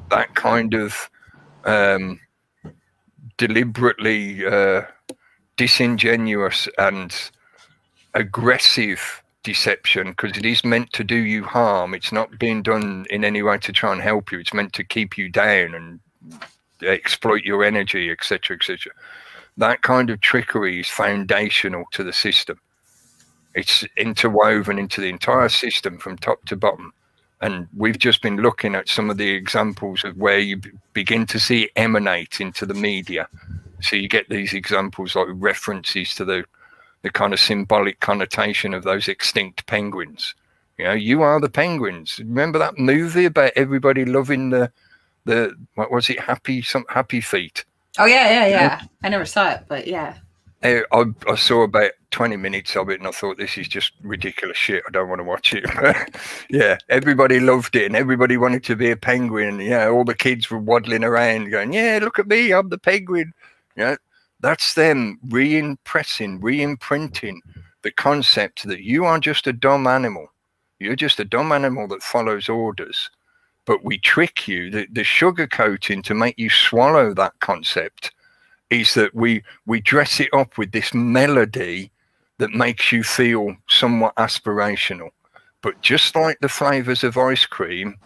That kind of deliberately disingenuous and aggressive deception, because it is meant to do you harm. It's not being done in any way to try and help you. It's meant to keep you down and exploit your energy, etc., etc. That kind of trickery is foundational to the system. It's interwoven into the entire system from top to bottom. And we've just been looking at some of the examples of where you begin to see it emanate into the media. So you get these examples like references to the kind of symbolic connotation of those extinct penguins. You know, you are the penguins. Remember that movie about everybody loving the what was it, Happy Feet? Oh yeah. I never saw it, but yeah. I saw about 20 minutes of it and I thought, this is just ridiculous shit. I don't want to watch it. Yeah, everybody loved it and everybody wanted to be a penguin. And yeah, all the kids were waddling around going, yeah, look at me, I'm the penguin. You know, that's them re-imprinting the concept that you are just a dumb animal. You're just a dumb animal that follows orders. But we trick you. The sugarcoating to make you swallow that concept is that we dress it up with this melody that makes you feel somewhat aspirational. But just like the flavors of ice cream,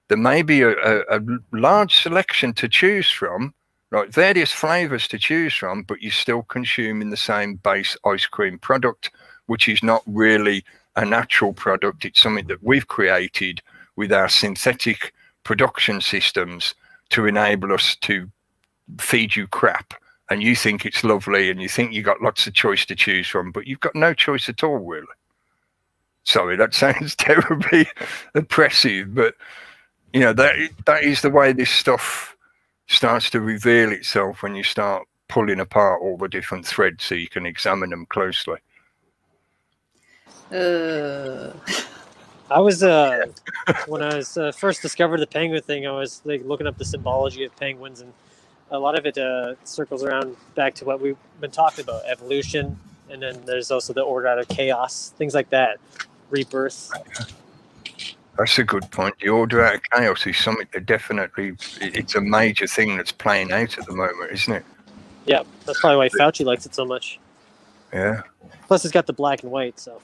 there may be a large selection to choose from, like various flavors to choose from, but you're still consuming the same base ice cream product, which is not really a natural product. It's something that we've created with our synthetic production systems to enable us to feed you crap. And you think it's lovely and you think you got lots of choice to choose from, but you've got no choice at all, really. Sorry, that sounds terribly oppressive, but you know, that is the way this stuff starts to reveal itself when you start pulling apart all the different threads so you can examine them closely. I was when I was first discovered the penguin thing, I was like looking up the symbology of penguins, and a lot of it circles around back to what we've been talking about, evolution, and then there's also the order out of chaos, things like that, rebirth. That's a good point. The order out of chaos is something that definitely, it's a major thing that's playing out at the moment, isn't it? Yeah, that's probably why Fauci likes it so much. Yeah. Plus, it's got the black and white, so.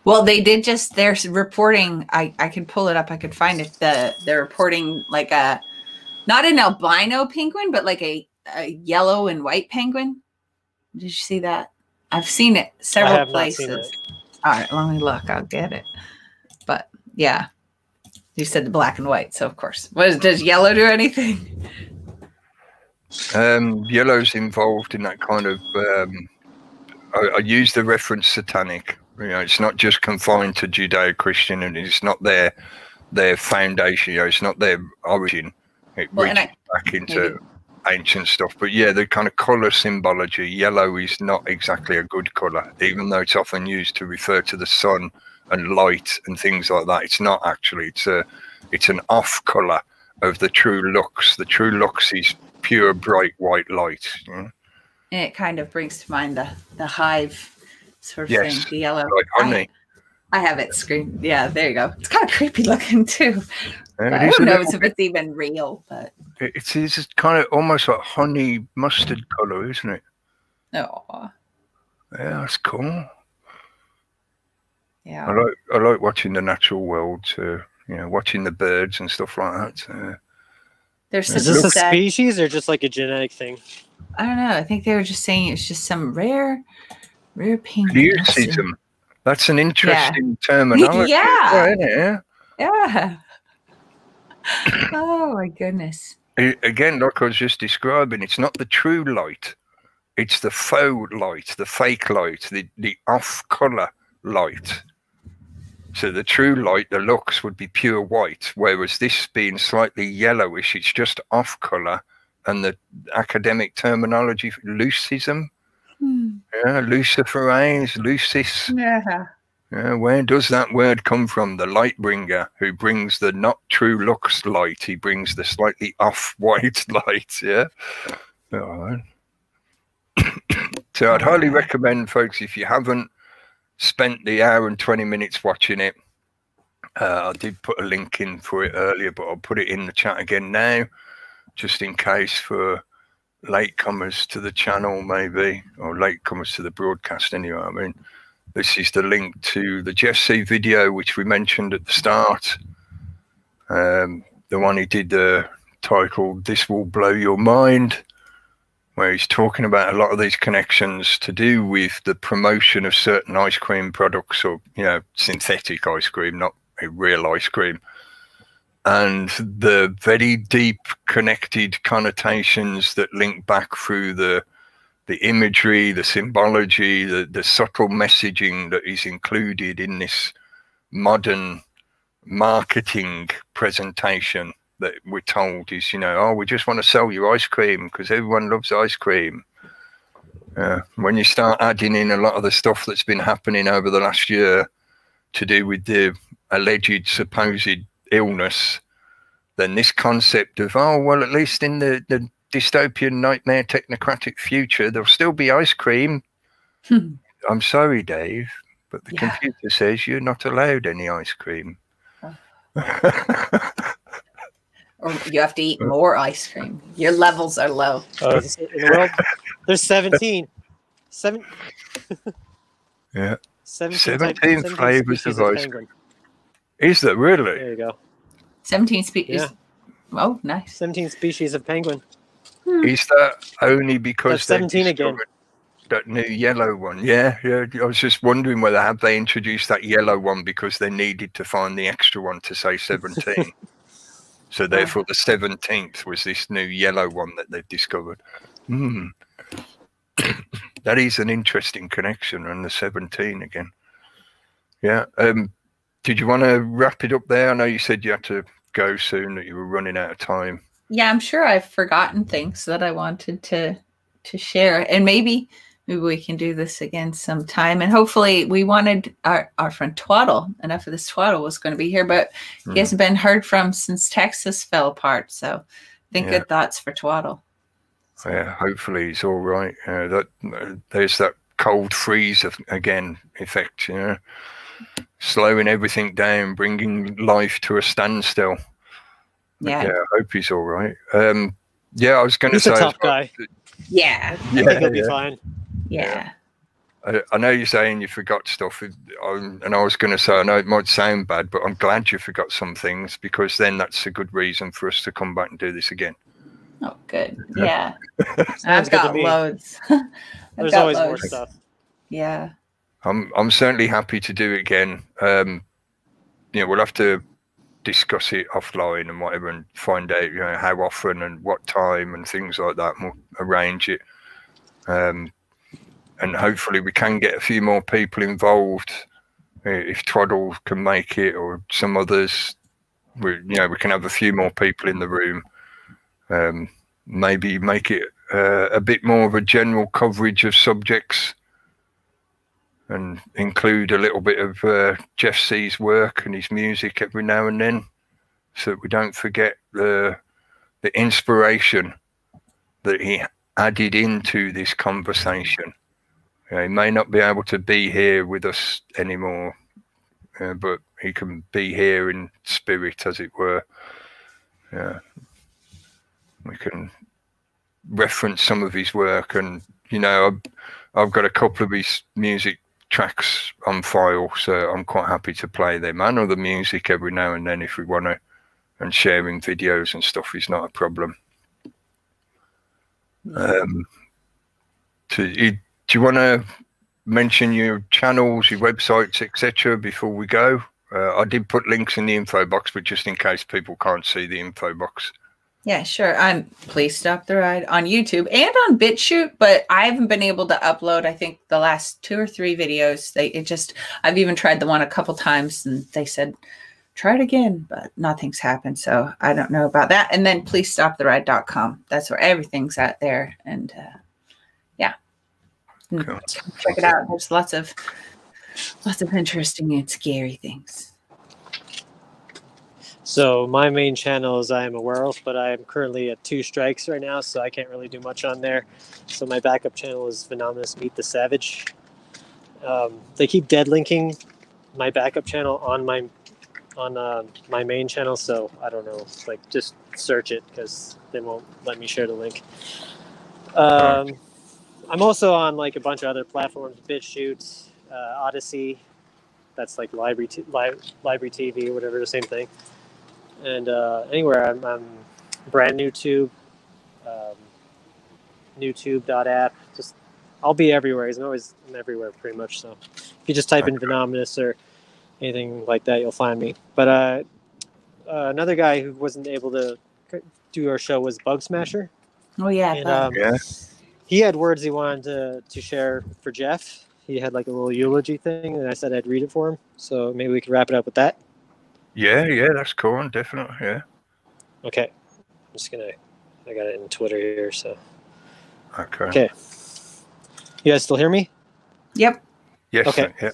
Well, they did just, they're reporting, I could pull it up, I could find it, they're reporting like a, not an albino penguin, but like a yellow and white penguin. Did you see that? I've seen it several places. All right, let me look. I'll get it. But yeah, you said the black and white, so of course. Does yellow do anything? Yellow's involved in that kind of. I use the reference satanic. You know, it's not just confined to Judeo-Christian, and it's not their foundation. You know, it's not their origin. It reaches back into ancient stuff. But yeah, the kind of color symbology, yellow is not exactly a good color, even though it's often used to refer to the sun and light and things like that. It's not actually. It's an off color of the true lux. The true lux is pure, bright white light. You know? And it kind of brings to mind the hive sort of thing, the yellow. Like honey. I have it screened. Yeah, there you go. It's kind of creepy looking too. I don't know if it's even real, but it's kind of almost like honey mustard color, isn't it? Oh, yeah, that's cool. Yeah, I like watching the natural world. You know, watching the birds and stuff like that. There's is this a species or just like a genetic thing? I don't know. I think they were just saying it's just some rare penguin. Mutism. That's an interesting terminology. Yeah. Isn't it? Yeah. Oh my goodness. Again, like I was just describing, it's not the true light. It's the faux light, the fake light, the off-color light. So the true light, the lux, would be pure white, whereas this being slightly yellowish, it's just off-color, and the academic terminology, lucism, yeah, luciferae, lucis. Yeah. Yeah, where does that word come from? The light bringer who brings the not true lux light. He brings the slightly off-white light, yeah? All right. So I'd highly recommend, folks, if you haven't spent the hour and 20 minutes watching it, I did put a link in for it earlier, but I'll put it in the chat again now, just in case for latecomers to the channel, maybe, or latecomers to the broadcast anyway. I mean, this is the link to the JeffC video, which we mentioned at the start. The one he did titled "This Will Blow Your Mind," where he's talking about a lot of these connections to do with the promotion of certain ice cream products, or, you know, synthetic ice cream, not a real ice cream, and the very deep connected connotations that link back through the imagery, the symbology, the subtle messaging that is included in this modern marketing presentation that we're told is, you know, oh, we just want to sell you ice cream because everyone loves ice cream. When you start adding in a lot of the stuff that's been happening over the last year to do with the alleged supposed illness, then this concept of, oh, well, at least in the dystopian nightmare technocratic future there'll still be ice cream. I'm sorry, Dave, but the computer says you're not allowed any ice cream. Or you have to eat more ice cream. Your levels are low. In the world, there's 17. Yeah. 17 flavors of ice cream. Is that really? There you go. 17 species. Yeah. Oh, nice. 17 species of penguin. Is that only because That's 17 again? That new yellow one? Yeah. I was just wondering whether have they introduced that yellow one because they needed to find the extra one to say 17. So therefore the 17th was this new yellow one that they've discovered. That is an interesting connection, and the 17 again. Yeah. Did you want to wrap it up there? I know you said you had to go soon, that you were running out of time. Yeah, I'm sure I've forgotten things that I wanted to share, and maybe we can do this again sometime. And hopefully, we wanted our friend Twaddle. Enough of this Twaddle was going to be here, but he hasn't been heard from since Texas fell apart. So, think good thoughts for Twaddle. So. Yeah, hopefully he's all right. There's that cold freeze again effect, you know, slowing everything down, bringing life to a standstill. Yeah, I hope he's all right. Yeah, I was going to say, he's a tough guy. Yeah, I think he'll be fine. Yeah. I know you're saying you forgot stuff, and I was going to say, I know it might sound bad, but I'm glad you forgot some things, because then that's a good reason for us to come back and do this again. Oh, good. Yeah. I've got loads. There's always more stuff. Yeah. I'm certainly happy to do it again. You know, we'll have to discuss it offline and whatever, and find out, you know, how often and what time and things like that, and we'll arrange it. And hopefully we can get a few more people involved. If Twaddle can make it, or some others, we can have a few more people in the room. Maybe make it a bit more of a general coverage of subjects, and include a little bit of JeffC's work and his music every now and then, so that we don't forget the inspiration that he added into this conversation. He may not be able to be here with us anymore, but he can be here in spirit, as it were. We can reference some of his work, and, you know, I've got a couple of his music tracks on file, so I'm quite happy to play them and other music every now and then if we want to, and sharing videos and stuff is not a problem. Do you want to mention your channels, your websites, etc. before we go? I did put links in the info box, but just in case people can't see the info box. Yeah, sure. Please Stop the Ride on YouTube and on BitChute, but I haven't been able to upload, I think, the last 2 or 3 videos. I've even tried the one a couple times and they said, try it again, but nothing's happened. So I don't know about that. And then pleasestoptheride.com. That's where everything's at there. And yeah, Cool. check it out. There's lots of interesting and scary things. So my main channel is I Am a Werewolf, but I am currently at 2 strikes right now, so I can't really do much on there. So my backup channel is Venomous Meet the Savage. They keep dead linking my backup channel on my main channel, so I don't know. Like, just search it because they won't let me share the link. I'm also on like a bunch of other platforms, BitChute, Odyssey. That's like Library TV or whatever, the same thing. And anywhere, I'm brand new tube, newtube.app. Just I'll be everywhere. I'm everywhere pretty much. So if you just type in Venomous or anything like that, you'll find me. But another guy who wasn't able to do our show was Bug Smasher. Oh yeah, and he had words he wanted to share for Jeff. He had like a little eulogy thing, and I said I'd read it for him. So maybe we could wrap it up with that. Yeah, that's cool, definitely, yeah. Okay. I got it in Twitter here, so. Okay. You guys still hear me? Yep. Yes. Okay. Yeah.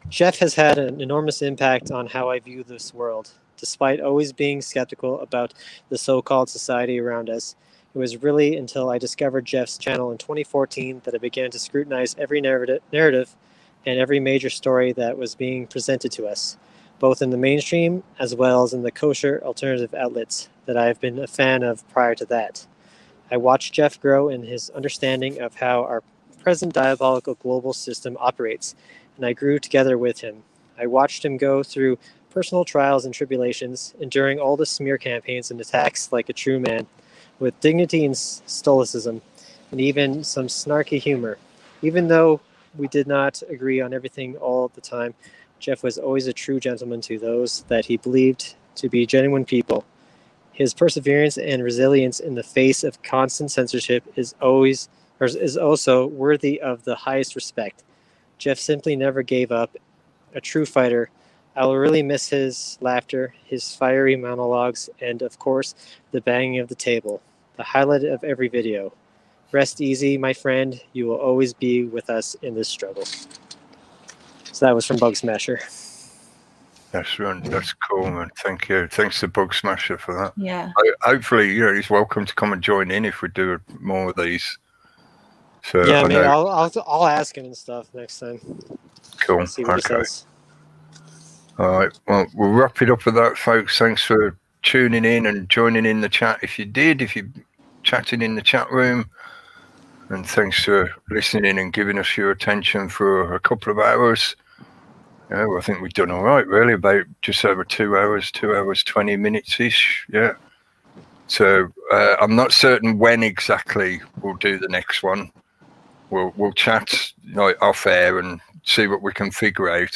Jeff has had an enormous impact on how I view this world. Despite always being skeptical about the so-called society around us, it was really until I discovered Jeff's channel in 2014 that I began to scrutinize every narrative and every major story that was being presented to us, both in the mainstream as well as in the kosher alternative outlets that I have been a fan of prior to that. I watched Jeff grow in his understanding of how our present diabolical global system operates, and I grew together with him. I watched him go through personal trials and tribulations, enduring all the smear campaigns and attacks like a true man, with dignity and stoicism, and even some snarky humor. Even though we did not agree on everything all the time, Jeff was always a true gentleman to those that he believed to be genuine people. His perseverance and resilience in the face of constant censorship is also worthy of the highest respect. Jeff simply never gave up. A true fighter. I will really miss his laughter, his fiery monologues, and of course, the banging of the table, the highlight of every video. Rest easy, my friend. You will always be with us in this struggle. So that was from Bug Smasher. That's cool, man. Thank you. Thanks to Bug Smasher for that. Yeah. Hopefully, he's welcome to come and join in if we do more of these. So yeah, maybe I'll ask him and stuff next time. Cool. See what he says. All right. Well, we'll wrap it up with that, folks. Thanks for tuning in and joining in the chat. If you're chatting in the chat room, and thanks for listening and giving us your attention for a couple of hours. Yeah, well, I think we've done all right, really, about just over 2 hours, 2 hours, 20 minutes-ish. Yeah. So I'm not certain when exactly we'll do the next one. We'll chat off air and see what we can figure out.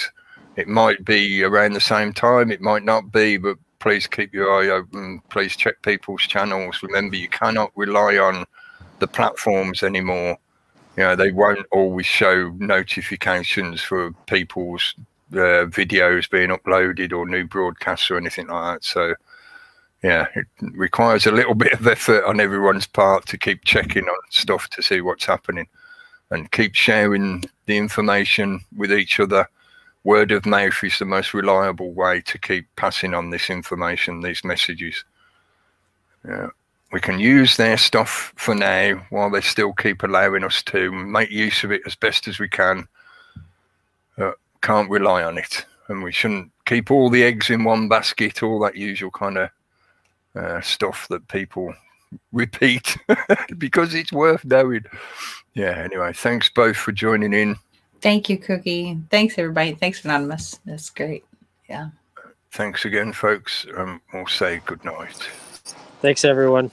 It might be around the same time. It might not be, but please keep your eye open. Please check people's channels. Remember, you cannot rely on the platforms anymore. They won't always show notifications for people's videos being uploaded or new broadcasts or anything like that. So yeah, it requires a little bit of effort on everyone's part to keep checking on stuff to see what's happening and keep sharing the information with each other. Word of mouth is the most reliable way to keep passing on this information, these messages. Yeah. We can use their stuff for now while they still keep allowing us to make use of it as best as we can. Can't rely on it. And we shouldn't keep all the eggs in one basket, all that usual kind of stuff that people repeat because it's worth knowing. Yeah, anyway, thanks both for joining in. Thank you, Cookie. Thanks, everybody. Thanks, Anonymous. That's great. Yeah. Thanks again, folks. We'll say good night. Thanks, everyone.